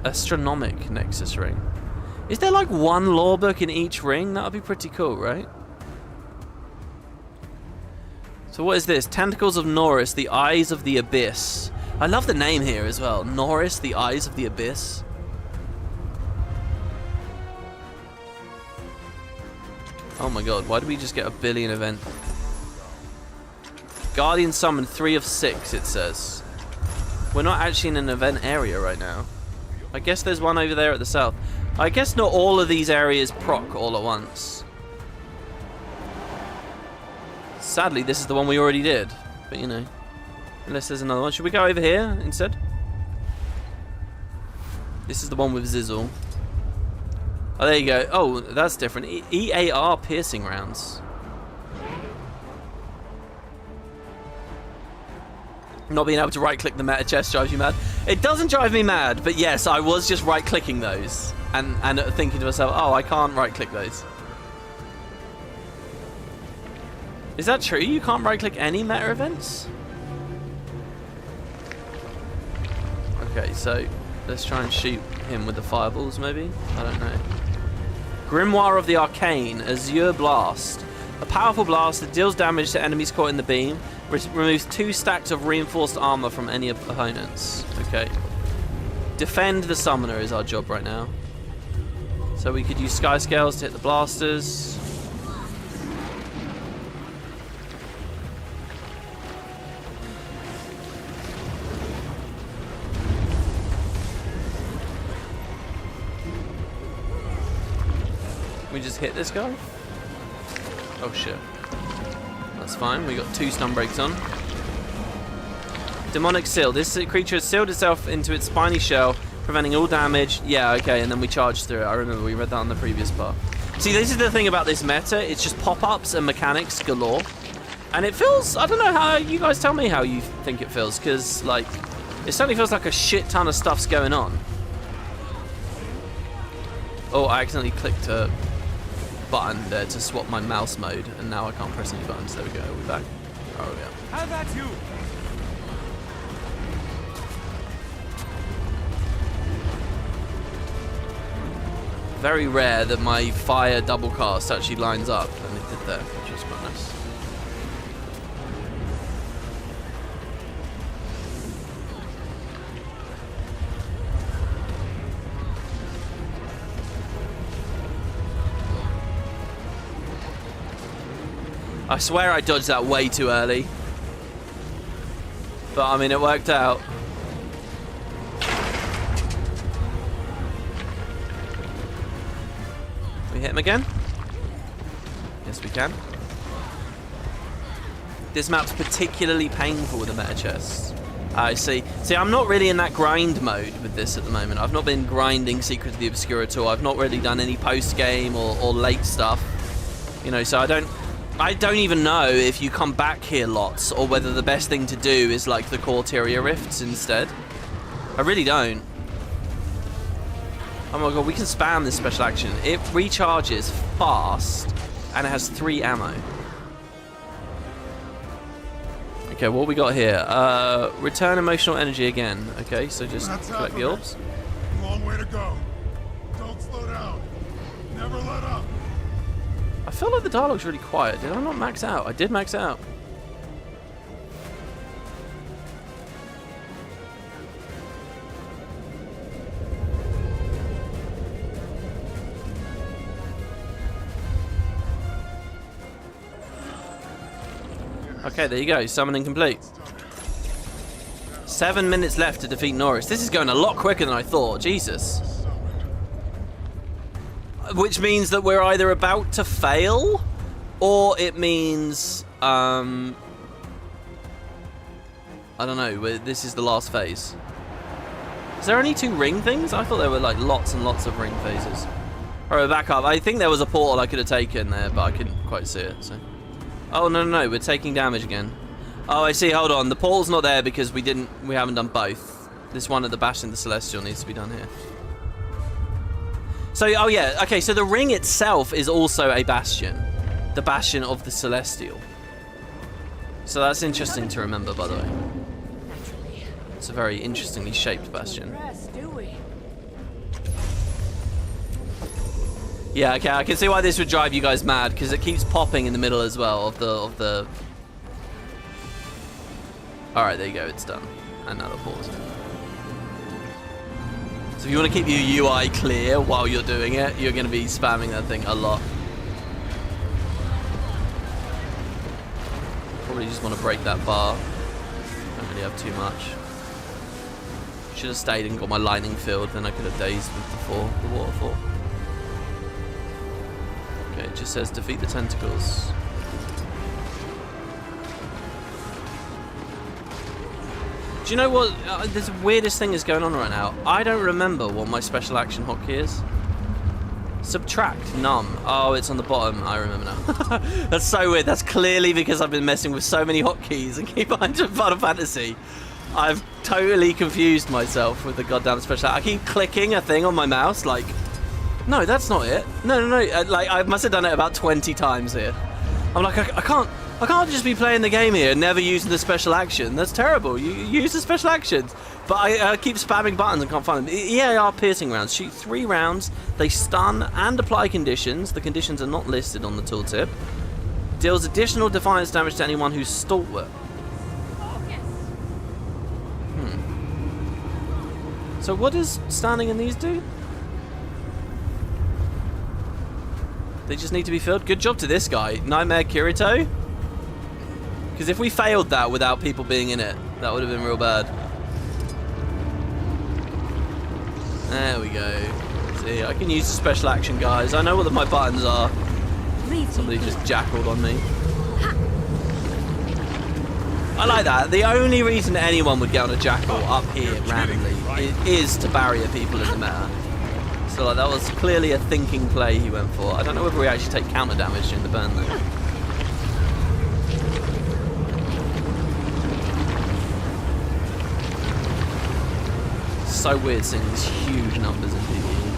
Astronomic Nexus Ring. Is there like one lore book in each ring? That would be pretty cool, right? So what is this? Tentacles of Norris, the Eyes of the Abyss. I love the name here as well. Norris, the Eyes of the Abyss. Oh my god, why did we just get a billion event? Guardian summoned 3 of 6, it says. We're not actually in an event area right now. I guess there's one over there at the south. I guess not all of these areas proc all at once. Sadly, this is the one we already did. But, you know, unless there's another one. Should we go over here instead? This is the one with Zizzle. Oh, there you go. Oh, that's different. EAR piercing rounds. Not being able to right-click the meta chest drives you mad. It doesn't drive me mad, but yes, I was just right-clicking those and thinking to myself, oh, I can't right-click those. Is that true? You can't right-click any meta events? Okay, so let's try and shoot him with the fireballs, maybe? I don't know. Grimoire of the Arcane, Azure Blast. A powerful blast that deals damage to enemies caught in the beam. Removes 2 stacks of reinforced armor from any opponents. Okay. Defend the summoner is our job right now. So we could use Sky Scales to hit the blasters. We just hit this guy? Oh shit. That's fine, we got 2 stun breaks on. Demonic Seal. This creature has sealed itself into its spiny shell, preventing all damage. Yeah, okay, and then we charge through it. I remember we read that on the previous part. See, this is the thing about this meta. It's just pop-ups and mechanics galore. And it feels, I don't know how, you guys tell me how you think it feels, because, like, it certainly feels like a shit ton of stuff's going on. Oh, I accidentally clicked a button there to swap my mouse mode, and now I can't press any buttons. There we go, we're back. Oh, yeah. How about you? Very rare that my fire double cast actually lines up, and it did that, which was quite nice. I swear I dodged that way too early. But I mean, it worked out. We hit him again? Yes, we can. This map's particularly painful with the meta chest. I see. See, I'm not really in that grind mode with this at the moment. I've not been grinding Secret of the Obscure at all. I've not really done any post-game or late stuff. You know, so I don't even know if you come back here lots or whether the best thing to do is like the Corteria Rifts instead. I really don't. Oh my god, we can spam this special action. It recharges fast and it has 3 ammo. Okay, what we got here? Return emotional energy again. Okay, so just collect the orbs. Long way to go. Don't slow down. Never let up. I feel like the dialogue's really quiet. Did I not max out? I did max out. Okay, there you go. Summoning complete. 7 minutes left to defeat Norris. This is going a lot quicker than I thought. Jesus. Which means that we're either about to fail, or it means, I don't know, this is the last phase. Is there only 2 ring things? I thought there were like lots and lots of ring phases. Alright, back up. I think there was a portal I could have taken there, but I couldn't quite see it, so. Oh, no, we're taking damage again. Oh, I see, hold on. The portal's not there because we haven't done both. This one at the Bastion of the Celestial needs to be done here. So, oh yeah, okay, so the ring itself is also a bastion. The Bastion of the Celestial. So that's interesting to remember, by the way. It's a very interestingly shaped bastion. Yeah, okay, I can see why this would drive you guys mad, because it keeps popping in the middle as well of the... Alright, there you go, it's done. And now the pause. So if you want to keep your UI clear while you're doing it, you're going to be spamming that thing a lot. Probably just want to break that bar. Don't really have too much. Should have stayed and got my lightning field, then I could have dazed with the waterfall. Okay, it just says defeat the tentacles. Do you know what? The weirdest thing is going on right now. I don't remember what my special action hotkey is. Subtract, none. Oh, it's on the bottom. I remember now. That's so weird. That's clearly because I've been messing with so many hotkeys and keep on to Final Fantasy. I've totally confused myself with the goddamn special. I keep clicking a thing on my mouse, like, no, that's not it. No. Like, I must have done it about 20 times here. I'm like, I can't just be playing the game here and never using the special action. That's terrible. You use the special actions. But I keep spamming buttons and can't find them. EAR piercing rounds. Shoot 3 rounds. They stun and apply conditions. The conditions are not listed on the tooltip. Deals additional defiance damage to anyone who's stalwart. So what does standing in these do? They just need to be filled. Good job to this guy. Nightmare Kirito. Because if we failed that without people being in it, that would have been real bad. There we go. See, I can use the special action, guys. I know what my buttons are. Somebody just jackaled on me. I like that. The only reason anyone would get on a jackal up here randomly is to barrier people in the meta. So like, that was clearly a thinking play he went for. I don't know whether we actually take counter damage in the burn though. So weird seeing these huge numbers in PvE.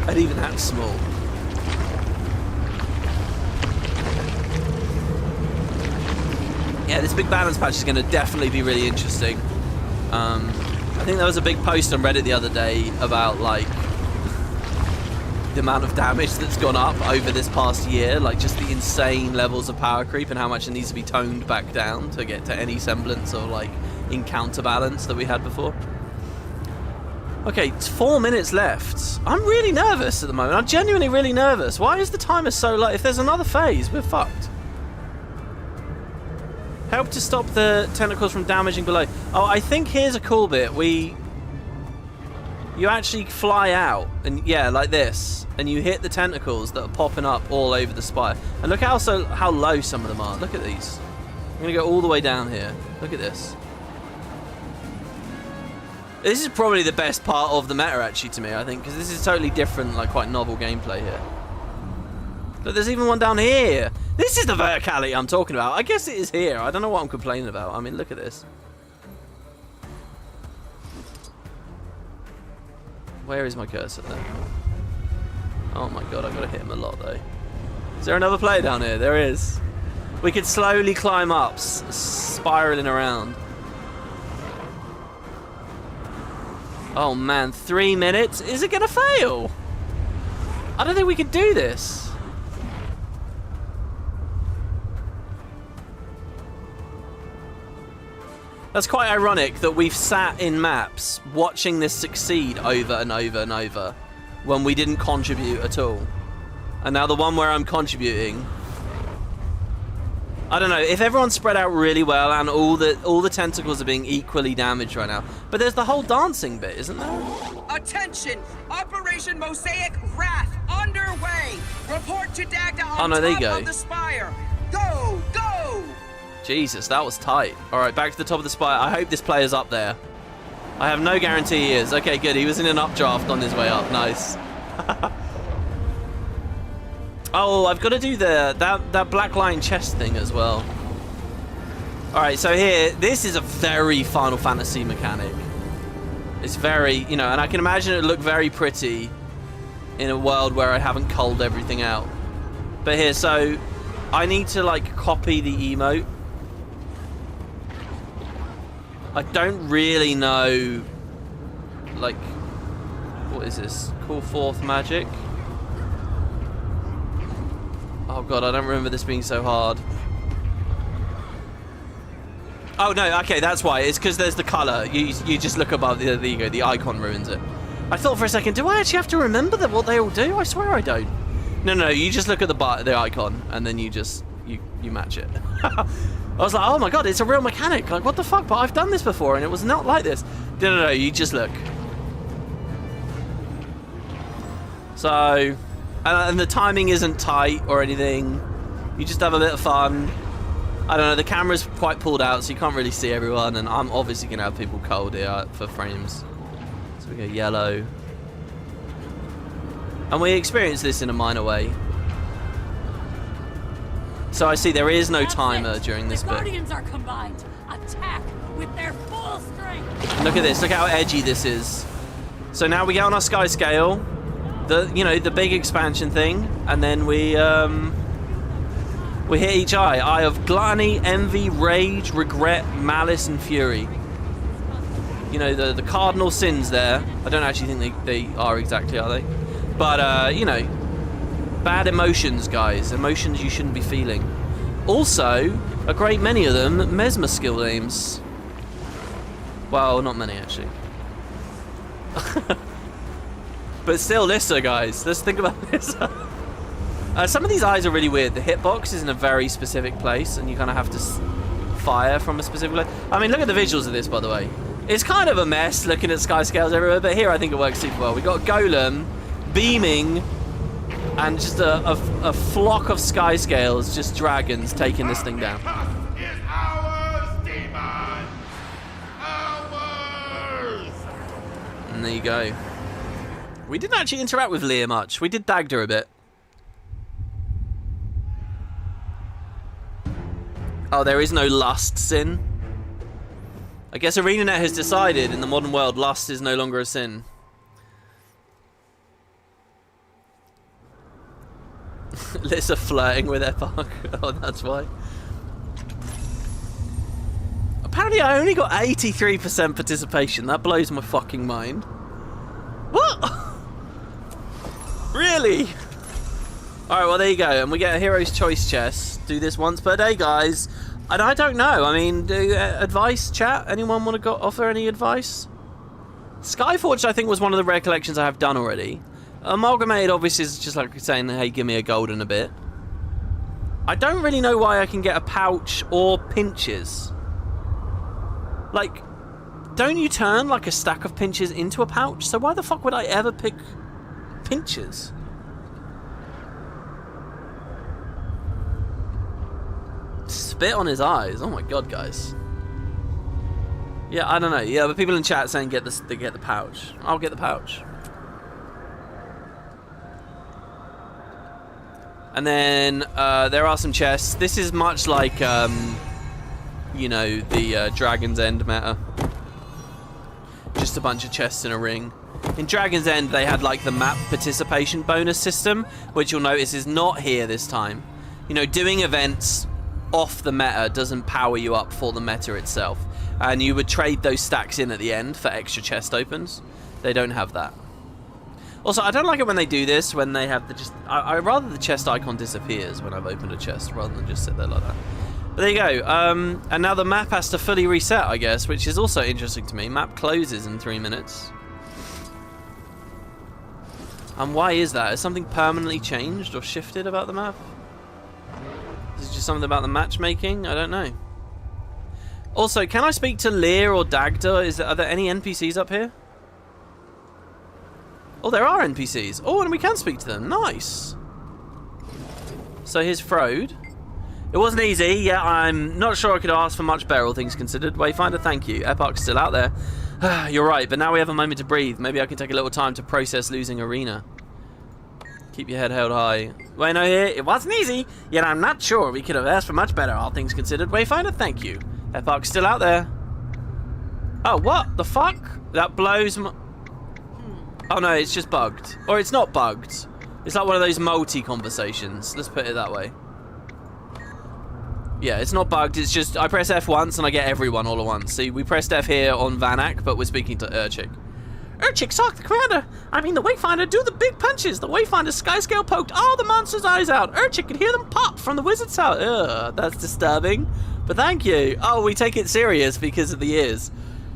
And even that small. Yeah, this big balance patch is going to definitely be really interesting. I think there was a big post on Reddit the other day about like the amount of damage that's gone up over this past year, like just the insane levels of power creep and how much it needs to be toned back down to get to any semblance of like encounter balance that we had before. Okay, it's 4 minutes left. I'm really nervous at the moment. I'm genuinely really nervous. Why is the timer so low? If there's another phase, we're fucked. Help to stop the tentacles from damaging below. Oh, I think here's a cool bit. You actually fly out, and yeah, like this, and you hit the tentacles that are popping up all over the spire. And look how low some of them are. Look at these. I'm gonna go all the way down here. Look at this. This is probably the best part of the meta, actually, to me, I think, because this is totally different, like quite novel gameplay here. But there's even one down here. This is the verticality I'm talking about. I guess it is here. I don't know what I'm complaining about. I mean, look at this. Where is my cursor there? Oh my god, I've got to hit him a lot though. Is there another player down here? There is. We could slowly climb up, spiraling around. Oh man, 3 minutes? Is it gonna fail? I don't think we can do this. That's quite ironic that we've sat in maps watching this succeed over and over and over when we didn't contribute at all. And now the one where I'm contributing, I don't know, if everyone's spread out really well and all the tentacles are being equally damaged right now. But there's the whole dancing bit, isn't there? Attention! Operation Mosaic Wrath underway! Report to Dagda on there you top go. of the spire! Go! Go! Jesus, that was tight. Alright, back to the top of the spire. I hope this player's up there. I have no guarantee he is. Okay, good. He was in an updraft on his way up. Nice. Oh, I've got to do that black line chest thing as well. Alright, so here, this is a very Final Fantasy mechanic. It's very, you know, and I can imagine it would look very pretty in a world where I haven't culled everything out. But here, so I need to like copy the emote. I don't really know, like, what is this? Call forth magic? Oh god, I don't remember this being so hard. Oh no, okay, that's why. It's because there's the colour. You just look above, there you go, the icon ruins it. I thought for a second, do I actually have to remember what they all do? I swear I don't. No, you just look at the icon, and then you match it. I was like, oh my god, it's a real mechanic. Like, what the fuck? But I've done this before, and it was not like this. No, you just look. So, and the timing isn't tight or anything. You just have a bit of fun. I don't know, the camera's quite pulled out, so you can't really see everyone, and I'm obviously going to have people cold here for frames. So we go yellow. And we experience this in a minor way. So I see there is no timer during this bit. The Guardians are combined. Attack with their full strength. Look at this, look how edgy this is. So now we get on our sky scale, the big expansion thing, and then we hit each eye. Eye of gluttony, envy, rage, regret, malice, and fury. You know, the cardinal sins there. I don't actually think they are exactly, are they? But, you know, bad emotions, guys. Emotions you shouldn't be feeling. Also, a great many of them, mesmer skill names. Well, not many, actually. But still, Lissa, guys. Let's think about this. Some of these eyes are really weird. The hitbox is in a very specific place, and you kind of have to fire from a specific place. I mean, look at the visuals of this, by the way. It's kind of a mess looking at sky scales everywhere, but here I think it works super well. We got Golem beaming, and just a flock of sky scales, just dragons taking this thing down. And there you go. We didn't actually interact with Leah much. We did Dagda a bit. Oh, there is no lust sin. I guess ArenaNet has decided in the modern world lust is no longer a sin. Lissa flirting with Epoch. Oh, that's why. Apparently I only got 83% participation. That blows my fucking mind. What? Really? Alright, well there you go. And we get a Hero's Choice chest. Do this once per day, guys. And I don't know. I mean, do advice, chat? Anyone want to offer any advice? Skyforged, I think, was one of the rare collections I have done already. Amalgamated, obviously, is just like saying, hey, give me a gold and a bit. I don't really know why I can get a pouch or pinches. Like, don't you turn, like, a stack of pinches into a pouch? So why the fuck would I ever pick pinches? Spit on his eyes. Oh my god, guys. Yeah, I don't know. Yeah, but people in chat saying get the pouch. I'll get the pouch. And then there are some chests. This is much like, you know, the Dragon's End meta. Just a bunch of chests in a ring. In Dragon's End, they had like the map participation bonus system, which you'll notice is not here this time. You know, doing events off the meta doesn't power you up for the meta itself. And you would trade those stacks in at the end for extra chest opens. They don't have that. Also, I don't like it when they do this, when they have the just... I rather the chest icon disappears when I've opened a chest, rather than just sit there like that. But there you go. And now the map has to fully reset, I guess, which is also interesting to me. Map closes in 3 minutes. And why is that? Is something permanently changed or shifted about the map? Is it just something about the matchmaking? I don't know. Also, can I speak to Lear or Dagda? Are there any NPCs up here? Oh, there are NPCs. Oh, and we can speak to them. Nice. So here's Frode. It wasn't easy. Yeah, I'm not sure I could ask for much better, all things considered. Wayfinder, thank you. Epoch's still out there. You're right, but now we have a moment to breathe. Maybe I can take a little time to process losing Arena. Keep your head held high. Wayno here. It wasn't easy, yet I'm not sure we could have asked for much better, all things considered. Wayfinder, thank you. Epoch's still out there. Oh, what the fuck? That blows my... Oh no, it's just bugged. Or it's not bugged. It's like one of those multi-conversations. Let's put it that way. Yeah, it's not bugged. It's just I press F once and I get everyone all at once. See, we pressed F here on Vanak, but we're speaking to Urchik. Urchik, sock the commander. I mean, the Wayfinder do the big punches. The Wayfinder's skyscale poked all the monster's eyes out. Urchik could hear them pop from the wizard's house. Ugh, that's disturbing. But thank you. Oh, we take it serious because of the ears.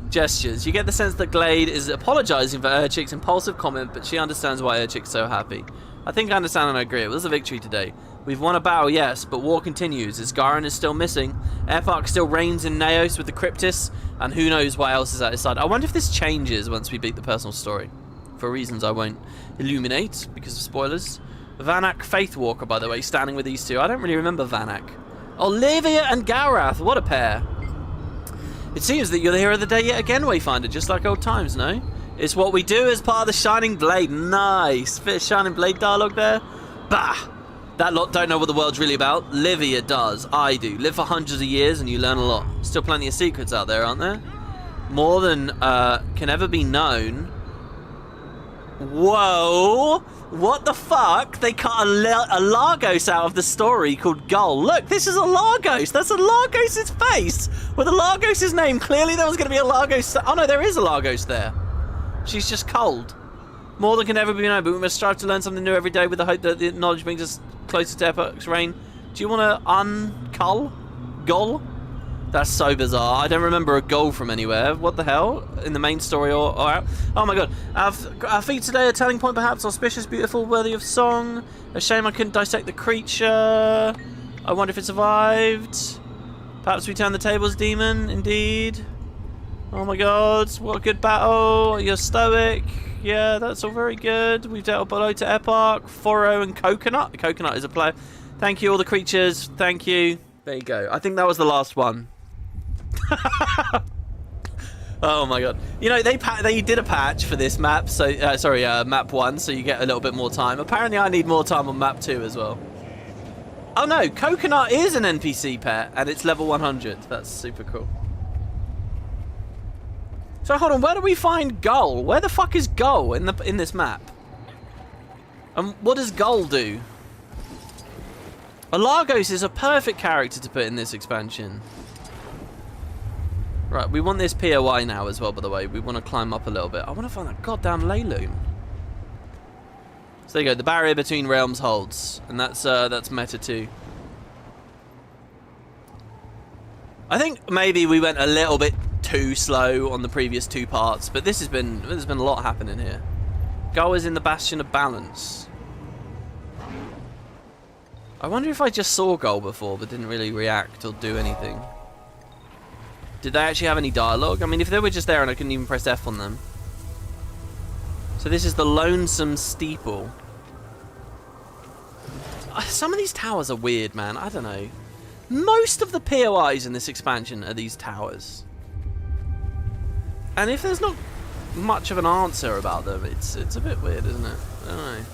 Gestures. You get the sense that Glade is apologizing for Urchik's impulsive comment, but she understands why Urchik's so happy. I think I understand and I agree. It was a victory today. We've won a battle, yes, but war continues. Isgaran is still missing. Epoch still reigns in Naos with the Cryptis, and who knows what else is at his side. I wonder if this changes once we beat the personal story. For reasons I won't illuminate, because of spoilers. Vanak Faithwalker, by the way, standing with these two. I don't really remember Vanak. Oh, Livia and Garath, what a pair. It seems that you're the hero of the day yet again, Wayfinder, just like old times, no? It's what we do as part of the Shining Blade. Nice. Bit of Shining Blade dialogue there. Bah! That lot don't know what the world's really about. Livia does. I do. Live for hundreds of years and you learn a lot. Still plenty of secrets out there, aren't there? More than can ever be known. Whoa! What the fuck? They cut a Lagos out of the story called Gull. Look, this is a Lagos. That's a Lagos' face. With a Lagos' name. Clearly there was going to be a Lagos. Oh no, there is a Lagos there. She's just cold. More than can ever be known, but we must strive to learn something new every day with the hope that the knowledge brings us closer to Epoc's reign. Do you want to uncull? Gull? That's so bizarre. I don't remember a goal from anywhere. What the hell? In the main story or out? Oh my god. Our feet today, a turning point perhaps. Auspicious, beautiful, worthy of song. A shame I couldn't dissect the creature. I wonder if it survived. Perhaps we turn the tables, demon. Indeed. Oh my god. What a good battle. You're stoic. Yeah, that's all very good. We've dealt below to Epoch, Foro and Coconut. Coconut is a player. Thank you, all the creatures. Thank you. There you go. I think that was the last one. Oh my god. You know, they did a patch for this map, so map 1, so you get a little bit more time. Apparently I need more time on map 2 as well. Oh no, Coconut is an NPC pet and it's level 100. That's super cool. So hold on, where do we find Gull? Where the fuck is Gull in this map? And what does Gull do? Lagos is a perfect character to put in this expansion. Right, we want this POI now as well, by the way. We want to climb up a little bit. I want to find that goddamn Leyloon. So there you go, the barrier between realms holds. And that's meta too. I think maybe we went a little bit too slow on the previous 2 parts, but there's been a lot happening here. Gull is in the Bastion of Balance. I wonder if I just saw Gull before but didn't really react or do anything. Did they actually have any dialogue? I mean, if they were just there and I couldn't even press F on them. So this is the Lonesome Steeple. Some of these towers are weird, man. I don't know. Most of the POIs in this expansion are these towers. And if there's not much of an answer about them, it's a bit weird, isn't it? I don't know.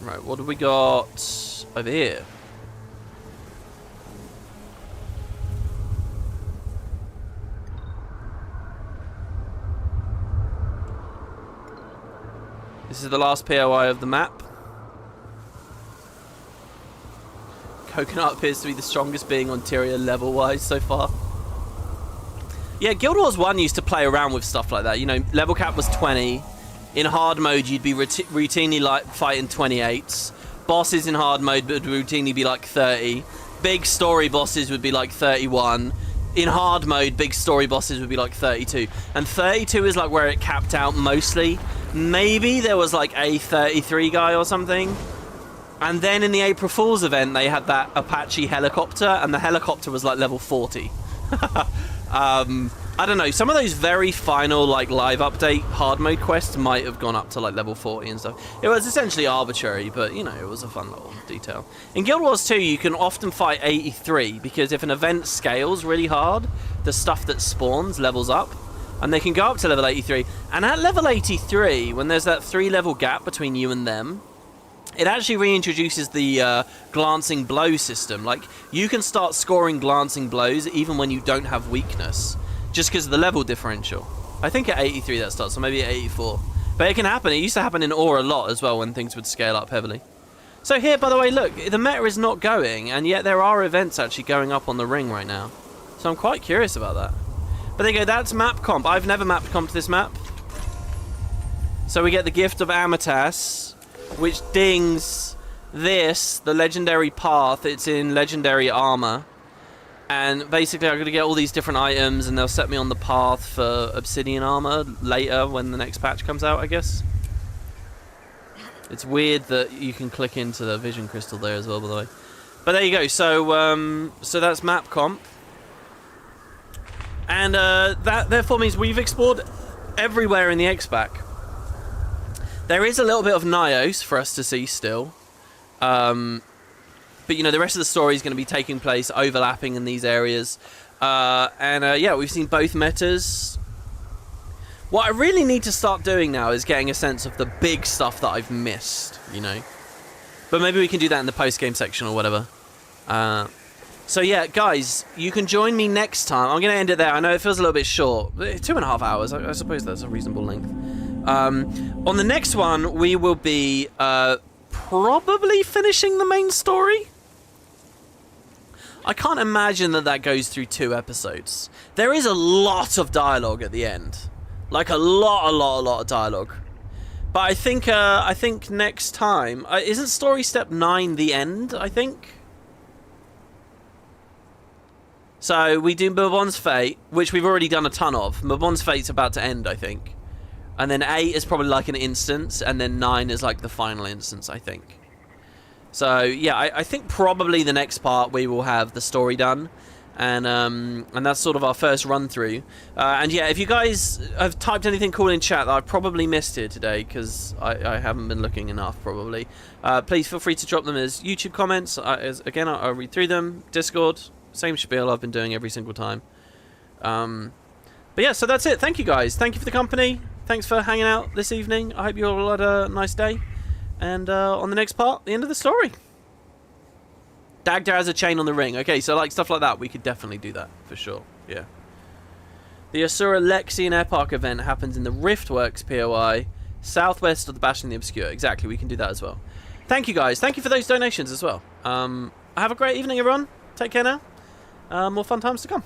Right, what have we got over here? This is the last POI of the map. Coconut appears to be the strongest being on Tyria level-wise so far. Yeah, Guild Wars 1 used to play around with stuff like that. You know, level cap was 20. In hard mode, you'd be routinely like fighting 28s. Bosses in hard mode would routinely be like 30. Big story bosses would be like 31. In hard mode, big story bosses would be like 32. And 32 is like where it capped out mostly. Maybe there was like a 33 guy or something. And then in the April Fool's event, they had that Apache helicopter, and the helicopter was like level 40. I don't know, some of those very final like live update hard mode quests might have gone up to like level 40 and stuff. It was essentially arbitrary, but you know, it was a fun little detail. In Guild Wars 2, you can often fight 83 because if an event scales really hard, the stuff that spawns levels up, and they can go up to level 83. And at level 83, when there's that 3-level gap between you and them, it actually reintroduces the glancing blow system. Like, you can start scoring glancing blows even when you don't have weakness, just because of the level differential. I think at 83 that starts, or maybe at 84. But it can happen. It used to happen in Ore a lot as well when things would scale up heavily. So here, by the way, look, the meta is not going, and yet there are events actually going up on the ring right now. So I'm quite curious about that. But there you go, that's map comp. I've never map comped this map. So we get the Gift of Amatas, which dings this, the legendary path. It's in legendary armor. And basically I'm going to get all these different items and they'll set me on the path for obsidian armor later when the next patch comes out, I guess. It's weird that you can click into the vision crystal there as well, by the way. But there you go, so that's map comp. And that therefore means we've explored everywhere in the X-Pack. There is a little bit of Nyos for us to see still. But, you know, the rest of the story is going to be taking place overlapping in these areas. Yeah, we've seen both metas. What I really need to start doing now is getting a sense of the big stuff that I've missed, you know. But maybe we can do that in the post-game section or whatever. So yeah, guys, you can join me next time. I'm going to end it there. I know it feels a little bit short. 2.5 hours, I suppose that's a reasonable length. On the next one, we will be probably finishing the main story. I can't imagine that goes through 2 episodes. There is a lot of dialogue at the end. Like a lot of dialogue. But I think next time... isn't story step 9 the end, I think? So we do Mabon's Fate, which we've already done a ton of. Mabon's Fate's about to end, I think. And then 8 is probably like an instance, and then 9 is like the final instance, I think. So yeah, I think probably the next part we will have the story done, and that's sort of our first run through. And yeah, if you guys have typed anything cool in chat that I've probably missed here today because I haven't been looking enough, probably, please feel free to drop them as YouTube comments. Again, I'll read through them. Discord, same spiel I've been doing every single time. But yeah, so that's it. Thank you guys. Thank you for the company. Thanks for hanging out this evening. I hope you all had a nice day. And on the next part, the end of the story. Dagda has a chain on the ring. Okay, so like stuff like that, we could definitely do that for sure. Yeah. The Asura Lexian Epoch event happens in the Riftworks POI, southwest of the Bastion of the Obscure. Exactly, we can do that as well. Thank you guys. Thank you for those donations as well. Have a great evening, everyone. Take care now. More fun times to come.